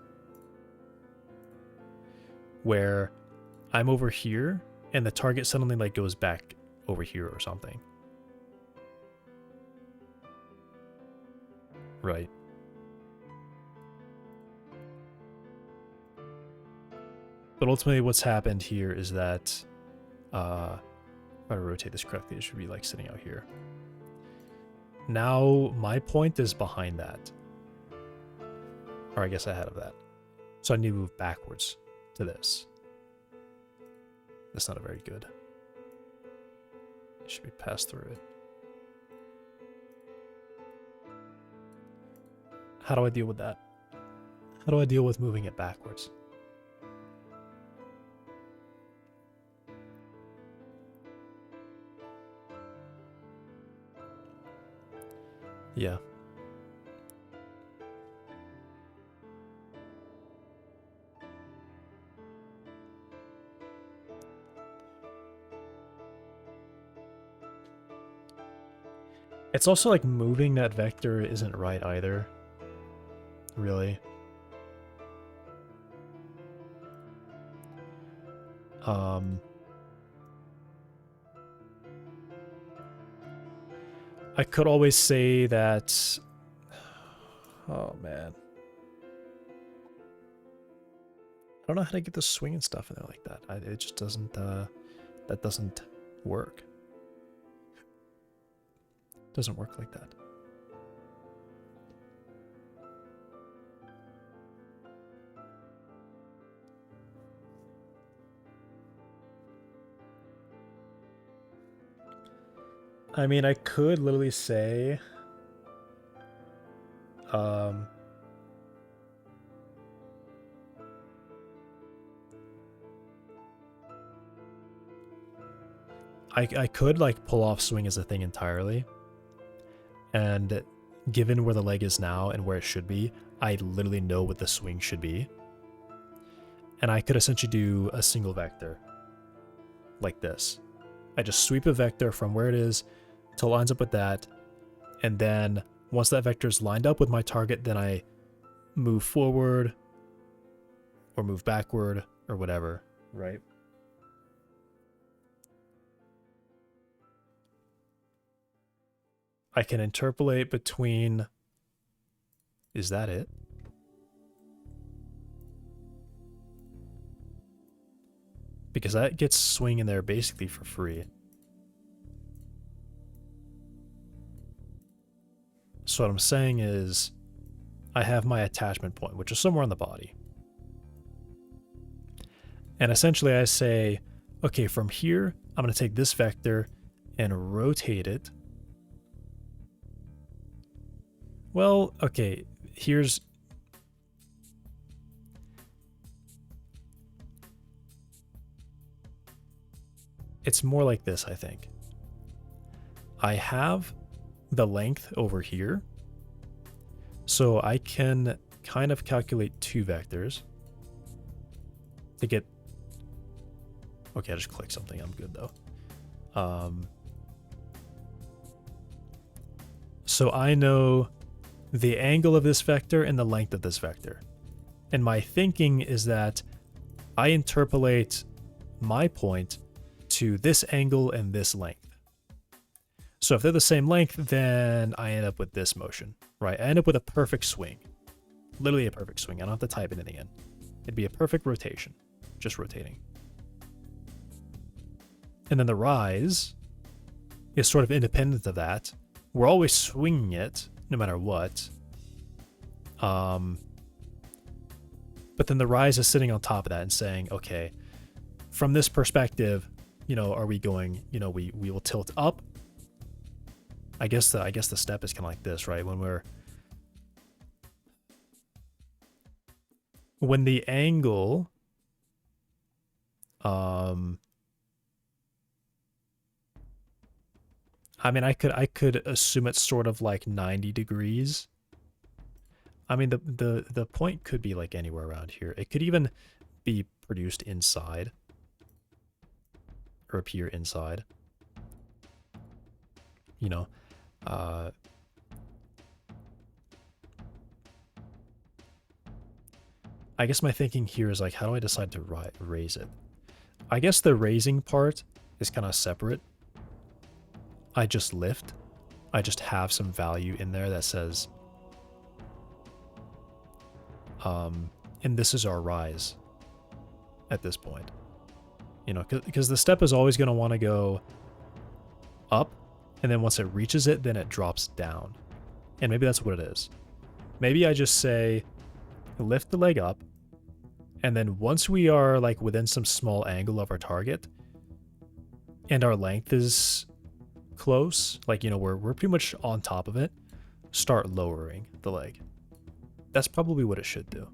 where I'm over here and the target suddenly like goes back over here or something. Right. But ultimately what's happened here is that, if I rotate this correctly, it should be like sitting out here. Now my point is behind that. Or I guess ahead of that. So I need to move backwards to this. That's not a very good. It should be passed through it. How do I deal with that? How do I deal with moving it backwards? Yeah. It's also like moving that vector isn't right either. Really. I could always say that, oh man. I don't know how to get the swing and stuff in there like that. It just doesn't, that doesn't work. Doesn't work like that. I mean, I could literally say, I could like pull off swing as a thing entirely. And given where the leg is now and where it should be, I literally know what the swing should be. And I could essentially do a single vector like this. I just sweep a vector from where it is till it lines up with that. And then once that vector is lined up with my target, then I move forward or move backward or whatever, right? I can interpolate between, is that it? Because that gets swing in there basically for free. So what I'm saying is, I have my attachment point, which is somewhere on the body. And essentially I say, okay, from here, I'm going to take this vector and rotate it. Well, okay, here's... It's more like this, I think. I have the length over here, so I can kind of calculate two vectors to get... Okay, I just click something, I'm good though. So I know the angle of this vector and the length of this vector. And my thinking is that I interpolate my point to this angle and this length. So if they're the same length, then I end up with this motion, right? I end up with a perfect swing. Literally a perfect swing. I don't have to type it in the end. It'd be a perfect rotation, just rotating. And then the rise is sort of independent of that. We're always swinging it, no matter what. But then the rise is sitting on top of that and saying, okay, from this perspective, you know, are we going, you know, we will tilt up. I guess the step is kind of like this, right? When the angle I mean, I could assume it's sort of like 90 degrees. I mean, the point could be like anywhere around here. It could even be produced inside or appear inside. You know, I guess my thinking here is like, how do I decide to raise it? I guess the raising part is kind of separate. I just lift. I just have some value in there that says, and this is our rise at this point. You know, because the step is always going to want to go up, and then once it reaches it, then it drops down. And maybe that's what it is. Maybe I just say, lift the leg up, and then once we are like within some small angle of our target, and our length is close, like, you know, we're pretty much on top of it, start lowering the leg. That's probably what it should do.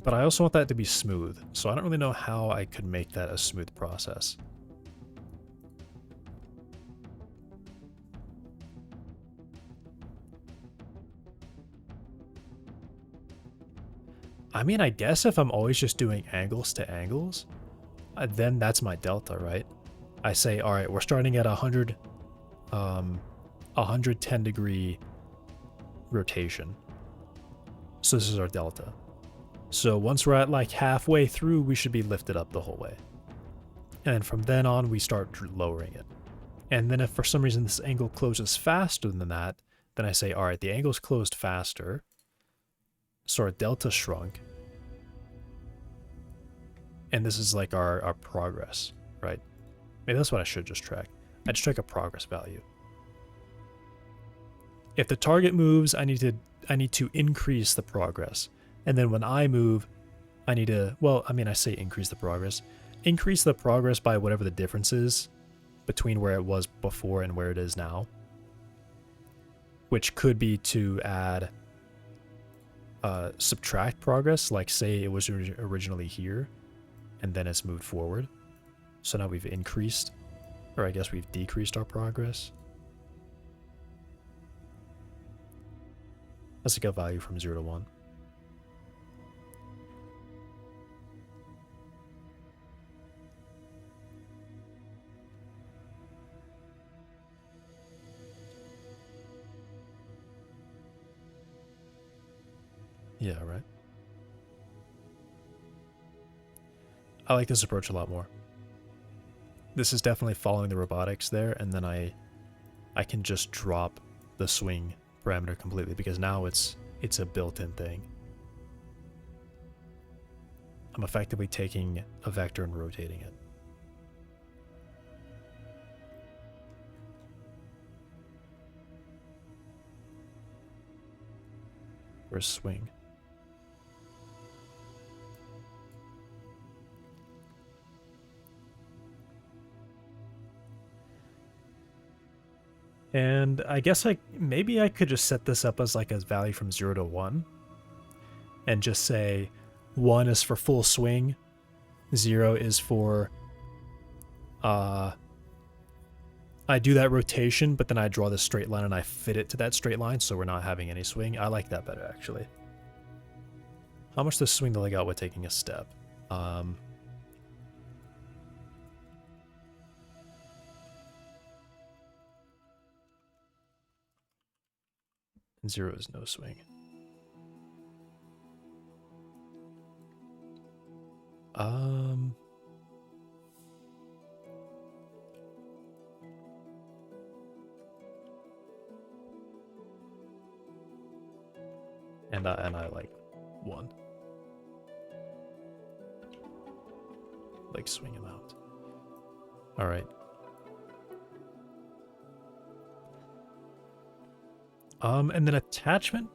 But I also want that to be smooth, so I don't really know how I could make that a smooth process. I mean, I guess if I'm always just doing angles to angles, then that's my delta, right? I say, all right, we're starting at 110 degree rotation. So this is our delta. So once we're at like halfway through, we should be lifted up the whole way. And then from then on, we start lowering it. And then if for some reason this angle closes faster than that, then I say, all right, the angle's closed faster. So our delta shrunk. And this is like our progress, right? Maybe that's what I should just track. I just track a progress value. If the target moves, I need to increase the progress. And then when I move, I need to, well, I mean, I say increase the progress. Increase the progress by whatever the difference is between where it was before and where it is now. Which could be to add subtract progress, like say it was originally here and then it's moved forward. So now we've increased, or I guess we've decreased our progress. Let's take a value from 0 to 1. Yeah, right. I like this approach a lot more. This is definitely following the robotics there, and then I can just drop the swing parameter completely because now it's a built-in thing. I'm effectively taking a vector and rotating it. Where's swing? And I guess maybe I could just set this up as like a value from 0 to 1 and just say 1 is for full swing, 0 is for I do that rotation, but then I draw this straight line and I fit it to that straight line so we're not having any swing. I like that better actually. How much does swing the leg out with taking a step? 0 is no swing. And I like 1. Like swing him out. All right. And then attachment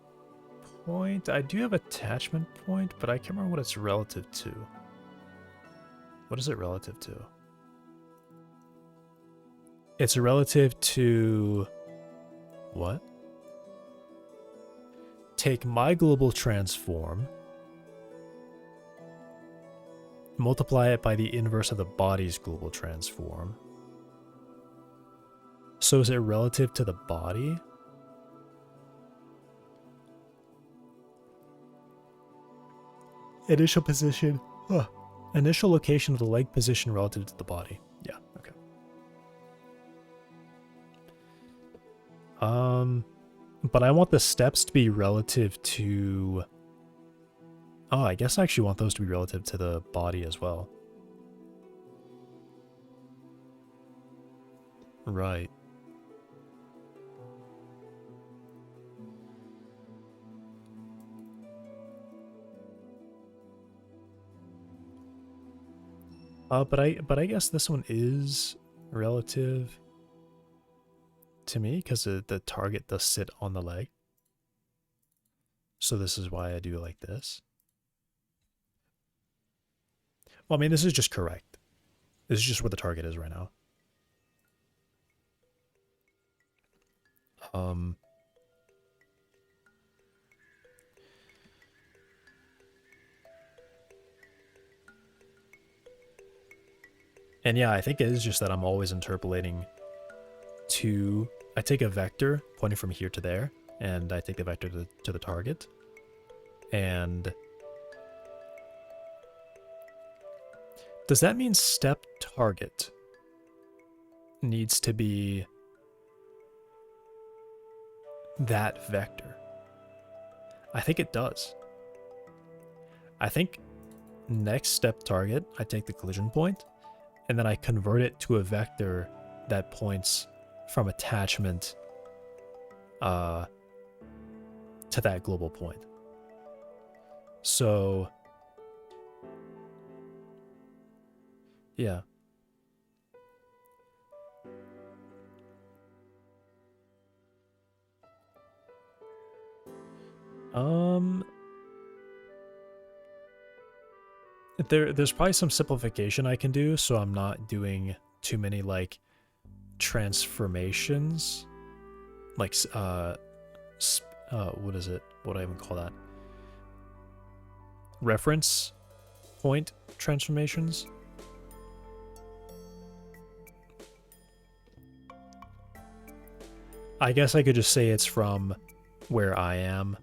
point. I do have attachment point, but I can't remember what it's relative to. What is it relative to? It's relative to... what? Take my global transform, multiply it by the inverse of the body's global transform. So is it relative to the body? Initial position. Initial location of the leg position relative to the body. Yeah, okay. But I want the steps to be relative to... oh, I guess I actually want those to be relative to the body as well. Right. But I guess this one is relative to me because the target does sit on the leg. So this is why I do it like this. Well, I mean, this is just correct. This is just where the target is right now. And yeah, I think it is just that I'm always interpolating to... I take a vector pointing from here to there, and I take the vector to the target. And... does that mean step target needs to be that vector? I think it does. I think next step target, I take the collision point, and then I convert it to a vector that points from attachment to that global point. So, yeah. There's probably some simplification I can do, so I'm not doing too many like transformations, like what is it? What do I even call that? Reference point transformations. I guess I could just say it's from where I am.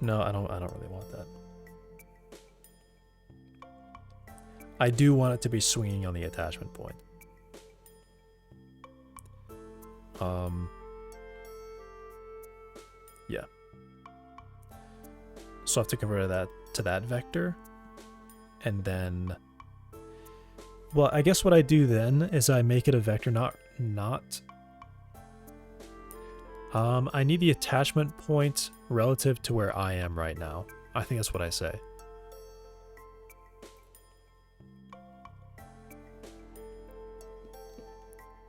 No, I don't really want that. I do want it to be swinging on the attachment point. Yeah. So I have to convert that to that vector. And then... well, I guess what I do then is I make it a vector, not... I need the attachment point relative to where I am right now. I think that's what I say.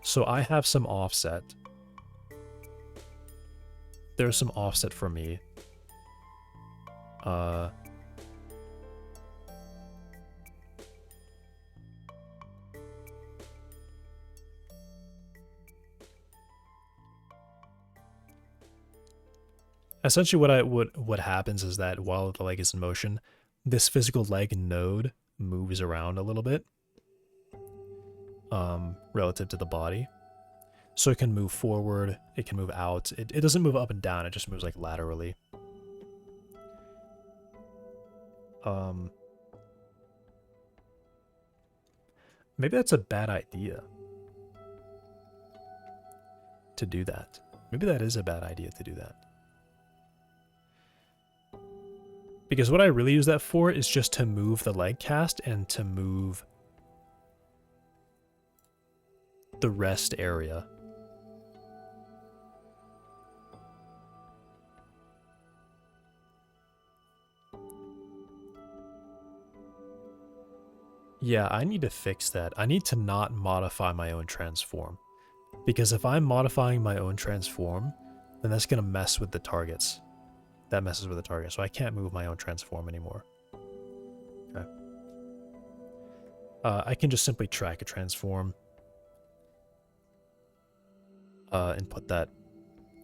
So I have some offset. There's some offset for me. Essentially what happens is that while the leg is in motion, this physical leg node moves around a little bit. Relative to the body. So it can move forward, it can move out. It doesn't move up and down, it just moves like laterally. Maybe that's a bad idea to do that. Maybe that is a bad idea to do that. Because what I really use that for is just to move the leg cast and to move the rest area. Yeah, I need to fix that. I need to not modify my own transform. Because if I'm modifying my own transform, then that's going to mess with the targets. that messes with the target, so I can't move my own transform anymore. Okay. I can just simply track a transform and put that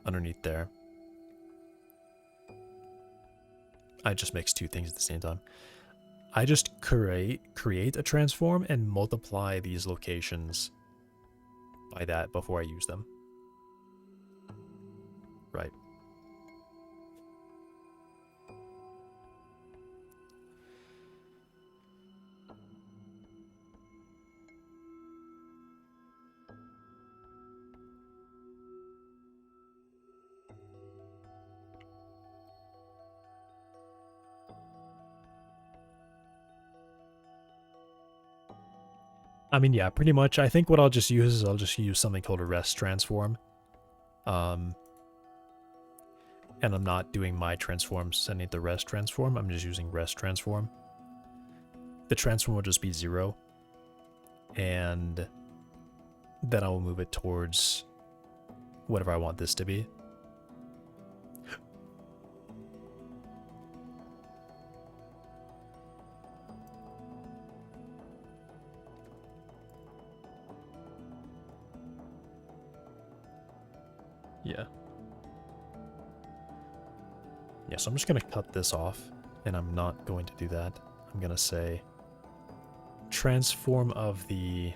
underneath there. I just mix two things at the same time. I just create a transform and multiply these locations by that before I use them. Right. I mean, yeah, pretty much. I think what I'll just use is I'll just use something called a rest transform. And I'm not doing my transform sending the rest transform. I'm just using rest transform. The transform will just be 0. And then I will move it towards whatever I want this to be. Yeah. Yeah, so I'm just going to cut this off, and I'm not going to do that. I'm going to say transform of the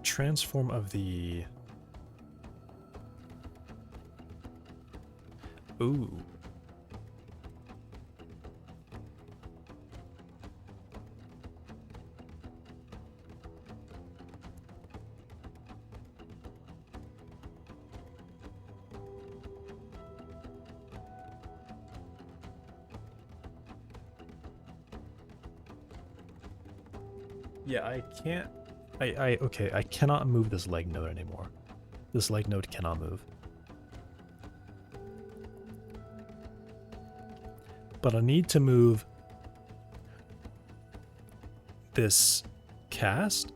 transform of the ooh. Yeah, I can't. Okay, I cannot move this leg node anymore. This leg node cannot move. But I need to move this cast.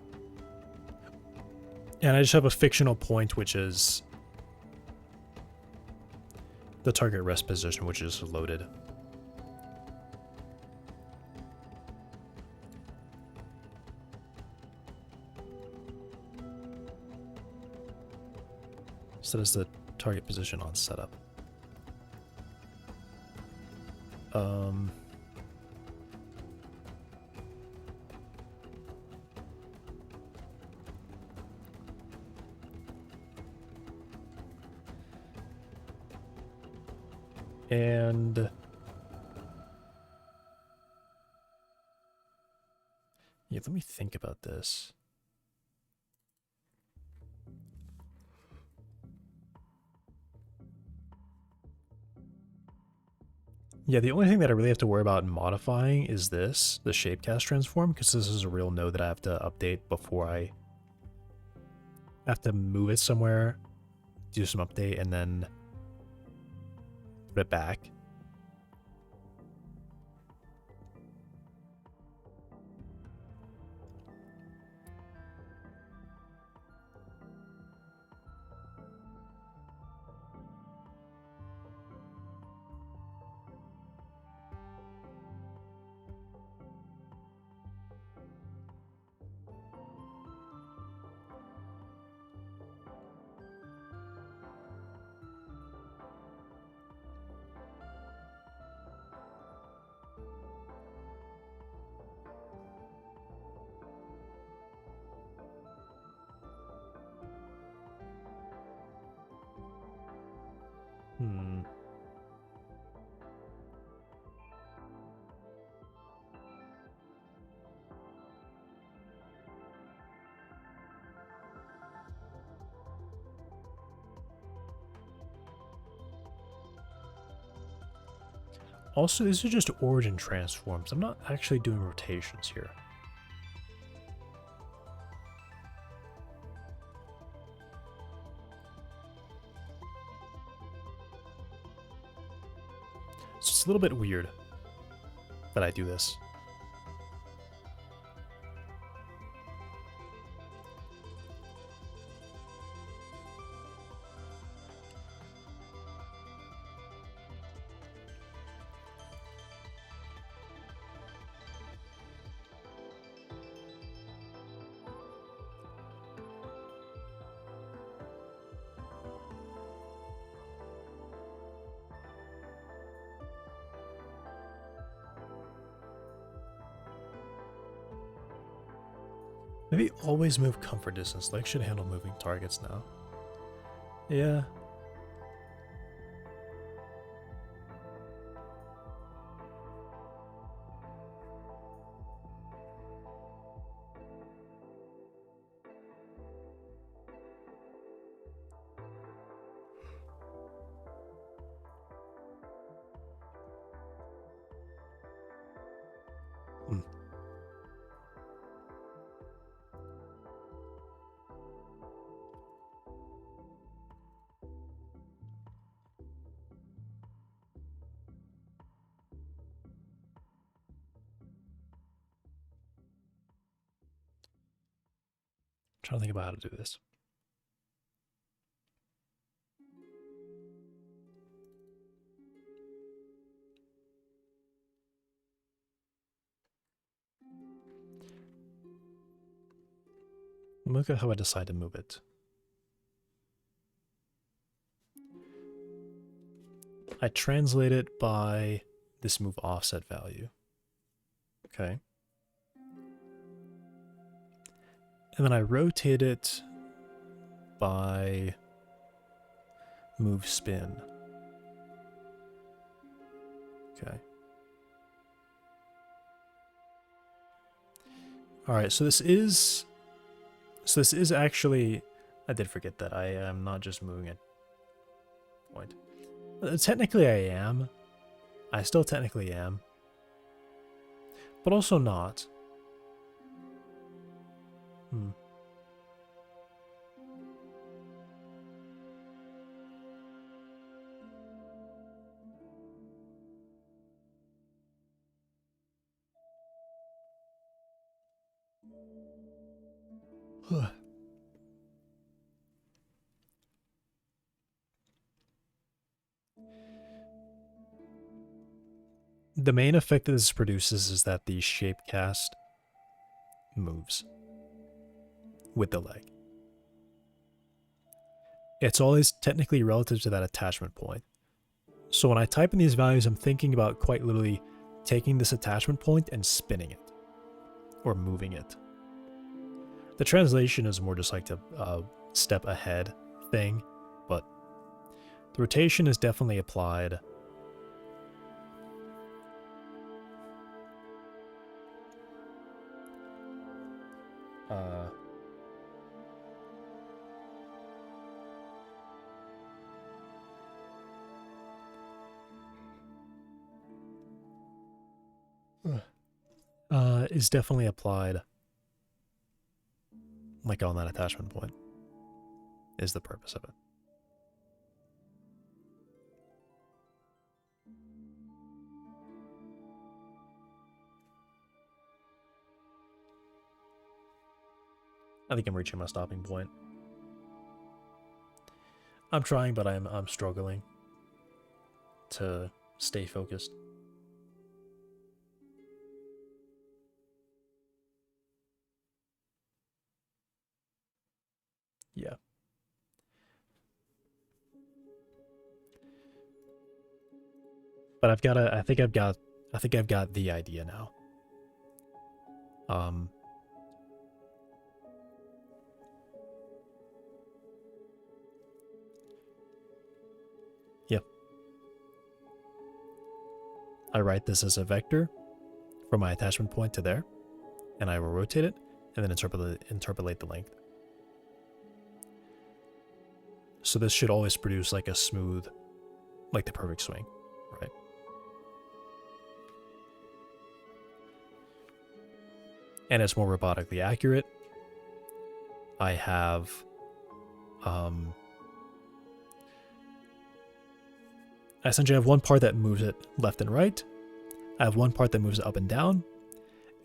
And I just have a fictional point, which is the target rest position, which is loaded. So that's the target position on setup. And yeah, let me think about this. Yeah, the only thing that I really have to worry about modifying is this, the shapecast transform, because this is a real node that I have to update before I have to move it somewhere, do some update, and then put it back. Also, these are just origin transforms. I'm not actually doing rotations here. So it's a little bit weird that I do this. Maybe always move comfort distance. Leg should handle moving targets now. Yeah. Hmm. Trying to think about how to do this. Look at how I decide to move it. I translate it by this move offset value. Okay. And then I rotate it by move spin. Okay. All right, so this is actually, I did forget that I am not just moving a point. Technically I am. I still technically am. But also not. Hmm. The main effect that this produces is that the shape cast moves with the leg. It's always technically relative to that attachment point. So when I type in these values, I'm thinking about quite literally taking this attachment point and spinning it or moving it. The translation is more just like a step ahead thing, but the rotation is definitely applied. Is definitely applied like on that attachment point is the purpose of it. I think I'm reaching my stopping point. I'm trying, but I'm struggling to stay focused. Yeah. But I think I've got the idea now. Yep. I write this as a vector from my attachment point to there, and I will rotate it and then interpolate the length. So this should always produce like a smooth, like the perfect swing, right? And it's more robotically accurate. I have I essentially have one part that moves it left and right. I have one part that moves it up and down.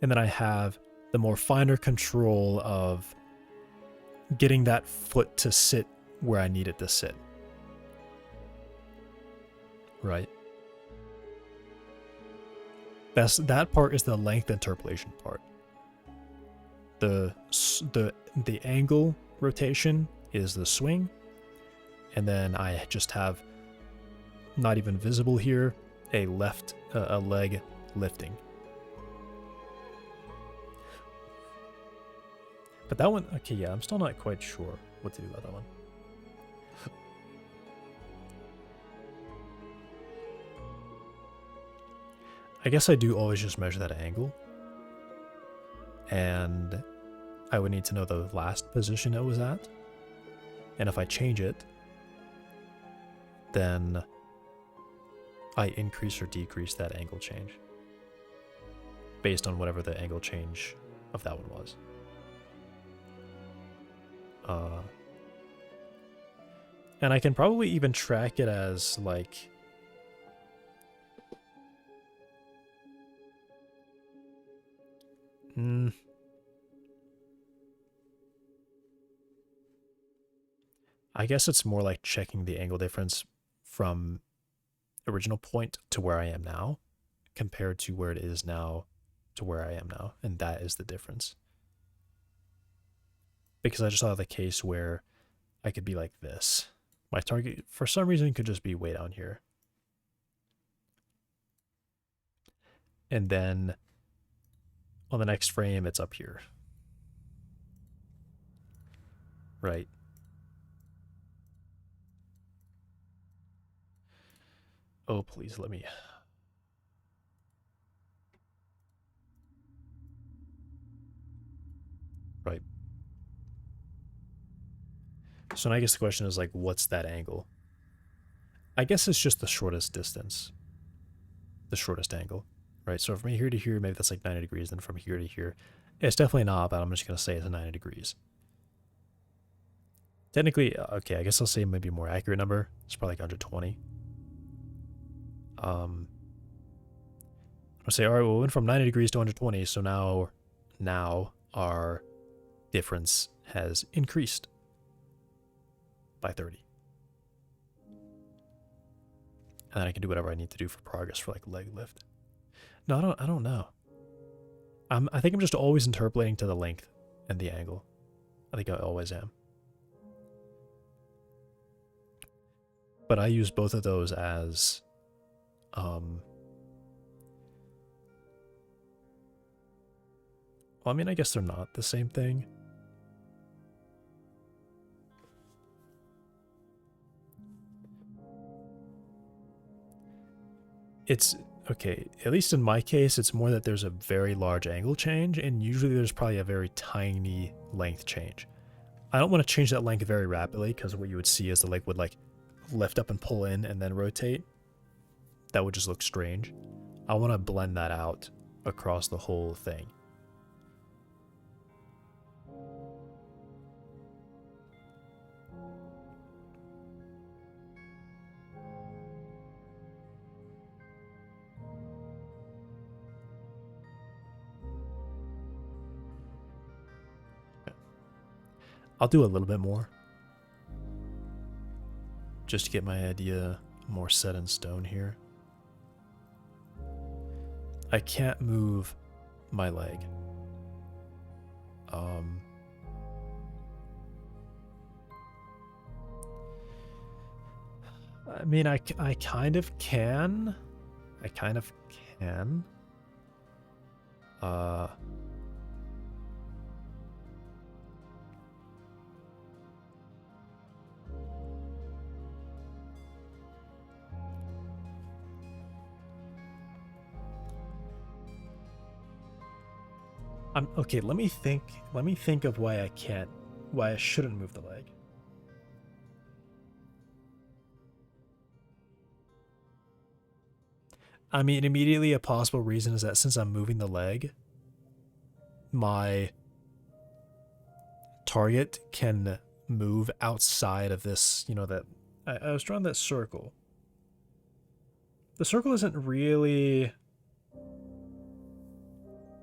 And then I have the more finer control of getting that foot to sit where I need it to sit. Right? That part is the length interpolation part. The angle rotation is the swing, and then I just have, not even visible here, a leg lifting. But that one, okay, yeah, I'm still not quite sure what to do about that one. I guess I do always just measure that angle. And I would need to know the last position it was at. And if I change it, then I increase or decrease that angle change based on whatever the angle change of that one was. And I can probably even track it as like I guess it's more like checking the angle difference from original point to where I am now compared to where it is now to where I am now, and that is the difference. Because I just saw the case where I could be like this. My target, for some reason, could just be way down here. And then on the next frame, it's up here. Right. Oh, please let me. Right. So now I guess the question is like, what's that angle? I guess it's just the shortest distance. The shortest angle, right? So from here to here, maybe that's like 90 degrees. Then from here to here, it's definitely not, but I'm just going to say it's 90 degrees. Technically, okay, I guess I'll say maybe a more accurate number. It's probably like 120. I'll say, all right, well, we went from 90 degrees to 120, so now our difference has increased by 30. And then I can do whatever I need to do for progress for like leg lift. No, I don't know. I think I'm just always interpolating to the length and the angle. I think I always am. But I use both of those as well, I mean, I guess they're not the same thing. It's okay, at least in my case, it's more that there's a very large angle change, and usually there's probably a very tiny length change. I don't want to change that length very rapidly, because what you would see is the leg would like lift up and pull in and then rotate. That would just look strange. I want to blend that out across the whole thing. I'll do a little bit more, just to get my idea more set in stone here. I can't move my leg. I mean, I kind of can. I kind of can. Okay, let me think of why I shouldn't move the leg. I mean, immediately a possible reason is that since I'm moving the leg, my target can move outside of this, that I was drawing that circle. The circle isn't really...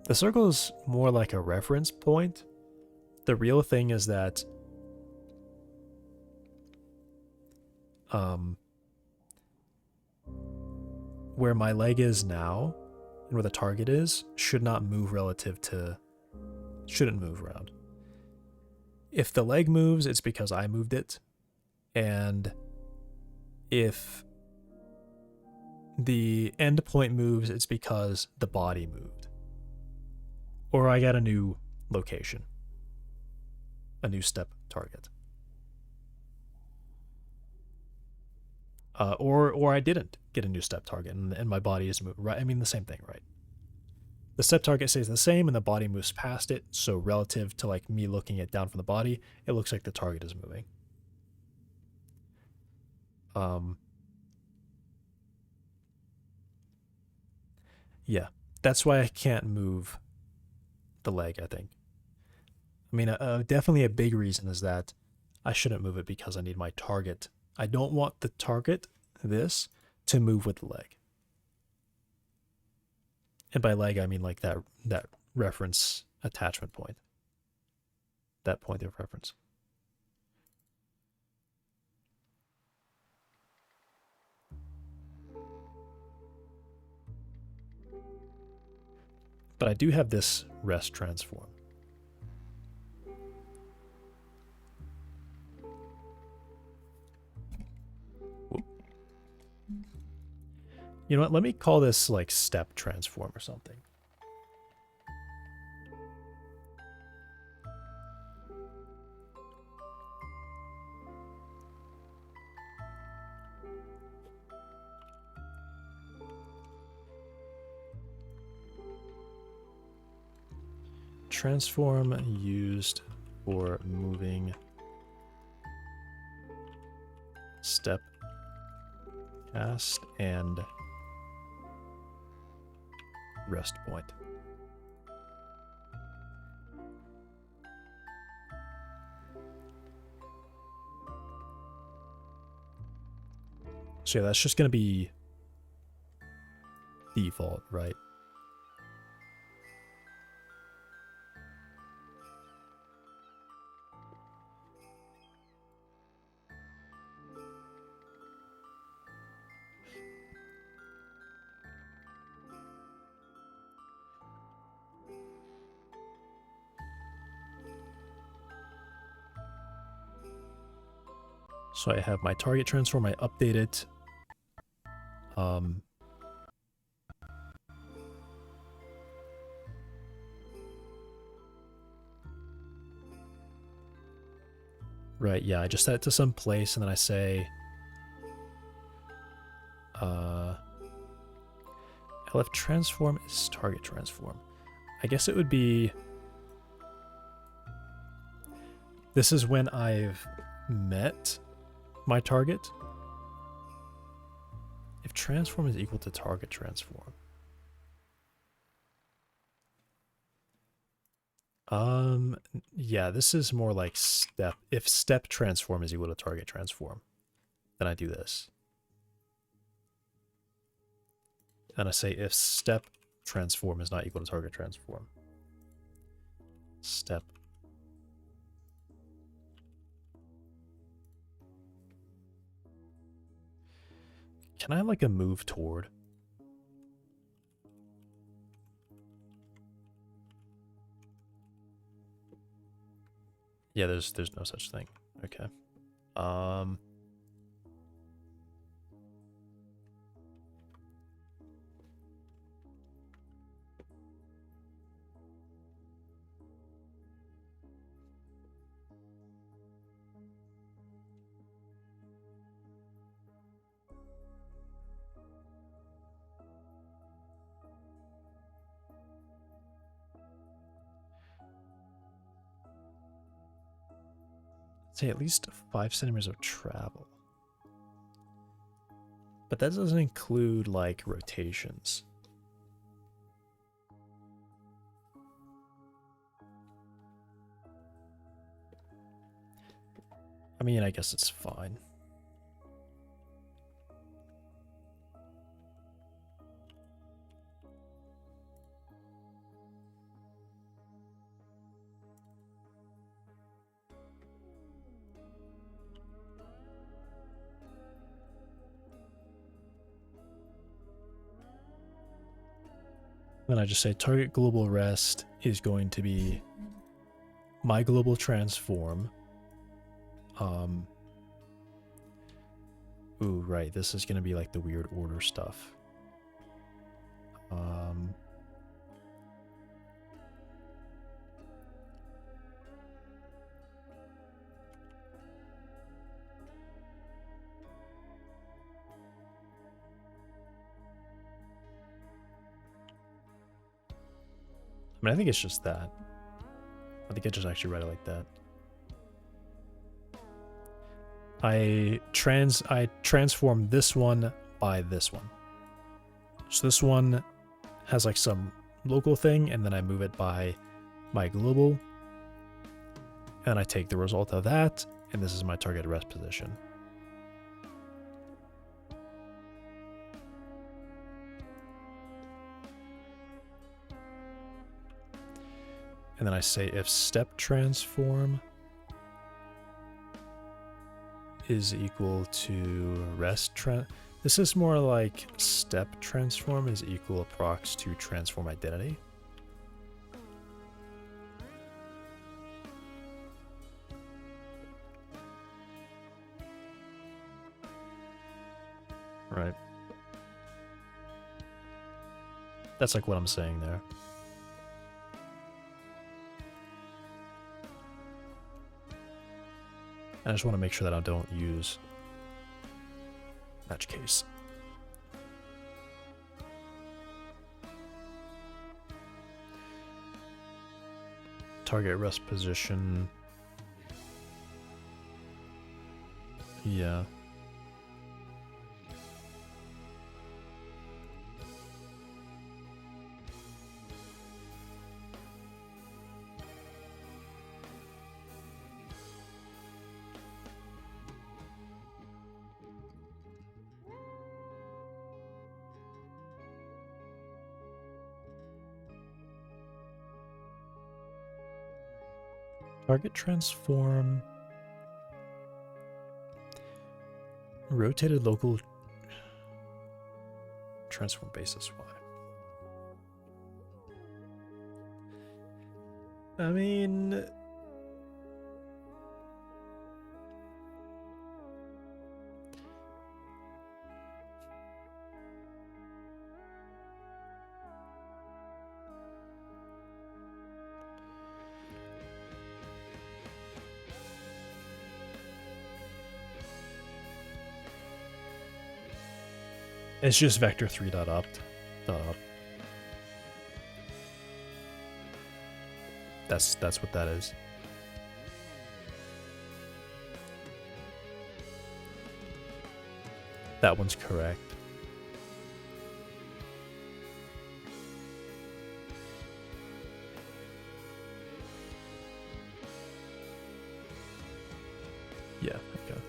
The circle is more like a reference point. The real thing is that where my leg is now and where the target is should not move shouldn't move around. If the leg moves, it's because I moved it. And if the end point moves, it's because the body moved. Or I got a new location. a new step target. Or I didn't get a new step target and my body is moving, right? I mean, the same thing, right? The step target stays the same and the body moves past it. So relative to like me looking it down from the body, it looks like the target is moving. Yeah, that's why I can't move the leg, I think. I mean, definitely a big reason is that I shouldn't move it because I need my target. I don't want the target, this, to move with the leg. And by leg, I mean like that reference attachment point. That point of reference. But I do have this rest transform. Whoop. You know what? Let me call this like step transform or something. Transform used for moving step, cast, and rest point. So yeah, that's just going to be default, right? So I have my target transform, I update it. Right, yeah, I just set it to some place and then I say LF transform is target transform. I guess it would be, this is when I've met my target. If transform is equal to target transform. Yeah, this is more like step. If step transform is equal to target transform, then I do this. And I say if step transform is not equal to target transform. Step. Can I have like a move toward? Yeah, there's no such thing. Okay. Say at least 5 centimeters of travel. But that doesn't include like rotations. I mean, I guess it's fine. Then I just say target global rest is going to be my global transform. Ooh, right. This is going to be like the weird order stuff. I mean, I think it's just that. I think I just actually read it like that. I transform this one by this one. So this one has like some local thing, and then I move it by my global. And I take the result of that, and this is my target rest position. And then I say if step transform is equal to rest this is more like step transform is equal approx to transform identity. Right. That's like what I'm saying there. I just want to make sure that I don't use match case. Target rest position. Yeah. Target transform. Rotated local transform basis Y. I mean, it's just vector 3.up. That's what that is. That one's correct. Yeah, okay.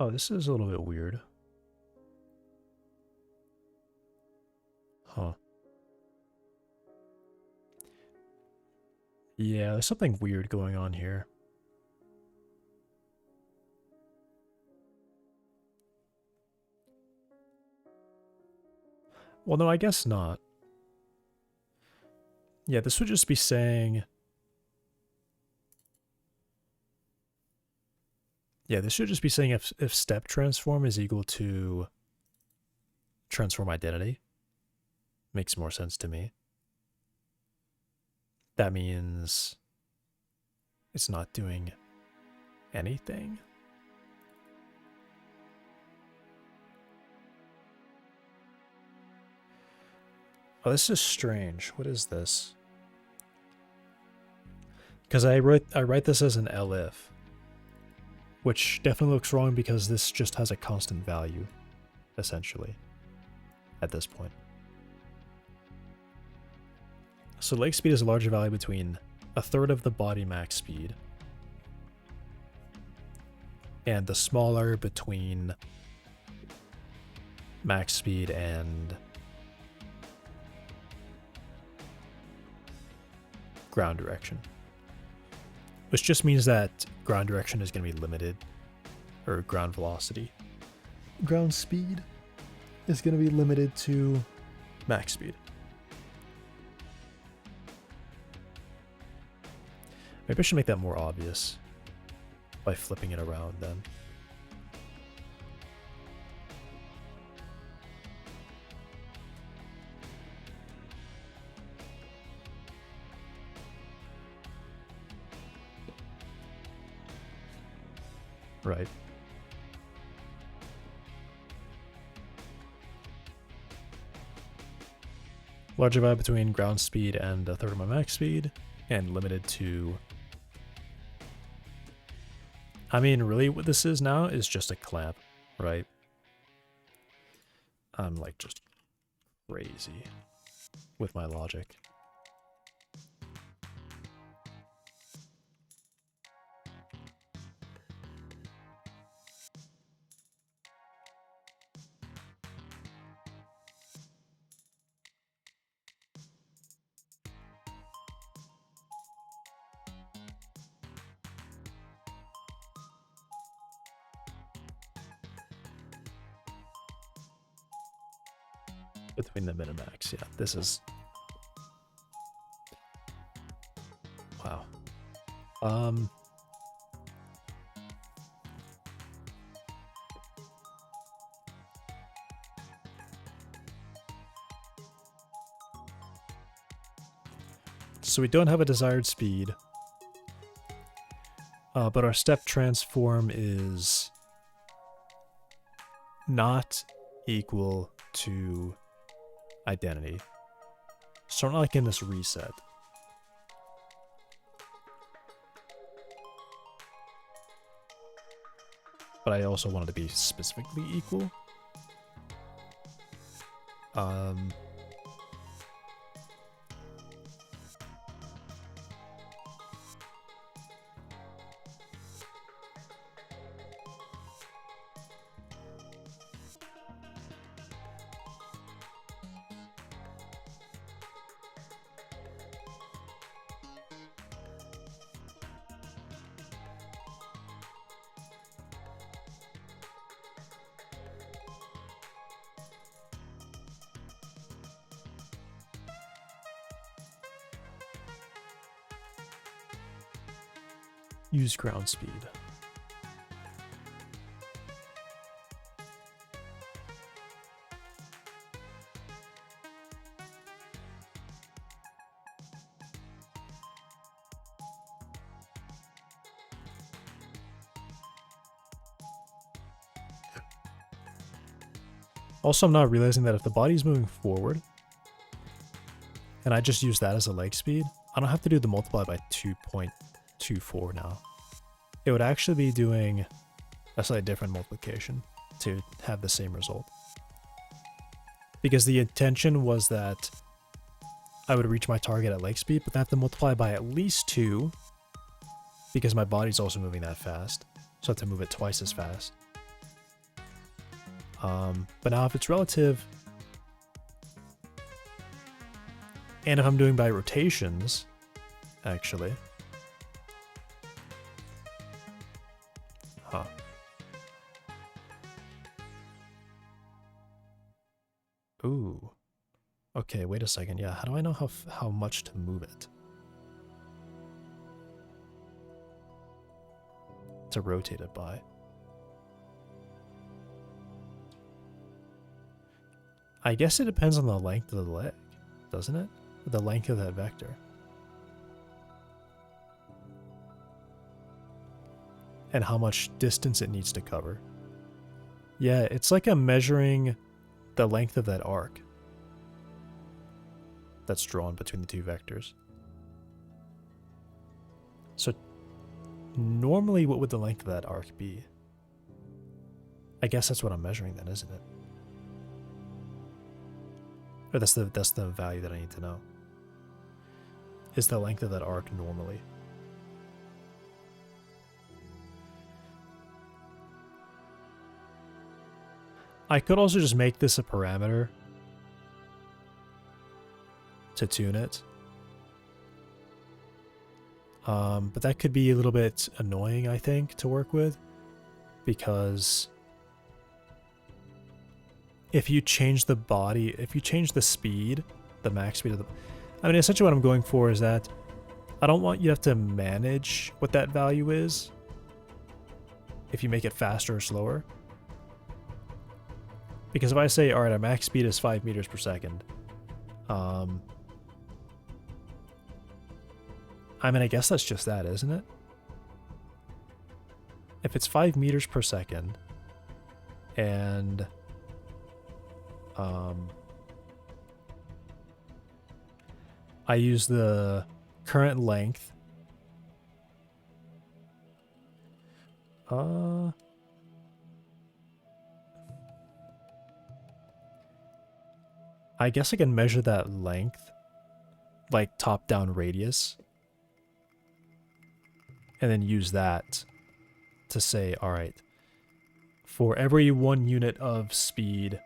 Oh, this is a little bit weird. Huh. Yeah, there's something weird going on here. Well, no, I guess not. Yeah, this would just be saying... Yeah, this should just be saying if step transform is equal to transform identity. Makes more sense to me. That means it's not doing anything. Oh, this is strange. What is this? Because I write this as an elif, which definitely looks wrong because this just has a constant value, essentially, at this point. So leg speed is a larger value between a third of the body max speed and the smaller between max speed and ground direction. Which just means that ground direction is going to be limited, or ground velocity. Ground speed is going to be limited to max speed. Maybe I should make that more obvious by flipping it around then. right? Large divide between ground speed and a third of my max speed, and limited to... I mean, really what this is now is just a clamp, right? I'm like just crazy with my logic. Between the min and max, yeah. This is... Wow. So we don't have a desired speed. But our step transform is not equal to identity. So I'm not like in this reset. But I also want it to be specifically equal. Use ground speed. Also, I'm not realizing that if the body's moving forward, and I just use that as a leg speed, I don't have to do the multiply by 2.24 now. It would actually be doing a slightly different multiplication to have the same result. Because the intention was that I would reach my target at leg speed, but I have to multiply by at least 2 because my body's also moving that fast. So I have to move it twice as fast. But now if it's relative, and if I'm doing by rotations, actually. Huh. Ooh. Okay, wait a second. Yeah, how do I know how much to move it? To rotate it by. I guess it depends on the length of the leg, doesn't it? The length of that vector. And how much distance it needs to cover. Yeah, it's like I'm measuring the length of that arc that's drawn between the two vectors. So normally what would the length of that arc be? I guess that's what I'm measuring then, isn't it? Or that's the value that I need to know. Is the length of that arc normally? I could also just make this a parameter to tune it. But that could be a little bit annoying, I think, to work with. Because if you change the body, if you change the speed, the max speed of the... I mean, essentially what I'm going for is that I don't want you to have to manage what that value is if you make it faster or slower. Because if I say, alright, our max speed is 5 meters per second, I mean, I guess that's just that, isn't it? if it's 5 meters per second, and I use the current length. I guess I can measure that length, like top-down radius, and then use that to say, all right, for every 1 unit of speed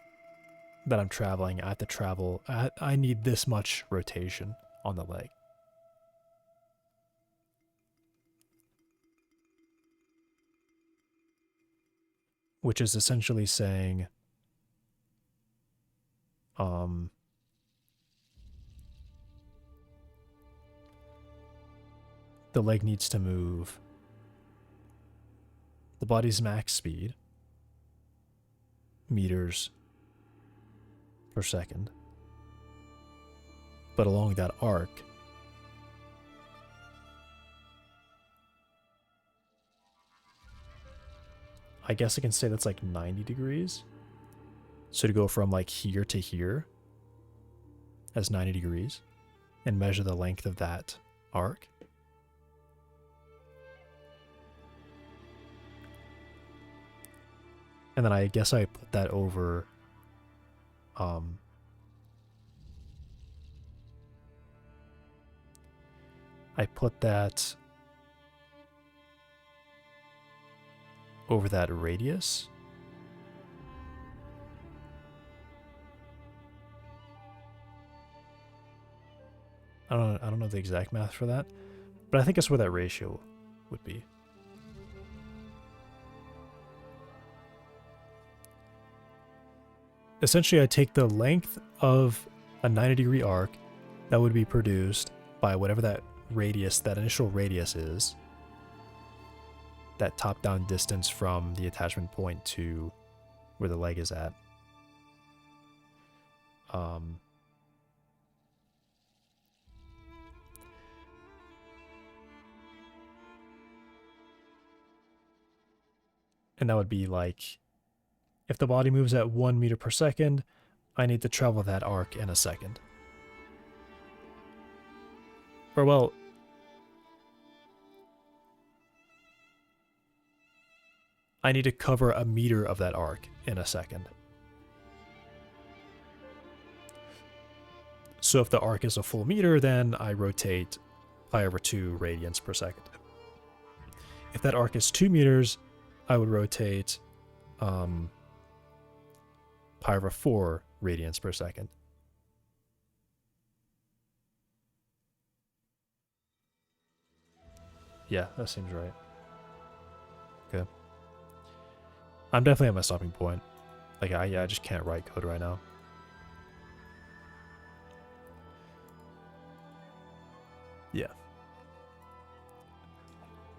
that I'm traveling, I have to travel, I need this much rotation on the leg. Which is essentially saying, the leg needs to move the body's max speed, meters per second, but along that arc, I guess I can say that's like 90 degrees. So to go from like here to here as 90 degrees and measure the length of that arc. And then I guess I put that over I put that over that radius. I don't know the exact math for that, but I think that's where that ratio would be. Essentially, I take the length of a 90-degree arc that would be produced by whatever that radius, that initial radius is, that top-down distance from the attachment point to where the leg is at. And that would be like, if the body moves at 1 meter per second, I need to travel that arc in a second. Or well, I need to cover a meter of that arc in a second. So if the arc is a full meter, then I rotate pi over 2 radians per second. If that arc is 2 meters, I would rotate pi over 4 radians per second. Yeah, that seems right. Okay. I'm definitely at my stopping point. Like, I just can't write code right now. Yeah.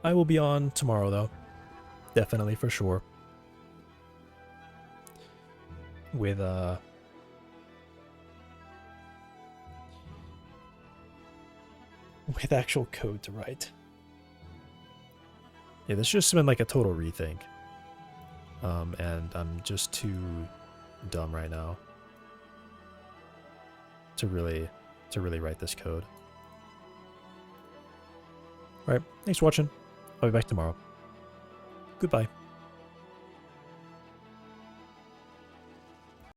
I will be on tomorrow, though. Definitely, for sure. With actual code to write. Yeah, this just been like a total rethink. And I'm just too dumb right now to really write this code. Alright, thanks for watching. I'll be back tomorrow. Goodbye.